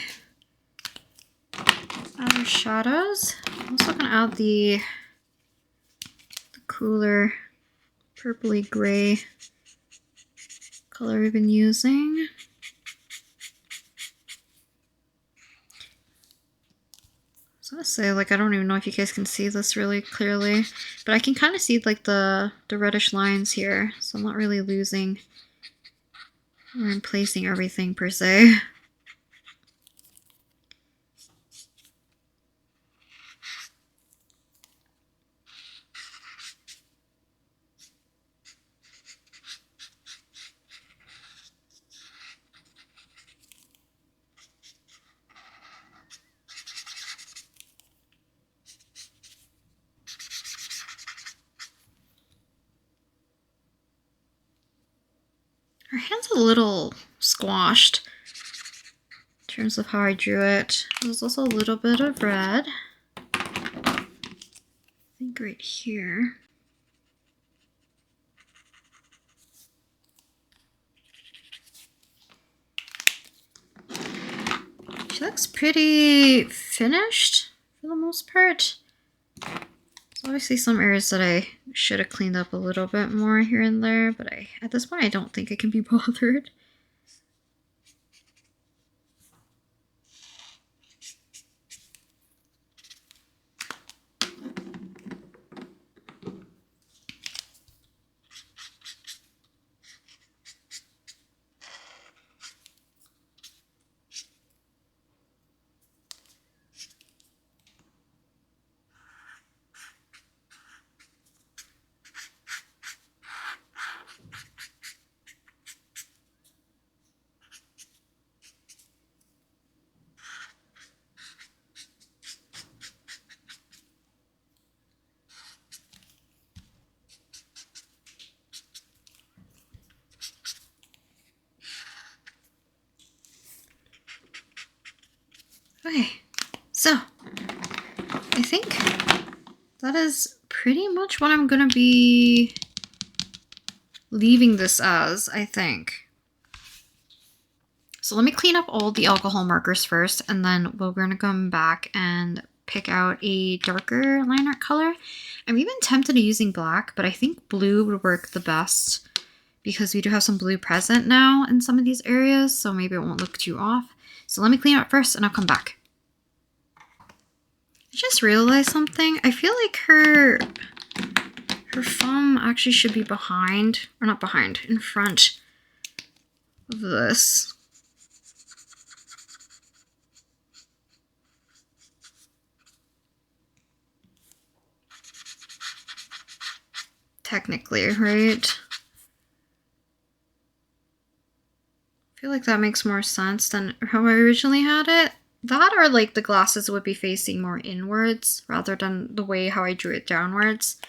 Add our shadows. I'm also gonna add the cooler purpley gray color we've been using. So I was gonna say, like, I don't even know if you guys can see this really clearly, but I can kind of see like the reddish lines here, so I'm not really losing or replacing everything per se. Her hand's a little squashed in terms of how I drew it. There's also a little bit of red. I think right here. She looks pretty finished for the most part. There's obviously some areas that I should have cleaned up a little bit more here and there, but at this point I don't think I can be bothered. Okay, so I think that is pretty much what I'm gonna be leaving this as, I think. So let me clean up all the alcohol markers first, and then we're gonna come back and pick out a darker line art color. I'm even tempted to using black, but I think blue would work the best because we do have some blue present now in some of these areas, so maybe it won't look too off. So let me clean up first and I'll come back. I just realized something. I feel like her thumb actually should be behind, or not behind, in front of this. Technically, right? I feel like that makes more sense than how I originally had it. That, or like the glasses would be facing more inwards rather than the way how I drew it downwards.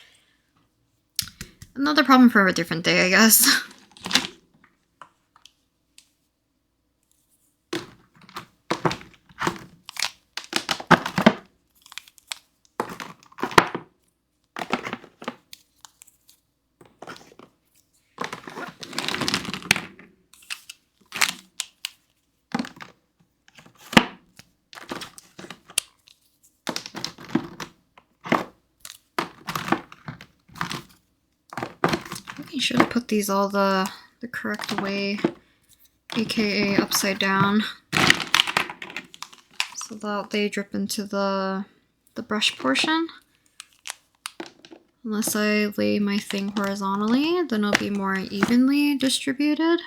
Another problem for a different day, I guess. I should have put these all the correct way, aka upside down, so that they drip into the brush portion. Unless I lay my thing horizontally, then it'll be more evenly distributed.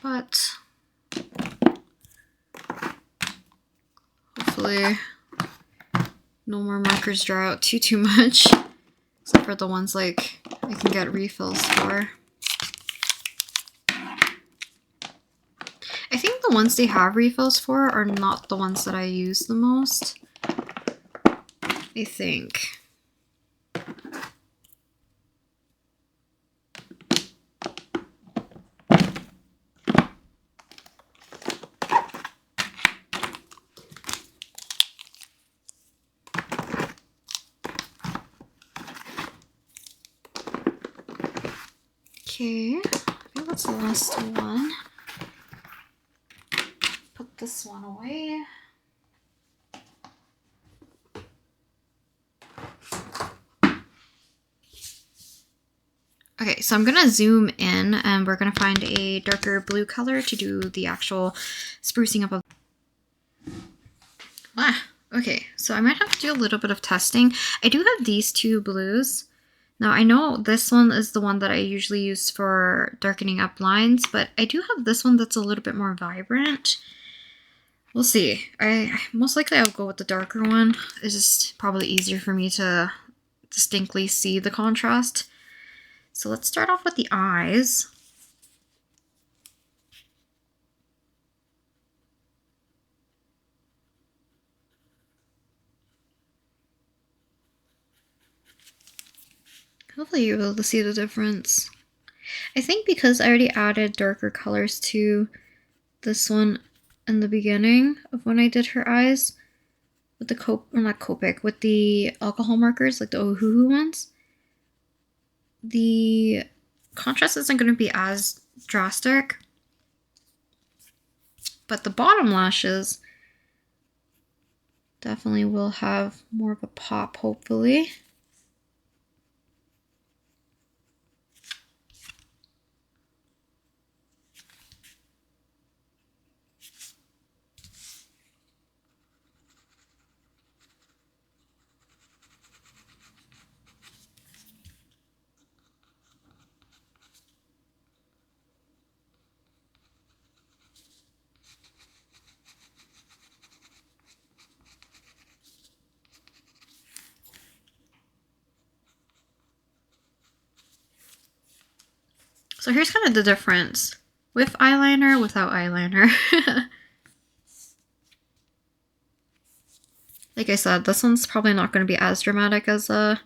But hopefully no more markers dry out too much, except for the ones like I can get refills for. I think the ones they have refills for are not the ones that I use the most, I think. Okay, I think that's the last one. this one away. Okay, so I'm gonna zoom in and we're gonna find a darker blue color to do the actual sprucing up of. Okay, so I might have to do a little bit of testing. I do have these two blues. Now I know this one is the one that I usually use for darkening up lines, but I do have this one that's a little bit more vibrant. We'll see. Most likely I'll go with the darker one. It's just probably easier for me to distinctly see the contrast. So let's start off with the eyes. Hopefully you're able to see the difference. I think because I already added darker colors to this one in the beginning of when I did her eyes with the with the alcohol markers, like the Ohuhu ones, the contrast isn't going to be as drastic, but the bottom lashes definitely will have more of a pop, hopefully. So here's kind of the difference with eyeliner, without eyeliner. Like I said, this one's probably not going to be as dramatic as a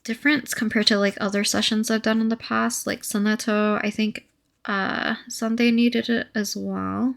difference compared to like other sessions I've done in the past, like Soneto. I think Sunday needed it as well.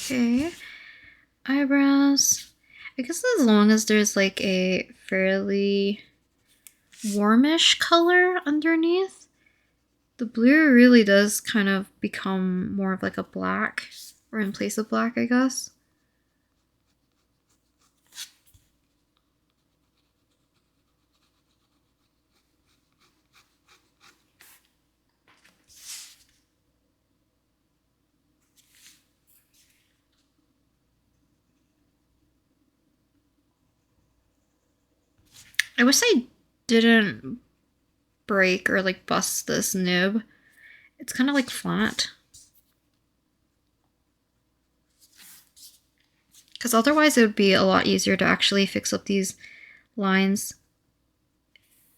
Okay, eyebrows. I guess as long as there's like a fairly warmish color underneath, the blue really does kind of become more of like a black, or in place of black, I guess. I wish I didn't break or like bust this nib. It's kind of like flat. Because otherwise it would be a lot easier to actually fix up these lines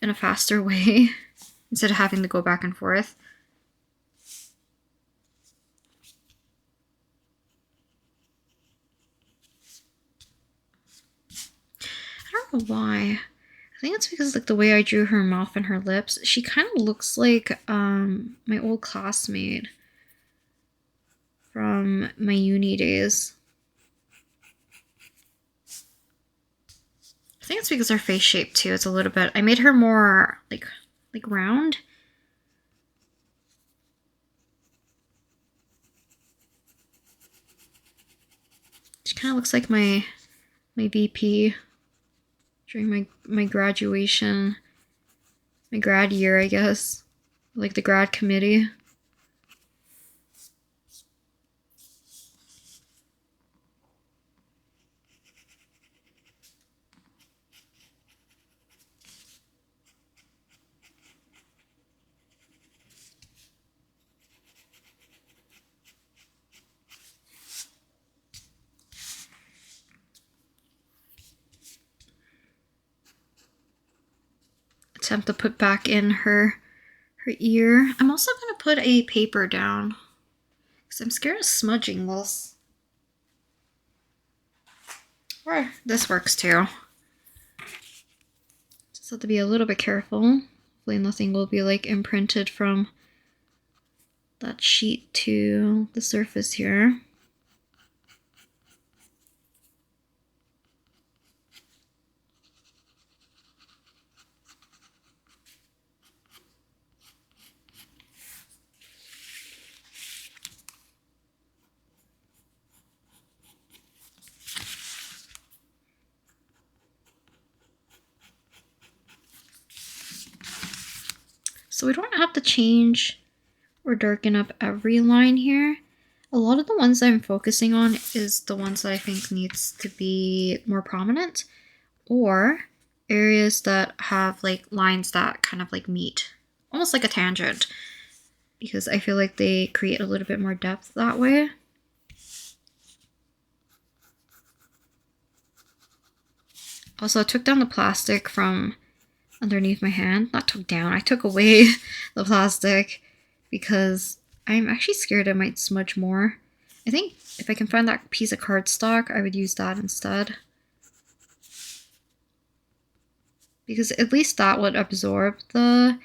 in a faster way instead of having to go back and forth. I don't know why. I think it's because like the way I drew her mouth and her lips, she kind of looks like my old classmate from my uni days. I think it's because her face shape too. It's a little bit. I made her more like round. She kind of looks like my VP during my graduation, my grad year, I guess, like the grad committee. attempt to put back in her ear. I'm also going to put a paper down because I'm scared of smudging this. Or this works too. Just have to be a little bit careful. Hopefully nothing will be like imprinted from that sheet to the surface here. So we don't have to change or darken up every line here. A lot of the ones I'm focusing on is the ones that I think needs to be more prominent, or areas that have like lines that kind of like meet, almost like a tangent, because I feel like they create a little bit more depth that way. Also, I took down the plastic from underneath my hand. Not took down, I took away the plastic because I'm actually scared I might smudge more. I think if I can find that piece of cardstock, I would use that instead. Because at least that would absorb the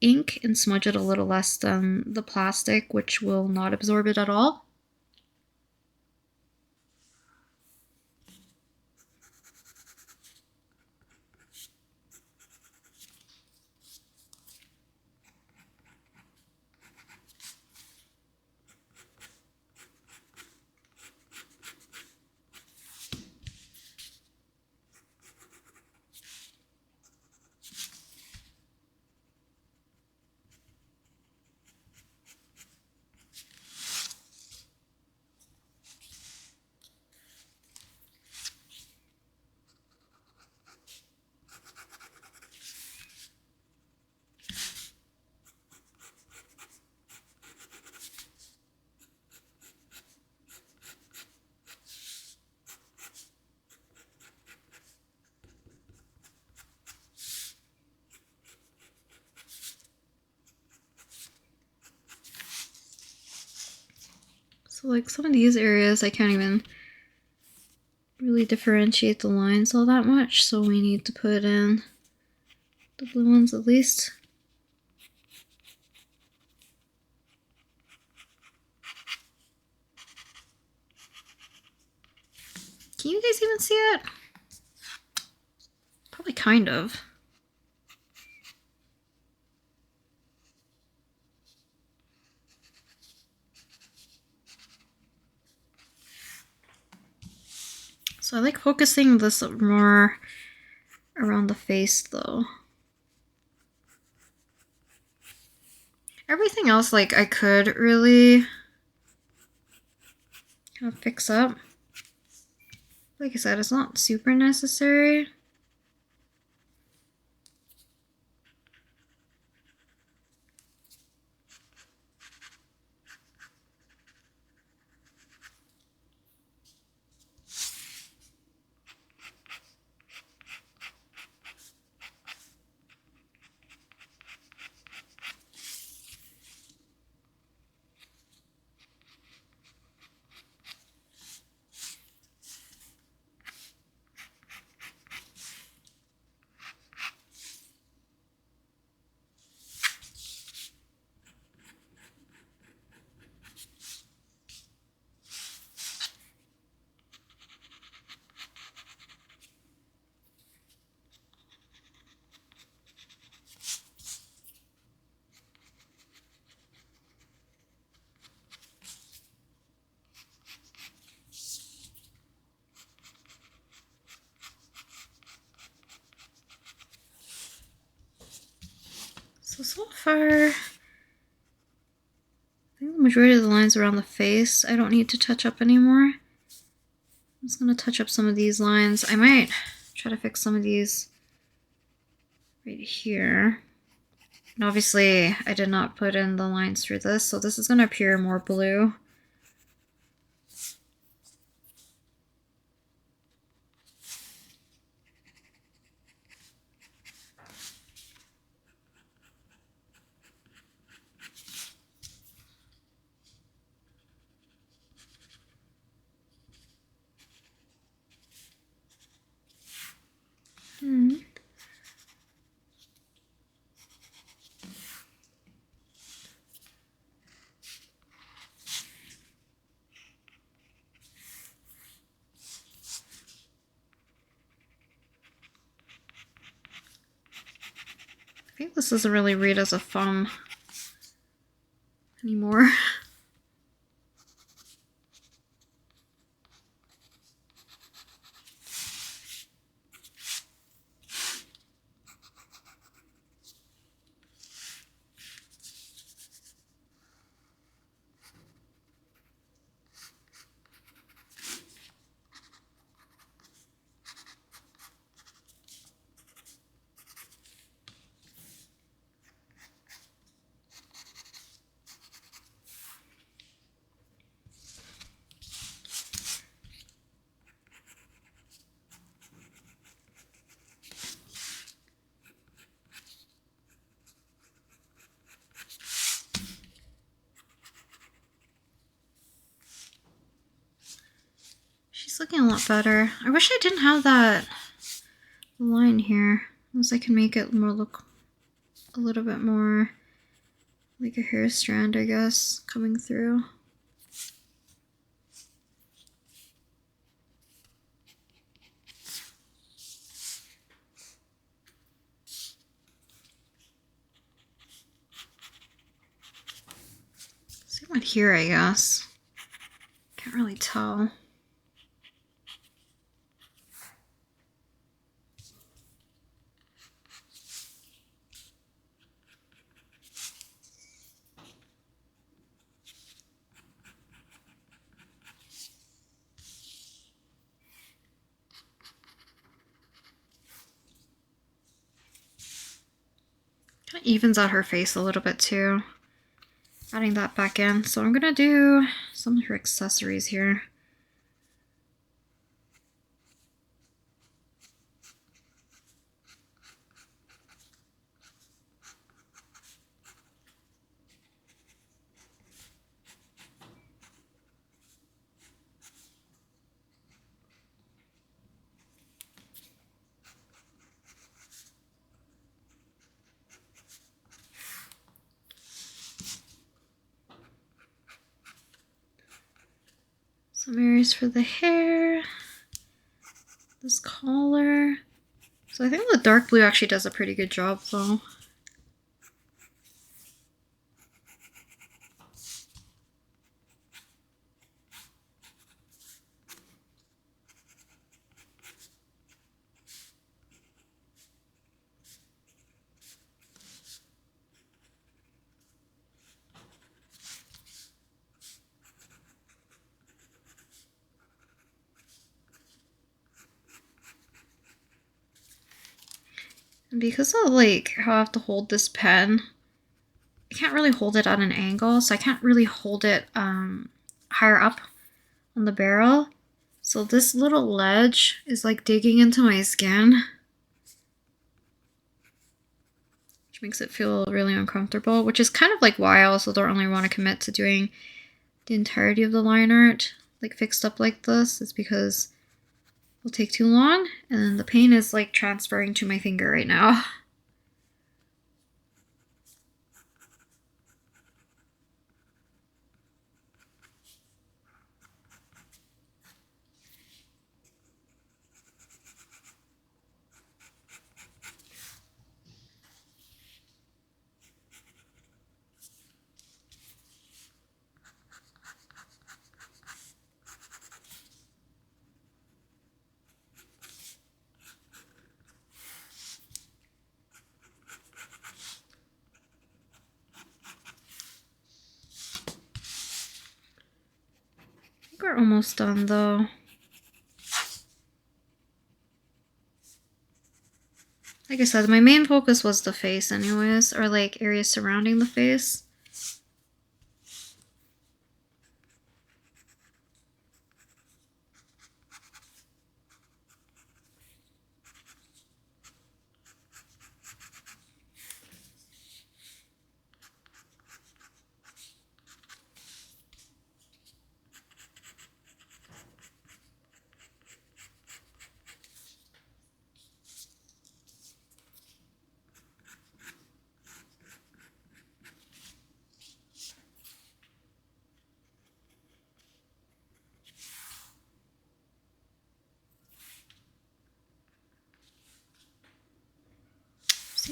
ink and smudge it a little less than the plastic, which will not absorb it at all. So like some of these areas I can't even really differentiate the lines all that much, so we need to put in the blue ones at least. Can you guys even see it? Probably kind of. So I like focusing this more around the face though. Everything else, like, I could really kind of fix up. Like I said, it's not super necessary. So far, I think the majority of the lines around the face I don't need to touch up anymore. I'm just going to touch up some of these lines. I might try to fix some of these right here. And obviously, I did not put in the lines through this, so this is going to appear more blue. think this doesn't really read as a thumb anymore. She's looking a lot better. I wish I didn't have that line here. Unless I can make it more look a little bit more like a hair strand, I guess, coming through. Same with here, I guess. Can't really tell. Kind of evens out her face a little bit too. Adding that back in. So I'm gonna do some of her accessories here. Some areas for the hair, this collar. So I think the dark blue actually does a pretty good job though. And because of like how I have to hold this pen, I can't really hold it at an angle, so I can't really hold it higher up on the barrel. So this little ledge is like digging into my skin, which makes it feel really uncomfortable, which is kind of like why I also don't really want to commit to doing the entirety of the line art like fixed up like this. It's because it'll take too long and the paint is like transferring to my finger right now. We're almost done though. Like I said, my main focus was the face anyways, or like areas surrounding the face.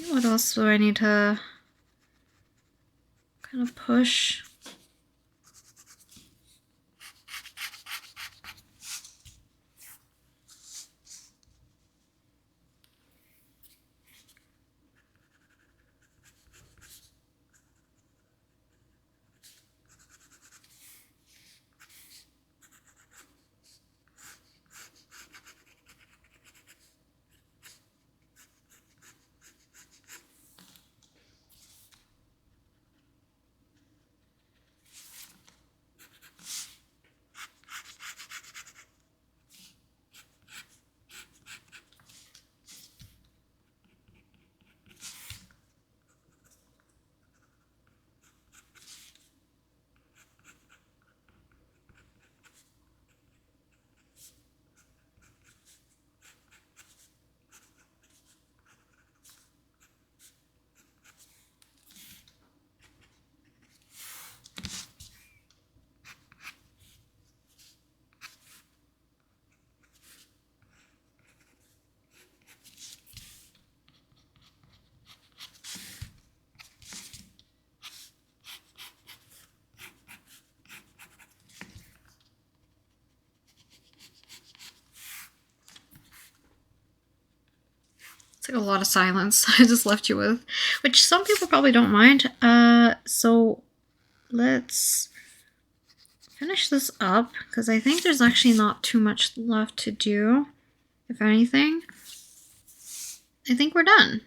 What else do I need to kind of push? It's like a lot of silence I just left you with, which some people probably don't mind. So let's finish this up because I think there's actually not too much left to do. If anything, I think we're done.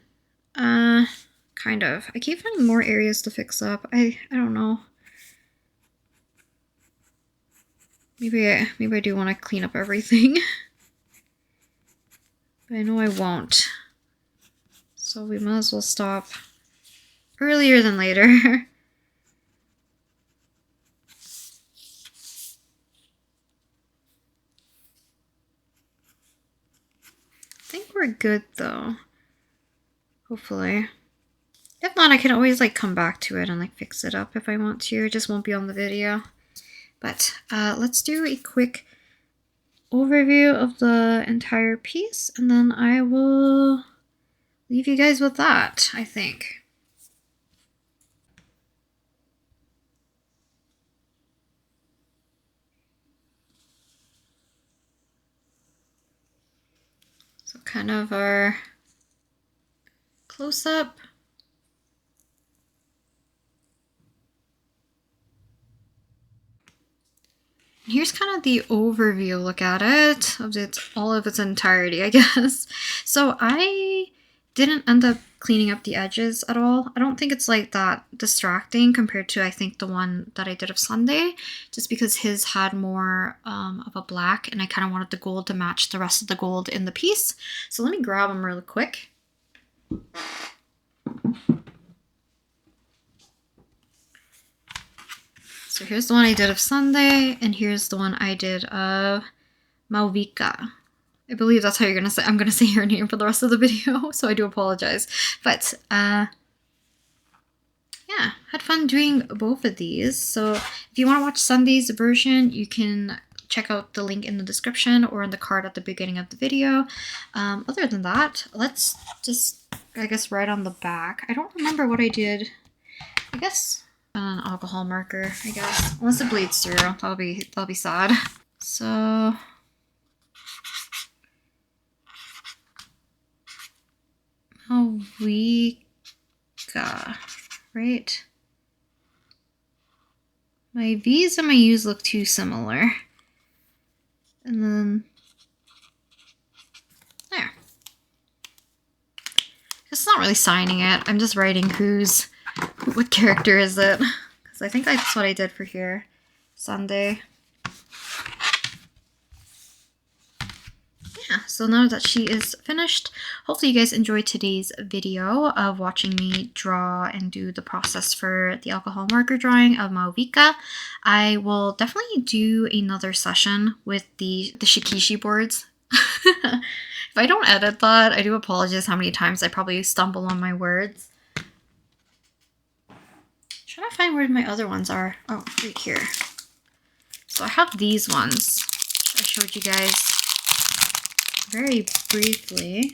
Kind of. I keep finding more areas to fix up. I don't know. Maybe I do want to clean up everything. But I know I won't. So we might as well stop earlier than later. I think we're good though. Hopefully. If not, I can always like come back to it and like fix it up if I want to. It just won't be on the video. But let's do a quick overview of the entire piece and then I will leave you guys with that, I think. So kind of our close-up. Here's kind of the overview look at it, of all of its entirety, I guess. So I didn't end up cleaning up the edges at all. I don't think it's like that distracting compared to I think the one that I did of Sunday, just because his had more of a black and I kind of wanted the gold to match the rest of the gold in the piece. So let me grab them really quick. So here's the one I did of Sunday, and here's the one I did of Mavuika. I believe that's how you're gonna say. I'm gonna say her name for the rest of the video, so I do apologize. But yeah, had fun doing both of these. So if you want to watch Sunday's version, you can check out the link in the description or in the card at the beginning of the video. Other than that, let's just, I guess, write on the back. I don't remember what I did. I guess an alcohol marker, I guess. Unless it bleeds through, that'll be sad. So Mavuika, right? My V's and my U's look too similar. And then there. It's not really signing it. I'm just writing what character is it? Because I think that's what I did for here. Sunday. Yeah, so now that she is finished, hopefully you guys enjoyed today's video of watching me draw and do the process for the alcohol marker drawing of Mavuika. I will definitely do another session with the Shikishi boards. If I don't edit that, I do apologize how many times I probably stumble on my words. Trying to find where my other ones are. Oh, right here. So I have these ones I showed you guys very briefly.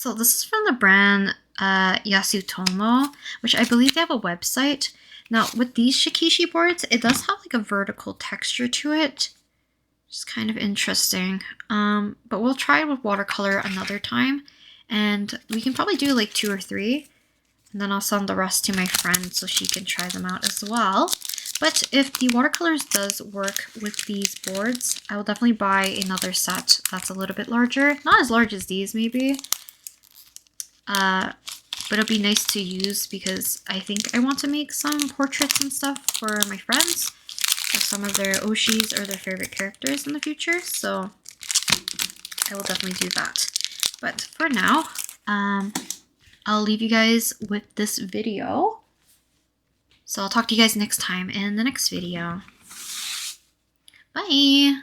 So this is from the brand Yasutomo, which I believe they have a website. Now with these Shikishi boards, it does have like a vertical texture to it. It's kind of interesting. But we'll try with watercolor another time. And we can probably do like 2 or 3. And then I'll send the rest to my friend so she can try them out as well. But if the watercolors does work with these boards, I will definitely buy another set that's a little bit larger. Not as large as these maybe. But it'll be nice to use because I think I want to make some portraits and stuff for my friends. Of some of their Oshis or their favorite characters in the future. So I will definitely do that. But for now, I'll leave you guys with this video. So I'll talk to you guys next time in the next video. Bye!